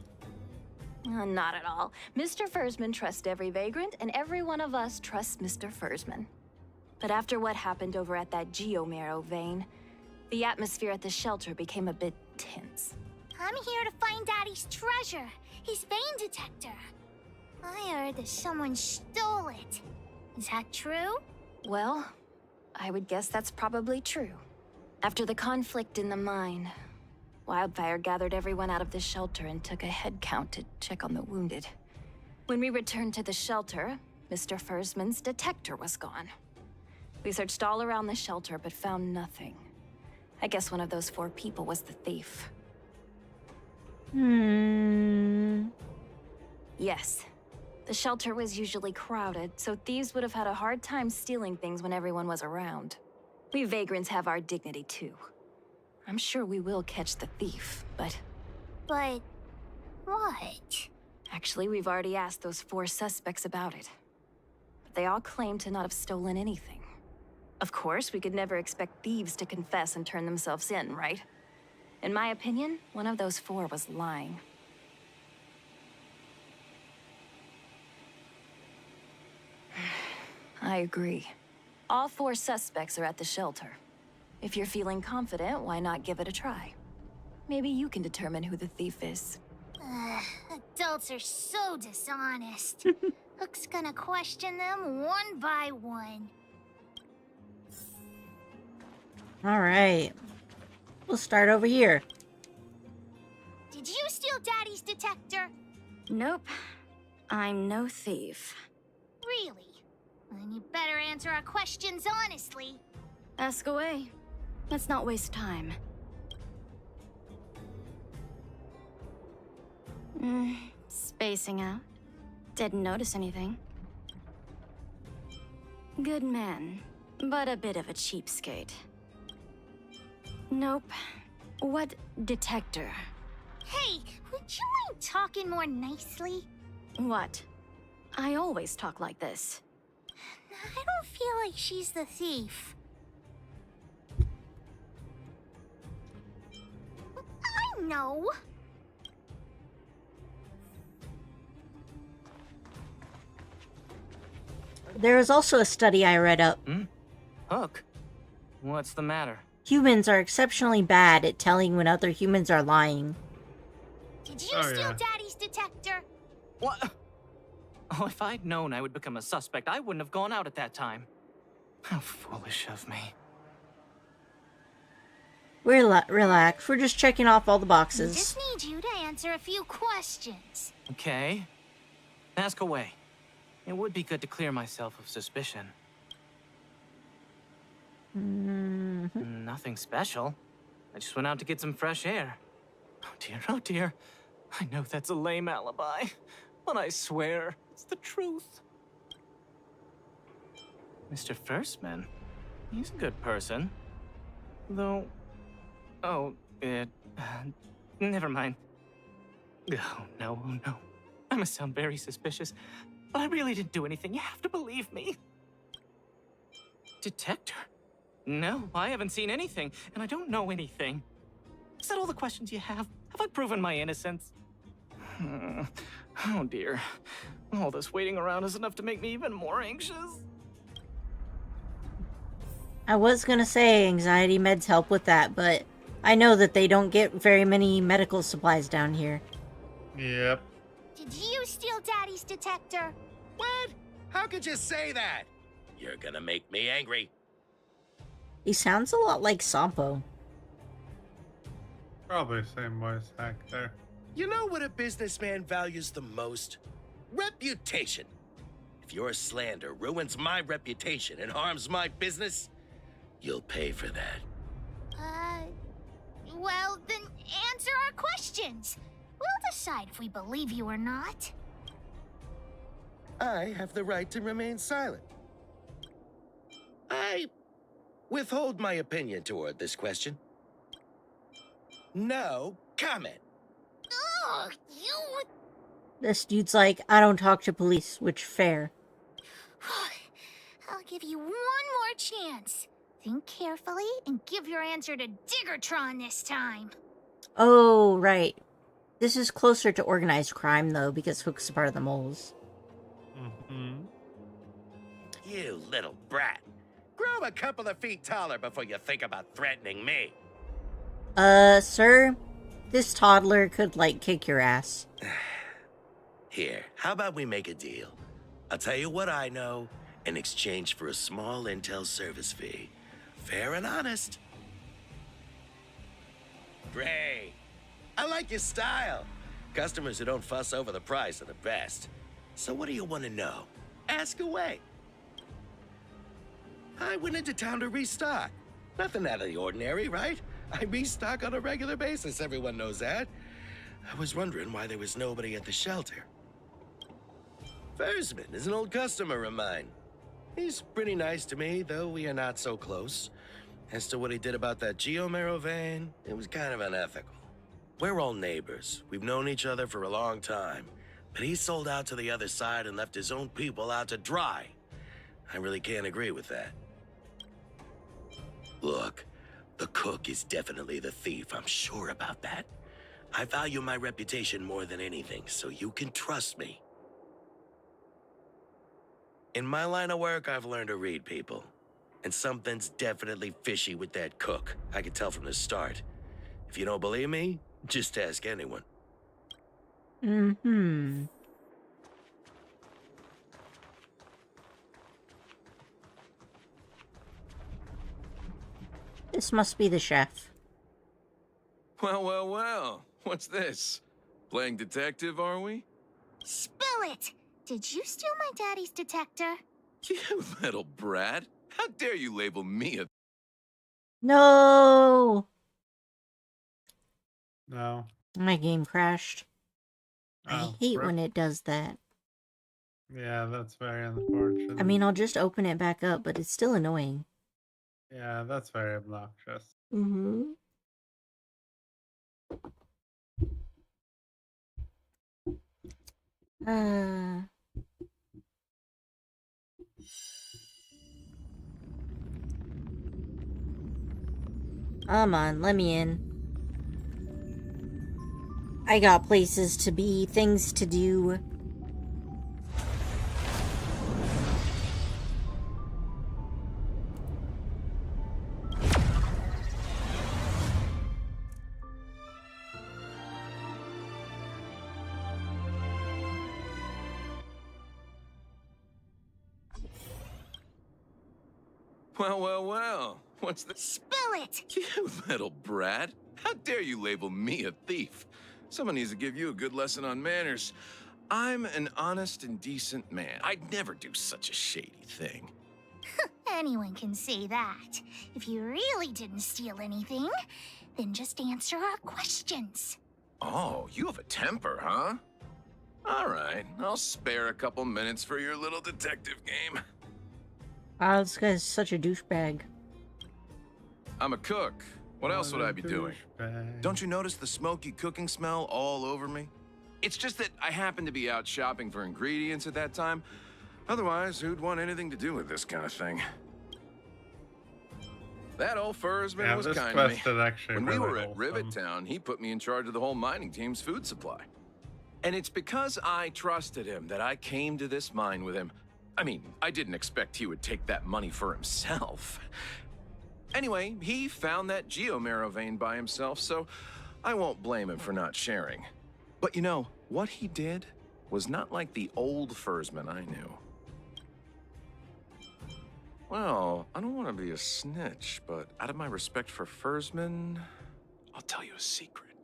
Not at all. Mr. Fursman trusts every vagrant, and every one of us trusts Mr. Fursman. But after what happened over at that geomarrow vein, the atmosphere at the shelter became a bit tense. I'm here to find Daddy's treasure, his vein detector. I heard that someone stole it. Is that true? Well, I would guess that's probably true. After the conflict in the mine, Wildfire gathered everyone out of the shelter and took a head count to check on the wounded. When we returned to the shelter, Mr. Fursman's detector was gone. We searched all around the shelter but found nothing. I guess one of those 4 people was the thief. Yes. The shelter was usually crowded, so thieves would have had a hard time stealing things when everyone was around. We vagrants have our dignity too. I'm sure we will catch the thief, but... But... what? Actually, we've already asked those 4 suspects about it. But they all claim to not have stolen anything. Of course, we could never expect thieves to confess and turn themselves in, right? In my opinion, one of those 4 was lying. I agree. All 4 suspects are at the shelter. If you're feeling confident, why not give it a try? Maybe you can determine who the thief is. Adults are so dishonest. Hook's gonna question them one by one. Alright. We'll start over here. Did you steal Daddy's detector? Nope. I'm no thief. Really? Then you better answer our questions honestly. Ask away. Let's not waste time. Spacing out. Didn't notice anything. Good man, but a bit of a cheapskate. Nope. What detector? Hey, would you mind talking more nicely? What? I always talk like this. I don't feel like she's the thief. I know. There was also a study I read up. Hook? What's the matter? Humans are exceptionally bad at telling when other humans are lying. Did you steal Daddy's detector? What? Oh, if I'd known I would become a suspect, I wouldn't have gone out at that time. How foolish of me. Relax, we're just checking off all the I boxes. just need you to answer a few questions. Okay. Ask away. It would be good to clear myself of suspicion. Nothing special. I just went out to get some fresh air. Oh dear, oh dear. I know that's a lame alibi, but I swear it's the truth. Mr. Fursman, he's a good person. Though... Oh, never mind. Oh, no, oh, no. I must sound very suspicious, but I really didn't do anything. You have to believe me. Detector? No, I haven't seen anything, and I don't know anything. Is that all the questions you have? Have I proven my innocence? Oh dear. All this waiting around is enough to make me even more anxious. I was gonna say anxiety meds help with that, but I know that they don't get very many medical supplies down here. Yep. Did you steal Daddy's detector? What? How could you say that? You're gonna make me angry. He sounds a lot like Sampo. Probably same voice actor. You know what a businessman values the most? Reputation. If your slander ruins my reputation and harms my business, you'll pay for that. Well, then answer our questions. We'll decide if we believe you or not. I have the right to remain silent. I withhold my opinion toward this question. No comment. Ugh, you... This dude's like, I don't talk to police, which fair. I'll give you one more chance. Think carefully and give your answer to Diggertron this time. Oh, right. This is closer to organized crime, though, because Hook's a part of the moles. Mm-hmm. You little brat. Grow a couple of feet taller before you think about threatening me. Sir? This toddler could, like, kick your ass. Here, how about we make a deal? I'll tell you what I know in exchange for a small intel service fee. Fair and honest. Great. I like your style. Customers who don't fuss over the price are the best. So what do you want to know? Ask away. I went into town to restock. Nothing out of the ordinary, right? I restock on a regular basis, everyone knows that. I was wondering why there was nobody at the shelter. Versman is an old customer of mine. He's pretty nice to me, though we are not so close. As to what he did about that geomarrow vein, it was kind of unethical. We're all neighbors. We've known each other for a long time. But he sold out to the other side and left his own people out to dry. I really can't agree with that. Look, the cook is definitely the thief, I'm sure about that. I value my reputation more than anything, so you can trust me. In my line of work, I've learned to read people. And something's definitely fishy with that cook. I could tell from the start. If you don't believe me, just ask anyone. Mm-hmm. This must be the chef. Well, well, well. What's this? Playing detective, are we? Spill it! Did you steal my daddy's detector? You little brat. How dare you label me a... No! No. My game crashed. I Oh, hate rip. when it does that. Yeah, that's very unfortunate. I mean, I'll just open it back up, but it's still annoying. Yeah, that's very obnoxious. Mm-hmm. Come on, let me in. I got places to be, things to do. Well, well, well. What's this? Spill it! You little brat. How dare you label me a thief? Someone needs to give you a good lesson on manners. I'm an honest and decent man. I'd never do such a shady thing. Anyone can say that. If you really didn't steal anything, then just answer our questions. Oh, you have a temper, huh? All right, I'll spare a couple minutes for your little detective game. Wow, this guy's such a douchebag. I'm a cook. What else would I be doing? Don't you notice the smoky cooking smell all over me? It's just that I happened to be out shopping for ingredients at that time. Otherwise, who'd want anything to do with this kind of thing? That old Fursman was kind to me. When we were at Rivet Town, he put me in charge of the whole mining team's food supply. And it's because I trusted him that I came to this mine with him. I mean, I didn't expect he would take that money for himself. Anyway, he found that geomarrow vein by himself, so I won't blame him for not sharing. But you know, what he did was not like the old Fursman I knew. Well, I don't want to be a snitch, but out of my respect for Fursman, I'll tell you a secret.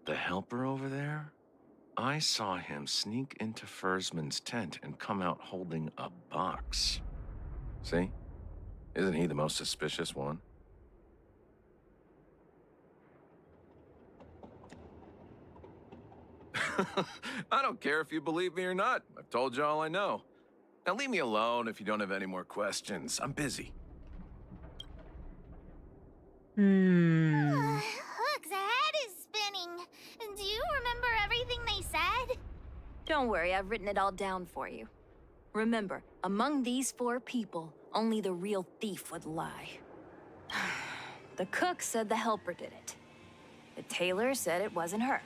The helper over there, I saw him sneak into Fursman's tent and come out holding a box. See? Isn't he the most suspicious one? I don't care if you believe me or not. I've told you all I know. Now leave me alone if you don't have any more questions. I'm busy. Hook's head is spinning. Do you remember everything they said? Don't worry, I've written it all down for you. Remember, among these 4 people, only the real thief would lie. The cook said the helper did it. The tailor said it wasn't her.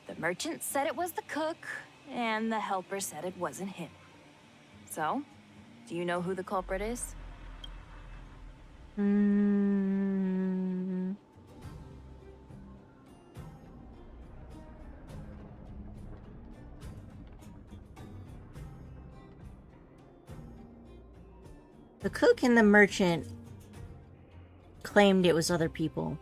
The merchant said it was the cook, and the helper said it wasn't him. So, do you know who the culprit is? The cook and the merchant claimed it was other people.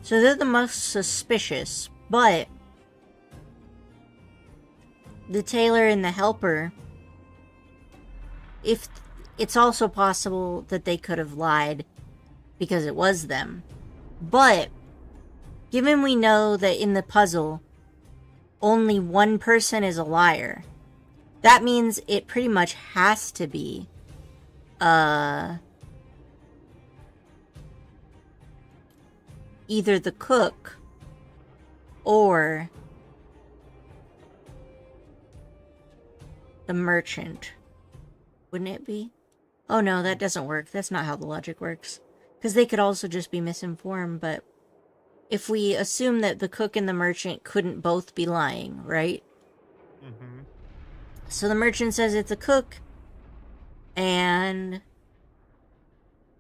So they're the most suspicious, but the tailor and the helper, if it's also possible that they could have lied because it was them. But given we know that in the puzzle only one person is a liar, that means it pretty much has to be either the cook or the merchant. Wouldn't it be? Oh no, that doesn't work. That's not how the logic works. Because they could also just be misinformed, but if we assume that the cook and the merchant couldn't both be lying, right? Mm-hmm. So the merchant says it's a cook, and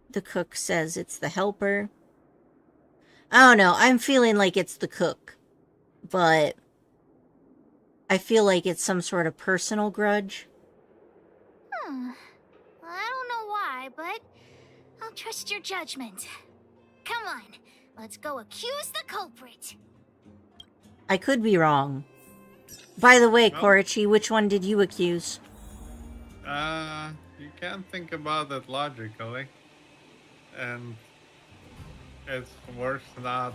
the cook says it's the helper. I don't know, I'm feeling like it's the cook, but I feel like it's some sort of personal grudge. I don't know why, but I'll trust your judgment. Come on, let's go accuse the culprit. I could be wrong. By the way, Korichi, which one did you accuse? You can't think about it logically. And it's worth not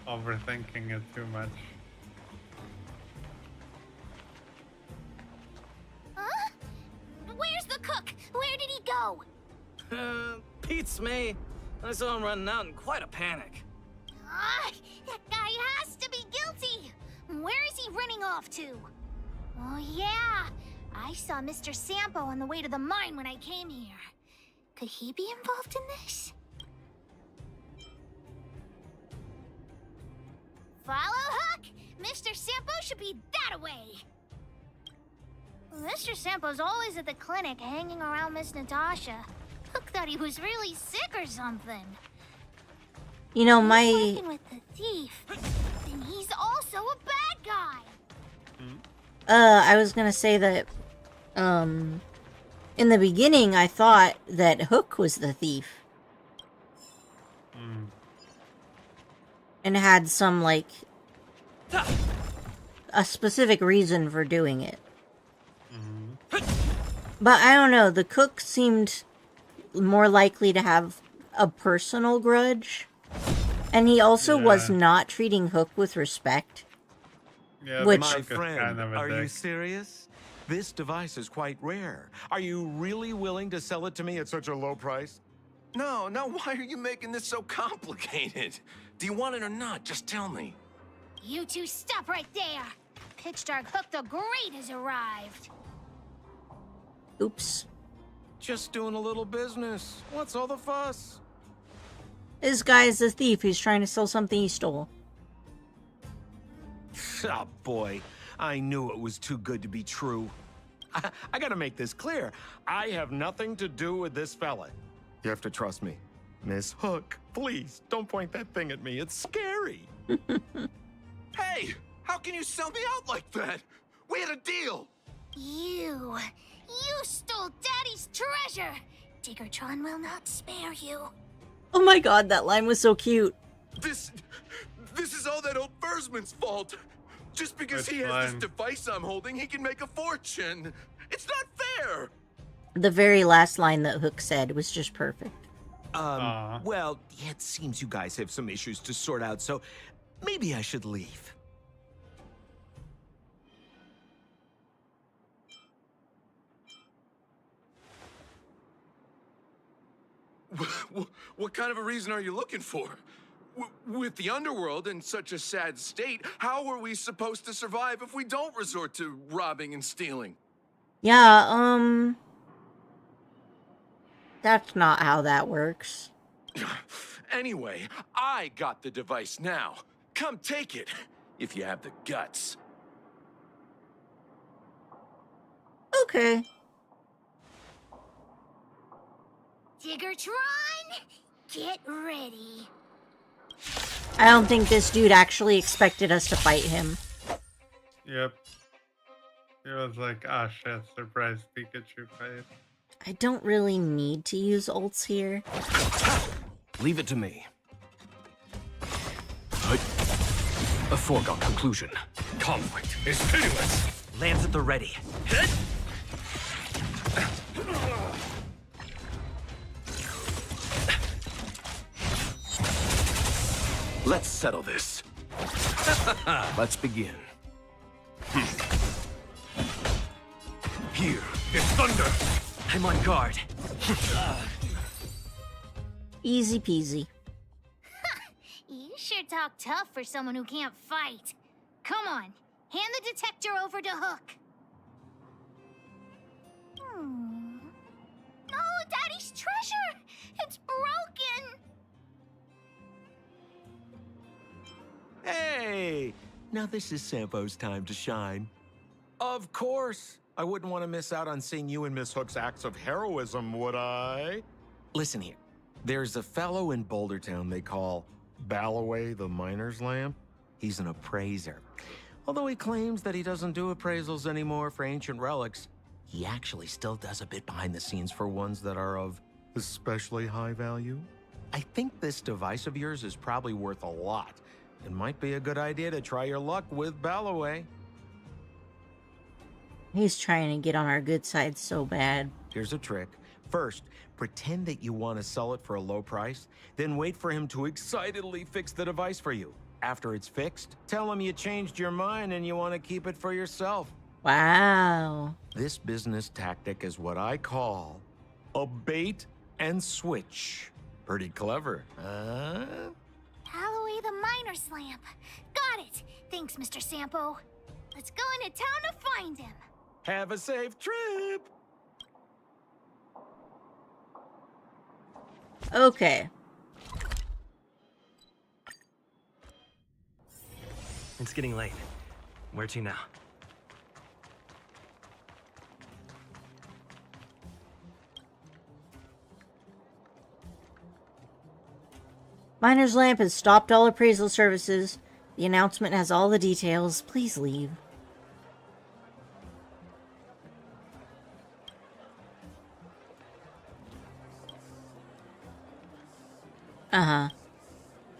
overthinking it too much. Huh? Where's the cook? Where did he go? Pete's me. I saw him running out in quite a panic. That guy has to be guilty. Where is he running off to? Oh yeah, I saw Mr. Sampo on the way to the mine when I came here. Could he be involved in this? Follow Hook! Mr. Sampo should be that way! Mr. Sampo's always at the clinic hanging around Miss Natasha. Hook thought he was really sick or something. You know, He's working with the thief. Then he's also a bad guy! I was gonna say that, in the beginning I thought that Hook was the thief. And had some, like, a specific reason for doing it. But I don't know, the cook seemed more likely to have a personal grudge. And he also was not treating Hook with respect. Yeah, my friend, are you serious? This device is quite rare. Are you really willing to sell it to me at such a low price? No, why are you making this so complicated? Do you want it or not? Just tell me. You two stop right there. Pitch Dark Hook the Great has arrived. Oops. Just doing a little business. What's all the fuss? This guy is a thief who's trying to sell something he stole. Oh boy, I knew it was too good to be true. I gotta make this clear. I have nothing to do with this fella. You have to trust me. Miss Hook, please, don't point that thing at me. It's scary. Hey, how can you sell me out like that? We had a deal. You stole Daddy's treasure. Diggertron will not spare you. Oh my god, that line was so cute. This is all that old Fursman's fault. Just because he has this device I'm holding, he can make a fortune. It's not fair. The very last line that Hook said was just perfect. Well, it seems you guys have some issues to sort out, so maybe I should leave. What kind of a reason are you looking for? With the underworld in such a sad state, how are we supposed to survive if we don't resort to robbing and stealing? Yeah, that's not how that works. Anyway, I got the device now. Come take it, if you have the guts. Okay. Diggertron, get ready. I don't think this dude actually expected us to fight him. Yep. It was like, ah, shit, surprise Pikachu fight. I don't really need to use ults here. Leave it to me. A foregone conclusion. Conflict is pitiless. Lands at the ready. Let's settle this. Let's begin. Here is thunder. I'm on guard. Easy peasy. You sure talk tough for someone who can't fight. Come on, hand the detector over to Hook. No, Daddy's treasure! It's broken! Hey! Now this is Sampo's time to shine. Of course! I wouldn't want to miss out on seeing you and Miss Hook's acts of heroism, would I? Listen here. There's a fellow in Bouldertown they call Balloway the Miner's Lamp. He's an appraiser. Although he claims that he doesn't do appraisals anymore for ancient relics, he actually still does a bit behind the scenes for ones that are of especially high value. I think this device of yours is probably worth a lot. It might be a good idea to try your luck with Balloway. He's trying to get on our good side so bad. Here's a trick. First, pretend that you want to sell it for a low price, then wait for him to excitedly fix the device for you. After it's fixed, tell him you changed your mind and you want to keep it for yourself. Wow. This business tactic is what I call a bait and switch. Pretty clever, huh? Balloway the Miner's Lamp. Got it. Thanks, Mr. Sampo. Let's go into town to find him. Have a safe trip! Okay. It's getting late. Where to now? Miner's Lamp has stopped all appraisal services. The announcement has all the details. Please leave.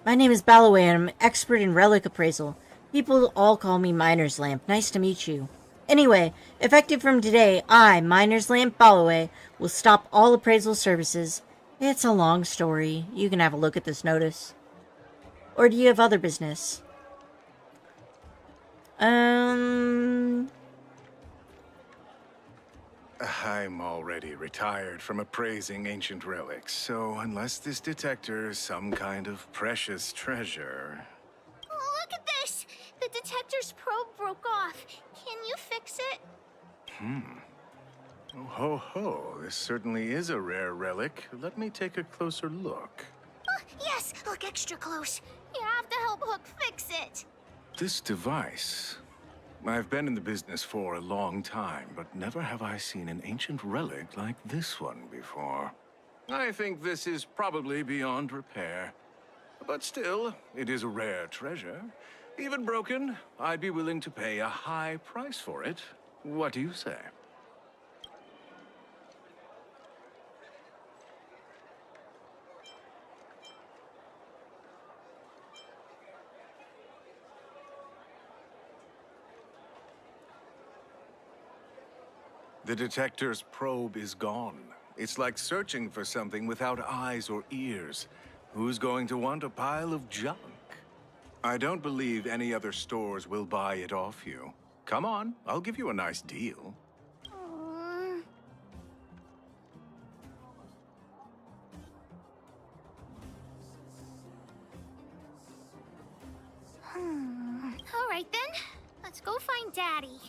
My name is Balloway and I'm an expert in relic appraisal. People all call me Miner's Lamp. Nice to meet you. Anyway, effective from today, I, Miner's Lamp Balloway, will stop all appraisal services. It's a long story. You can have a look at this notice. Or do you have other business? retired from appraising ancient relics, so unless this detector is some kind of precious treasure... Look at this! The detector's probe broke off. Can you fix it? Oh, ho ho, this certainly is a rare relic. Let me take a closer look. Yes, look extra close. You have to help Hook fix it. This device... I've been in the business for a long time, but never have I seen an ancient relic like this one before. I think this is probably beyond repair. But still, it is a rare treasure. Even broken, I'd be willing to pay a high price for it. What do you say? The detector's probe is gone. It's like searching for something without eyes or ears. Who's going to want a pile of junk? I don't believe any other stores will buy it off you. Come on, I'll give you a nice deal. All right then, let's go find Daddy.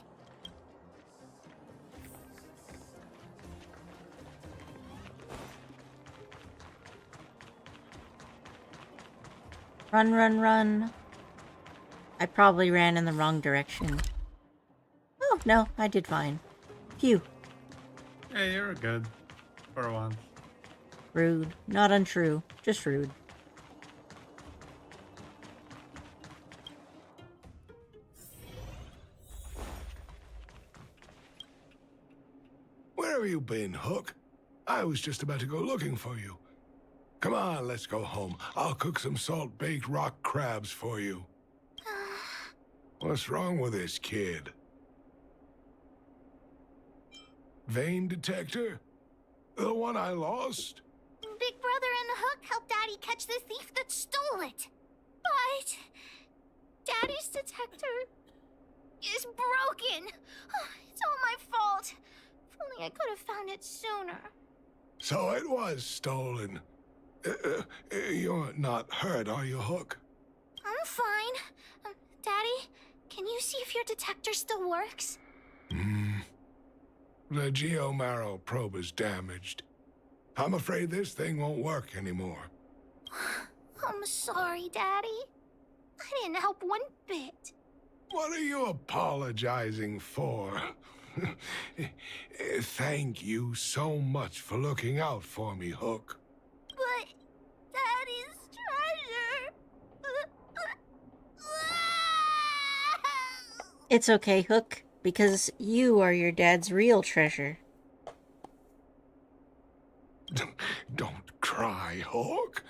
Run, run, run. I probably ran in the wrong direction. Oh, no, I did fine. Phew. Yeah, you're good. For once. Rude. Not untrue. Just rude. Where have you been, Hook? I was just about to go looking for you. Come on, let's go home. I'll cook some salt-baked rock crabs for you. What's wrong with this kid? Vein detector? The one I lost? Big Brother and Hook helped Daddy catch the thief that stole it. But Daddy's detector is broken. It's all my fault. If only I could have found it sooner. So it was stolen. You're not hurt, are you, Hook? I'm fine. Daddy, can you see if your detector still works? The geomarrow probe is damaged. I'm afraid this thing won't work anymore. I'm sorry, Daddy. I didn't help one bit. What are you apologizing for? Thank you so much for looking out for me, Hook. But Daddy's treasure... It's okay, Hook, because you are your dad's real treasure. Don't cry, Hook.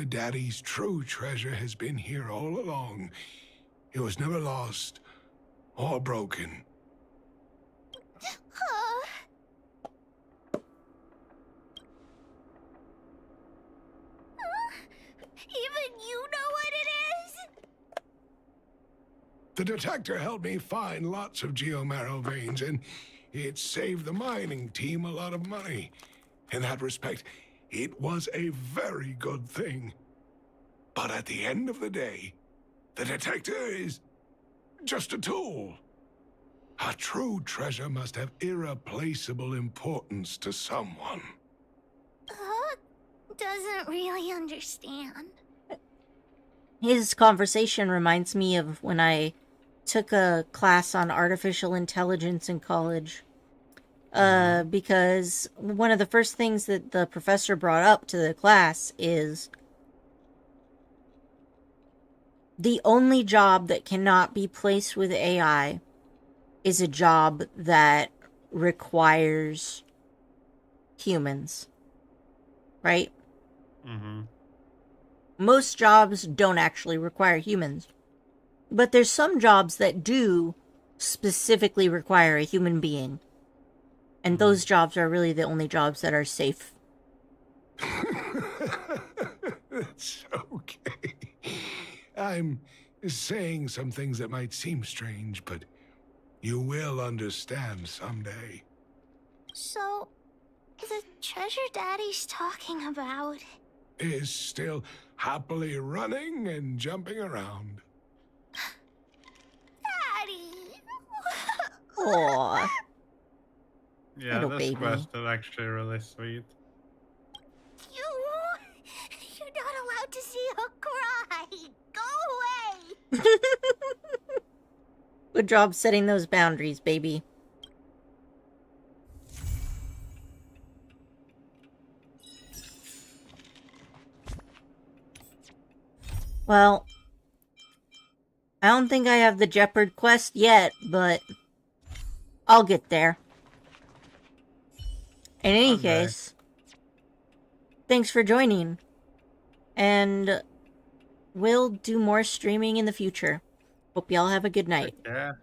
Daddy's true treasure has been here all along. It was never lost or broken. Even you know what it is? The detector helped me find lots of geomarrow veins, and it saved the mining team a lot of money. In that respect, it was a very good thing. But at the end of the day, the detector is just a tool. A true treasure must have irreplaceable importance to someone. Hook doesn't really understand. His conversation reminds me of when I took a class on artificial intelligence in college. Because one of the first things that the professor brought up to the class is the only job that cannot be placed with AI is a job that requires humans. Right? Mm-hmm. Most jobs don't actually require humans. But there's some jobs that do specifically require a human being. And those jobs are really the only jobs that are safe. That's okay. I'm saying some things that might seem strange, but you will understand someday. So, The treasure Daddy's talking about is still happily running and jumping around. Daddy! Aww. Yeah, Little this baby. quest is actually really sweet. You're not allowed to see her cry! Go away! Good job setting those boundaries, baby. Well, I don't think I have the Jeopard quest yet, but I'll get there. In any case, thanks for joining. And we'll do more streaming in the future. Hope y'all have a good night. Yeah.